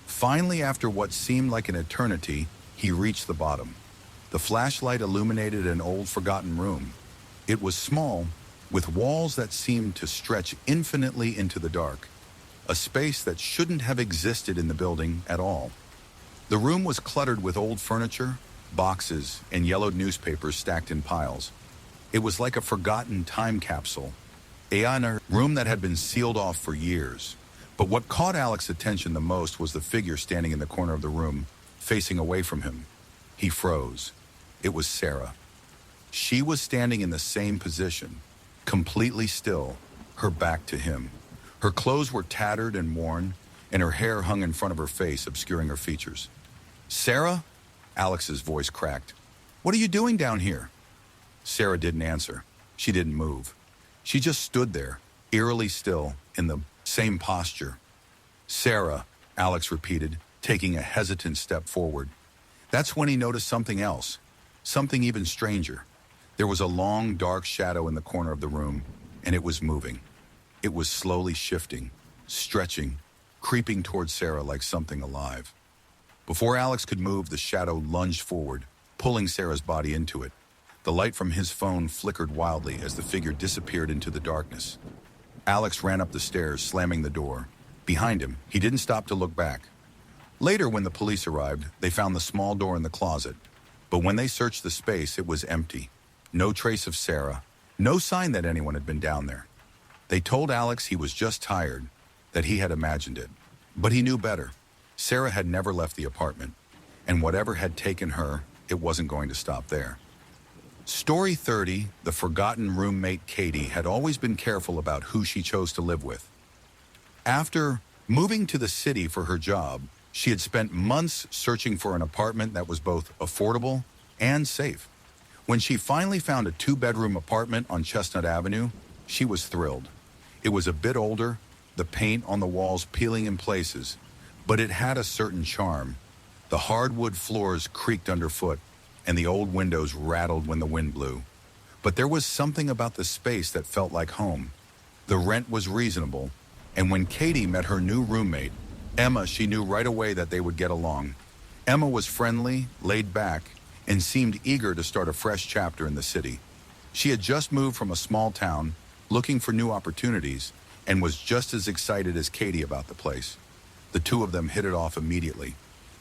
Finally, after what seemed like an eternity, he reached the bottom. The flashlight illuminated an old, forgotten room. It was small, with walls that seemed to stretch infinitely into the dark, a space that shouldn't have existed in the building at all. The room was cluttered with old furniture, boxes, and yellowed newspapers stacked in piles. It was like a forgotten time capsule, a room that had been sealed off for years. But what caught Alex's attention the most was the figure standing in the corner of the room, facing away from him. He froze. It was Sarah. She was standing in the same position, completely still, her back to him. Her clothes were tattered and worn, and her hair hung in front of her face, obscuring her features. "Sarah?" Alex's voice cracked. "What are you doing down here?" Sarah didn't answer. She didn't move. She just stood there, eerily still, in the same posture. "Sarah," Alex repeated, taking a hesitant step forward. That's when he noticed something else, something even stranger. There was a long, dark shadow in the corner of the room, and it was moving. It was slowly shifting, stretching, creeping toward Sarah like something alive. Before Alex could move, the shadow lunged forward, pulling Sarah's body into it. The light from his phone flickered wildly as the figure disappeared into the darkness. Alex ran up the stairs, slamming the door. Behind him, he didn't stop to look back. Later, when the police arrived, they found the small door in the closet. But when they searched the space, it was empty. No trace of Sarah. No sign that anyone had been down there. They told Alex he was just tired, that he had imagined it. But he knew better. Sarah had never left the apartment, and whatever had taken her, it wasn't going to stop there. Story 30, the forgotten roommate Katie, had always been careful about who she chose to live with. After moving to the city for her job, she had spent months searching for an apartment that was both affordable and safe. When she finally found a 2-bedroom apartment on Chestnut Avenue, she was thrilled. It was a bit older, the paint on the walls peeling in places, but it had a certain charm. The hardwood floors creaked underfoot, and the old windows rattled when the wind blew. But there was something about the space that felt like home. The rent was reasonable, and when Katie met her new roommate, Emma, she knew right away that they would get along. Emma was friendly, laid back, and seemed eager to start a fresh chapter in the city. She had just moved from a small town, looking for new opportunities, and was just as excited as Katie about the place. The two of them hit it off immediately.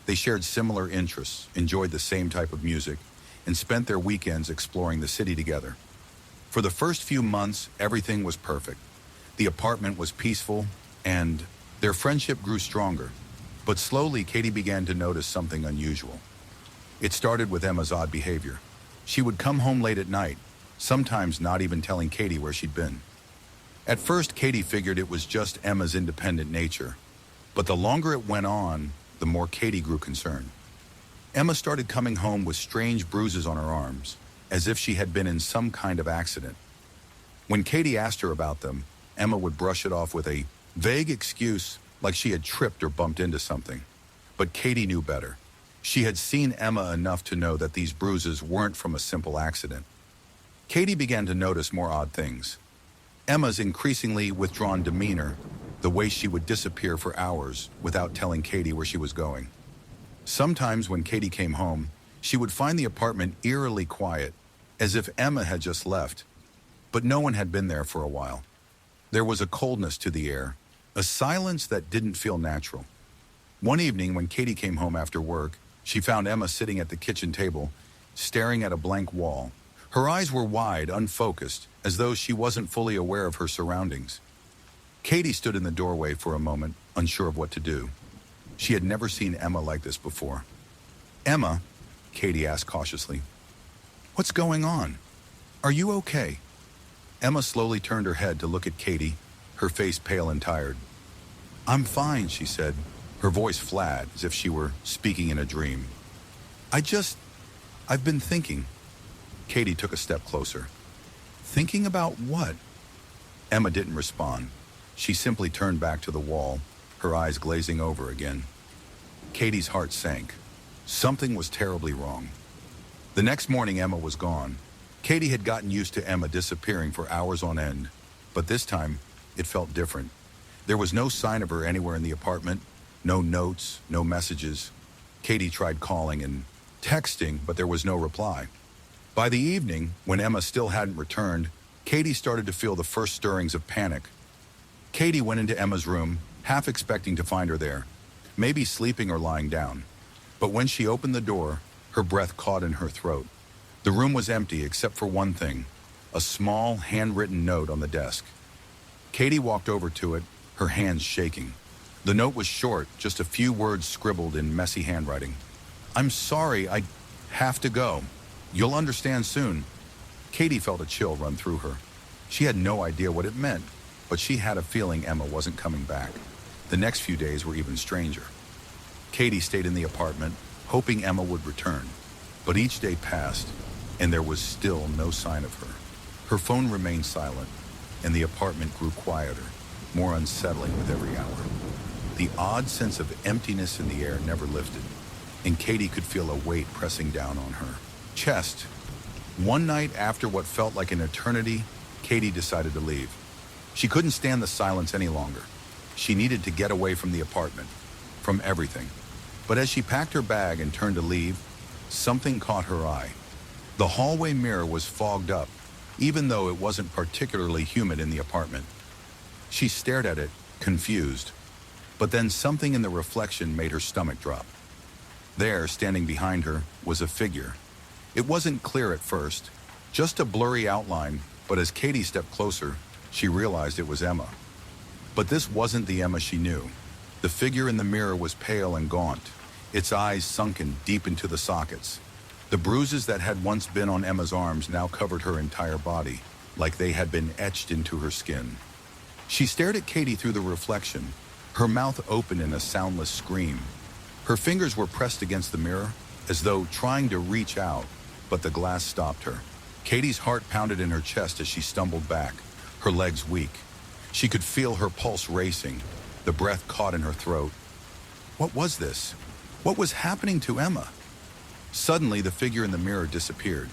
They shared similar interests, enjoyed the same type of music, and spent their weekends exploring the city together. For the first few months, everything was perfect. The apartment was peaceful, and their friendship grew stronger. But slowly, Katie began to notice something unusual. It started with Emma's odd behavior. She would come home late at night, sometimes not even telling Katie where she'd been. At first, Katie figured it was just Emma's independent nature. But the longer it went on, the more Katie grew concerned. Emma started coming home with strange bruises on her arms, as if she had been in some kind of accident. When Katie asked her about them, Emma would brush it off with a vague excuse like she had tripped or bumped into something. But Katie knew better. She had seen Emma enough to know that these bruises weren't from a simple accident. Katie began to notice more odd things. Emma's increasingly withdrawn demeanor, the way she would disappear for hours without telling Katie where she was going. Sometimes when Katie came home, she would find the apartment eerily quiet, as if Emma had just left. But no one had been there for a while. There was a coldness to the air, a silence that didn't feel natural. One evening when Katie came home after work, she found Emma sitting at the kitchen table, staring at a blank wall. Her eyes were wide, unfocused, as though she wasn't fully aware of her surroundings. Katie stood in the doorway for a moment, unsure of what to do. She had never seen Emma like this before. "Emma," Katie asked cautiously, "what's going on? Are you okay?" Emma slowly turned her head to look at Katie, her face pale and tired. "I'm fine," she said, her voice flat as if she were speaking in a dream. I've been thinking." Katie took a step closer. "Thinking about what?" Emma didn't respond. She simply turned back to the wall, her eyes glazing over again. Katie's heart sank. Something was terribly wrong. The next morning, Emma was gone. Katie had gotten used to Emma disappearing for hours on end, but this time, it felt different. There was no sign of her anywhere in the apartment, no notes, no messages. Katie tried calling and texting, but there was no reply. By the evening, when Emma still hadn't returned, Katie started to feel the first stirrings of panic. Katie went into Emma's room, half expecting to find her there, maybe sleeping or lying down. But when she opened the door, her breath caught in her throat. The room was empty except for one thing, a small, handwritten note on the desk. Katie walked over to it, her hands shaking. The note was short, just a few words scribbled in messy handwriting. "I'm sorry, I have to go. You'll understand soon." Katie felt a chill run through her. She had no idea what it meant, but she had a feeling Emma wasn't coming back. The next few days were even stranger. Katie stayed in the apartment, hoping Emma would return. But each day passed, and there was still no sign of her. Her phone remained silent, and the apartment grew quieter, more unsettling with every hour. The odd sense of emptiness in the air never lifted, and Katie could feel a weight pressing down on her chest. One night, after what felt like an eternity, Katie decided to leave. She couldn't stand the silence any longer. She needed to get away from the apartment, from everything. But as she packed her bag and turned to leave, something caught her eye. The hallway mirror was fogged up, even though it wasn't particularly humid in the apartment. She stared at it, confused. But then something in the reflection made her stomach drop. There, standing behind her, was a figure. It wasn't clear at first, just a blurry outline, but as Katie stepped closer, she realized it was Emma. But this wasn't the Emma she knew. The figure in the mirror was pale and gaunt, its eyes sunken deep into the sockets. The bruises that had once been on Emma's arms now covered her entire body, like they had been etched into her skin. She stared at Katie through the reflection, her mouth open in a soundless scream. Her fingers were pressed against the mirror, as though trying to reach out, but the glass stopped her. Katie's heart pounded in her chest as she stumbled back, her legs weak. She could feel her pulse racing, the breath caught in her throat. What was this? What was happening to Emma? Suddenly, the figure in the mirror disappeared.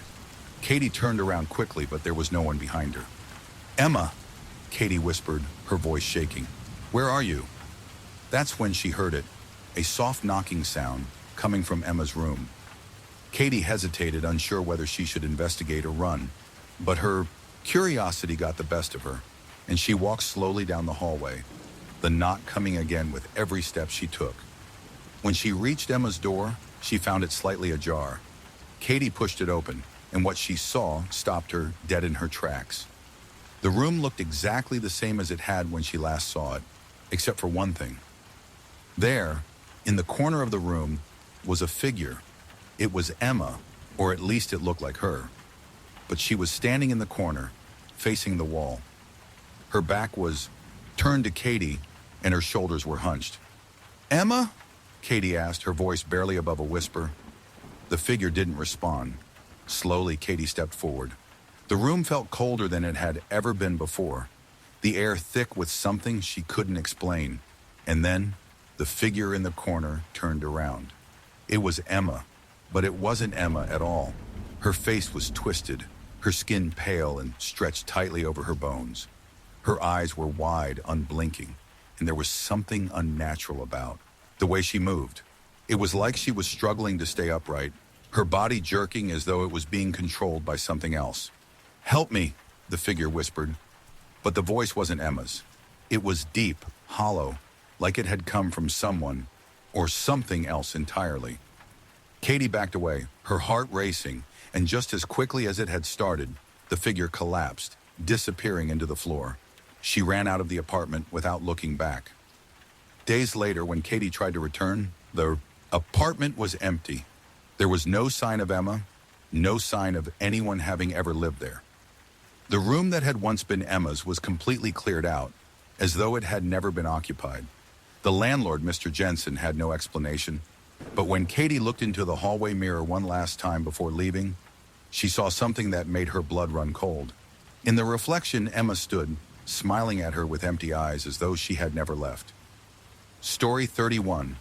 Katie turned around quickly, but there was no one behind her. "Emma," Katie whispered, her voice shaking. "Where are you?" That's when she heard it, a soft knocking sound coming from Emma's room. Katie hesitated, unsure whether she should investigate or run, but her curiosity got the best of her, and she walked slowly down the hallway, the knock coming again with every step she took. When she reached Emma's door, she found it slightly ajar. Katie pushed it open, and what she saw stopped her dead in her tracks. The room looked exactly the same as it had when she last saw it, except for one thing. There, in the corner of the room, was a figure. It was Emma, or at least it looked like her. But she was standing in the corner, facing the wall. Her back was turned to Katie, and her shoulders were hunched. "Emma?" Katie asked, her voice barely above a whisper. The figure didn't respond. Slowly, Katie stepped forward. The room felt colder than it had ever been before, the air thick with something she couldn't explain. And then, the figure in the corner turned around. It was Emma, but it wasn't Emma at all. Her face was twisted, her skin pale and stretched tightly over her bones. Her eyes were wide, unblinking, and there was something unnatural about the way she moved. It was like she was struggling to stay upright, her body jerking as though it was being controlled by something else. "Help me," the figure whispered. But the voice wasn't Emma's. It was deep, hollow, like it had come from someone or something else entirely. Katie backed away, her heart racing, and just as quickly as it had started, the figure collapsed, disappearing into the floor. She ran out of the apartment without looking back. Days later, when Katie tried to return, the apartment was empty. There was no sign of Emma, no sign of anyone having ever lived there. The room that had once been Emma's was completely cleared out, as though it had never been occupied. The landlord, Mr. Jensen, had no explanation, but when Katie looked into the hallway mirror one last time before leaving, she saw something that made her blood run cold. In the reflection, Emma stood, smiling at her with empty eyes as though she had never left. Story 31.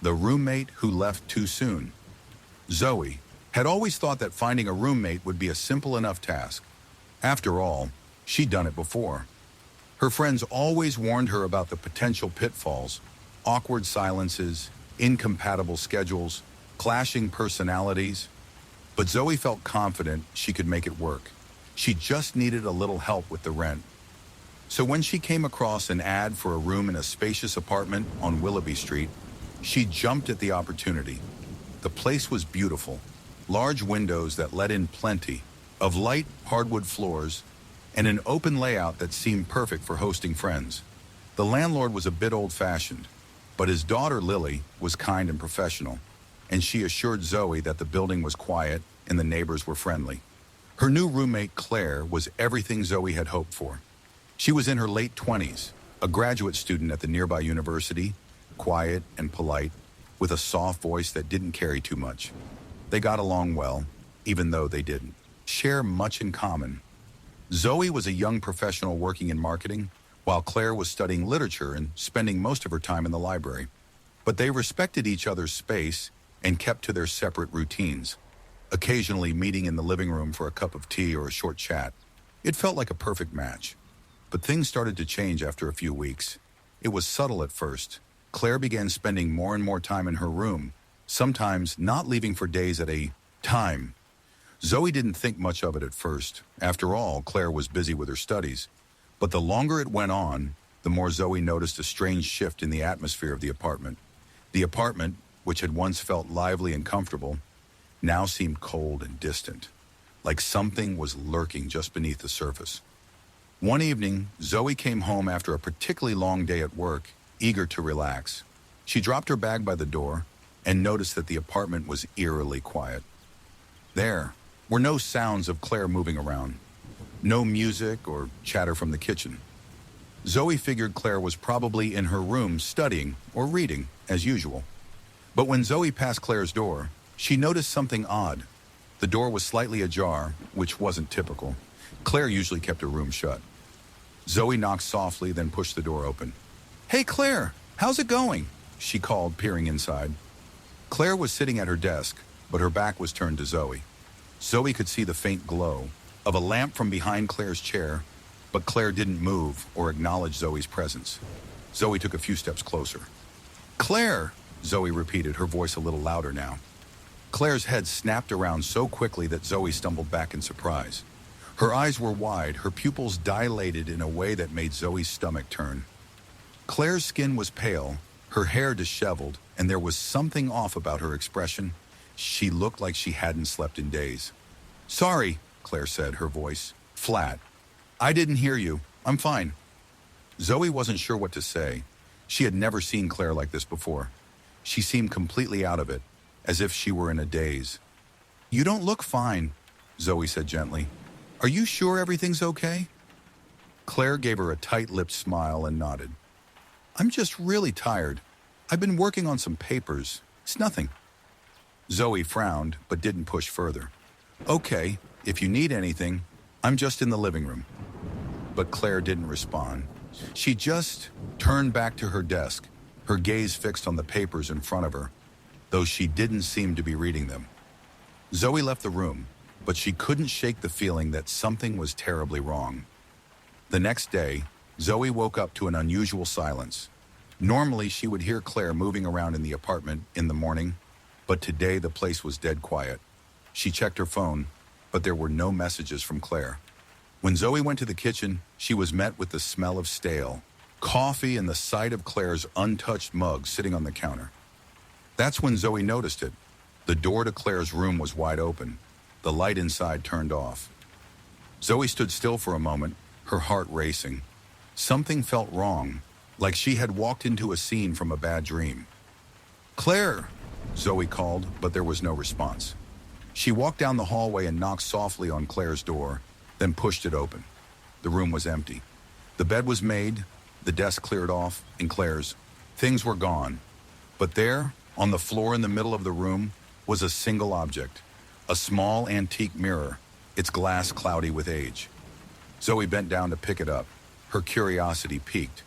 The Roommate Who Left Too Soon. Zoe had always thought that finding a roommate would be a simple enough task. After all, she'd done it before. Her friends always warned her about the potential pitfalls, awkward silences, incompatible schedules, clashing personalities. But Zoe felt confident she could make it work. She just needed a little help with the rent. So when she came across an ad for a room in a spacious apartment on Willoughby Street, she jumped at the opportunity. The place was beautiful, large windows that let in plenty of light, hardwood floors, and an open layout that seemed perfect for hosting friends. The landlord was a bit old-fashioned, but his daughter Lily was kind and professional, and she assured Zoe that the building was quiet and the neighbors were friendly. Her new roommate, Claire, was everything Zoe had hoped for. She was in her late 20s, a graduate student at the nearby university, quiet and polite, with a soft voice that didn't carry too much. They got along well, even though they didn't share much in common. Zoe was a young professional working in marketing, while Claire was studying literature and spending most of her time in the library. But they respected each other's space and kept to their separate routines, occasionally meeting in the living room for a cup of tea or a short chat. It felt like a perfect match. But things started to change after a few weeks. It was subtle at first. Claire began spending more and more time in her room, sometimes not leaving for days at a time. Zoe didn't think much of it at first. After all, Claire was busy with her studies. But the longer it went on, the more Zoe noticed a strange shift in the atmosphere of the apartment. The apartment, which had once felt lively and comfortable, now seemed cold and distant, like something was lurking just beneath the surface. One evening, Zoe came home after a particularly long day at work, eager to relax. She dropped her bag by the door and noticed that the apartment was eerily quiet. There were no sounds of Claire moving around, no music or chatter from the kitchen. Zoe figured Claire was probably in her room studying or reading, as usual. But when Zoe passed Claire's door, she noticed something odd. The door was slightly ajar, which wasn't typical. Claire usually kept her room shut. Zoe knocked softly, then pushed the door open. "Hey, Claire, how's it going?" she called, peering inside. Claire was sitting at her desk, but her back was turned to Zoe. Zoe could see the faint glow of a lamp from behind Claire's chair, but Claire didn't move or acknowledge Zoe's presence. Zoe took a few steps closer. "Claire," Zoe repeated, her voice a little louder now. Claire's head snapped around so quickly that Zoe stumbled back in surprise. Her eyes were wide, her pupils dilated in a way that made Zoe's stomach turn. Claire's skin was pale, her hair disheveled, and there was something off about her expression. She looked like she hadn't slept in days. "Sorry," Claire said, her voice flat. "I didn't hear you. I'm fine." Zoe wasn't sure what to say. She had never seen Claire like this before. She seemed completely out of it, as if she were in a daze. "You don't look fine," Zoe said gently. "Are you sure everything's okay?" Claire gave her a tight-lipped smile and nodded. "I'm just really tired. I've been working on some papers. It's nothing." Zoe frowned, but didn't push further. Okay, if you need anything, I'm just in the living room. But Claire didn't respond. She just turned back to her desk, her gaze fixed on the papers in front of her, though she didn't seem to be reading them. Zoe left the room, but she couldn't shake the feeling that something was terribly wrong. The next day, Zoe woke up to an unusual silence. Normally, she would hear Claire moving around in the apartment in the morning, but today the place was dead quiet. She checked her phone, but there were no messages from Claire. When Zoe went to the kitchen, she was met with the smell of stale coffee and the sight of Claire's untouched mug sitting on the counter. That's when Zoe noticed it. The door to Claire's room was wide open, the light inside turned off. Zoe stood still for a moment, her heart racing. Something felt wrong, like she had walked into a scene from a bad dream. "Claire!" Zoe called, but there was no response. She walked down the hallway and knocked softly on Claire's door, then pushed it open. The room was empty. The bed was made, the desk cleared off, and Claire's things were gone. But there, on the floor in the middle of the room, was a single object, a small antique mirror, its glass cloudy with age. Zoe bent down to pick it up. Her curiosity piqued.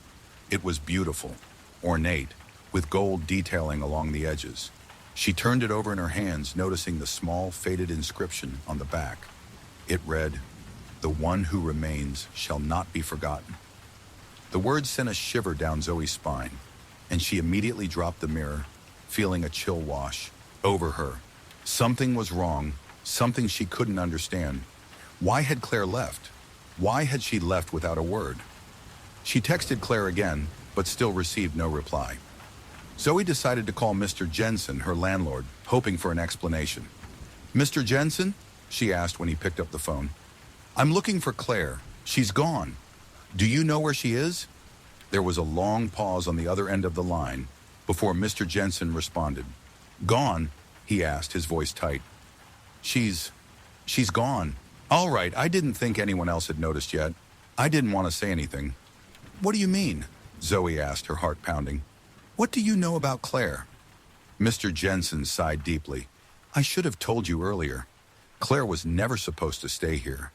It was beautiful, ornate, with gold detailing along the edges. She turned it over in her hands, noticing the small, faded inscription on the back. It read, "The one who remains shall not be forgotten." The words sent a shiver down Zoe's spine, and she immediately dropped the mirror, feeling a chill wash over her. Something was wrong, something she couldn't understand. Why had Claire left? Why had she left without a word? She texted Claire again, but still received no reply. Zoe decided to call Mr. Jensen, her landlord, hoping for an explanation. "Mr. Jensen?" she asked when he picked up the phone. "I'm looking for Claire. She's gone. Do you know where she is?" There was a long pause on the other end of the line before Mr. Jensen responded. "Gone?" he asked, his voice tight. She's gone. All right, I didn't think anyone else had noticed yet. I didn't want to say anything." "What do you mean?" Zoe asked, her heart pounding. "What do you know about Claire?" Mr. Jensen sighed deeply. "I should have told you earlier. Claire was never supposed to stay here.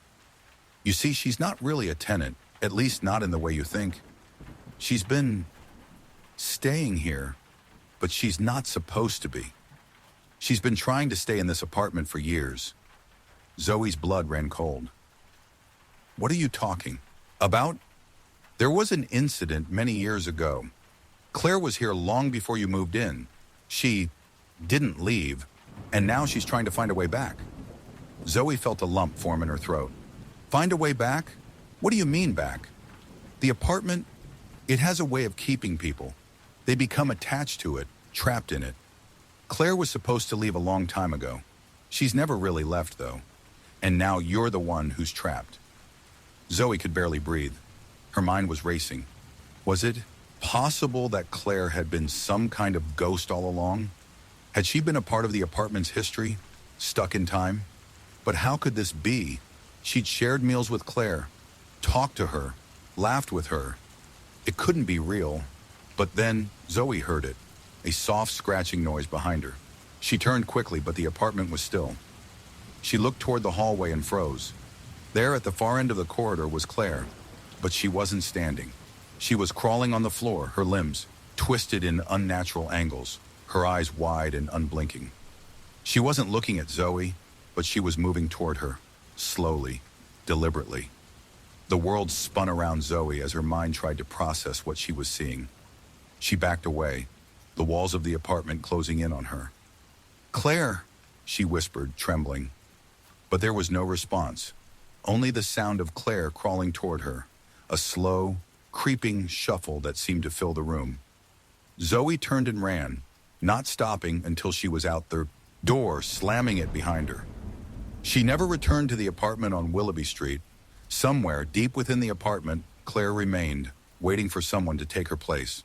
You see, she's not really a tenant, at least not in the way you think. She's been staying here, but she's not supposed to be. She's been trying to stay in this apartment for years." Zoe's blood ran cold. "What are you talking about?" "There was an incident many years ago. Claire was here long before you moved in. She didn't leave, and now she's trying to find a way back." Zoe felt a lump form in her throat. "Find a way back? What do you mean back?" "The apartment, it has a way of keeping people. They become attached to it, trapped in it. Claire was supposed to leave a long time ago. She's never really left, though. And now you're the one who's trapped." Zoe could barely breathe. Her mind was racing. Was it possible that Claire had been some kind of ghost all along? Had she been a part of the apartment's history, stuck in time? But how could this be? She'd shared meals with Claire, talked to her, laughed with her. It couldn't be real. But then Zoe heard it, a soft scratching noise behind her. She turned quickly, but the apartment was still. She looked toward the hallway and froze. There at the far end of the corridor was Claire, but she wasn't standing. She was crawling on the floor, her limbs twisted in unnatural angles, her eyes wide and unblinking. She wasn't looking at Zoe, but she was moving toward her, slowly, deliberately. The world spun around Zoe as her mind tried to process what she was seeing. She backed away, the walls of the apartment closing in on her. "Claire," she whispered, trembling. But there was no response, only the sound of Claire crawling toward her, a slow, creeping shuffle that seemed to fill the room. Zoe turned and ran, not stopping until she was out the door, slamming it behind her. She never returned to the apartment on Willoughby Street. Somewhere deep within the apartment, Claire remained, waiting for someone to take her place.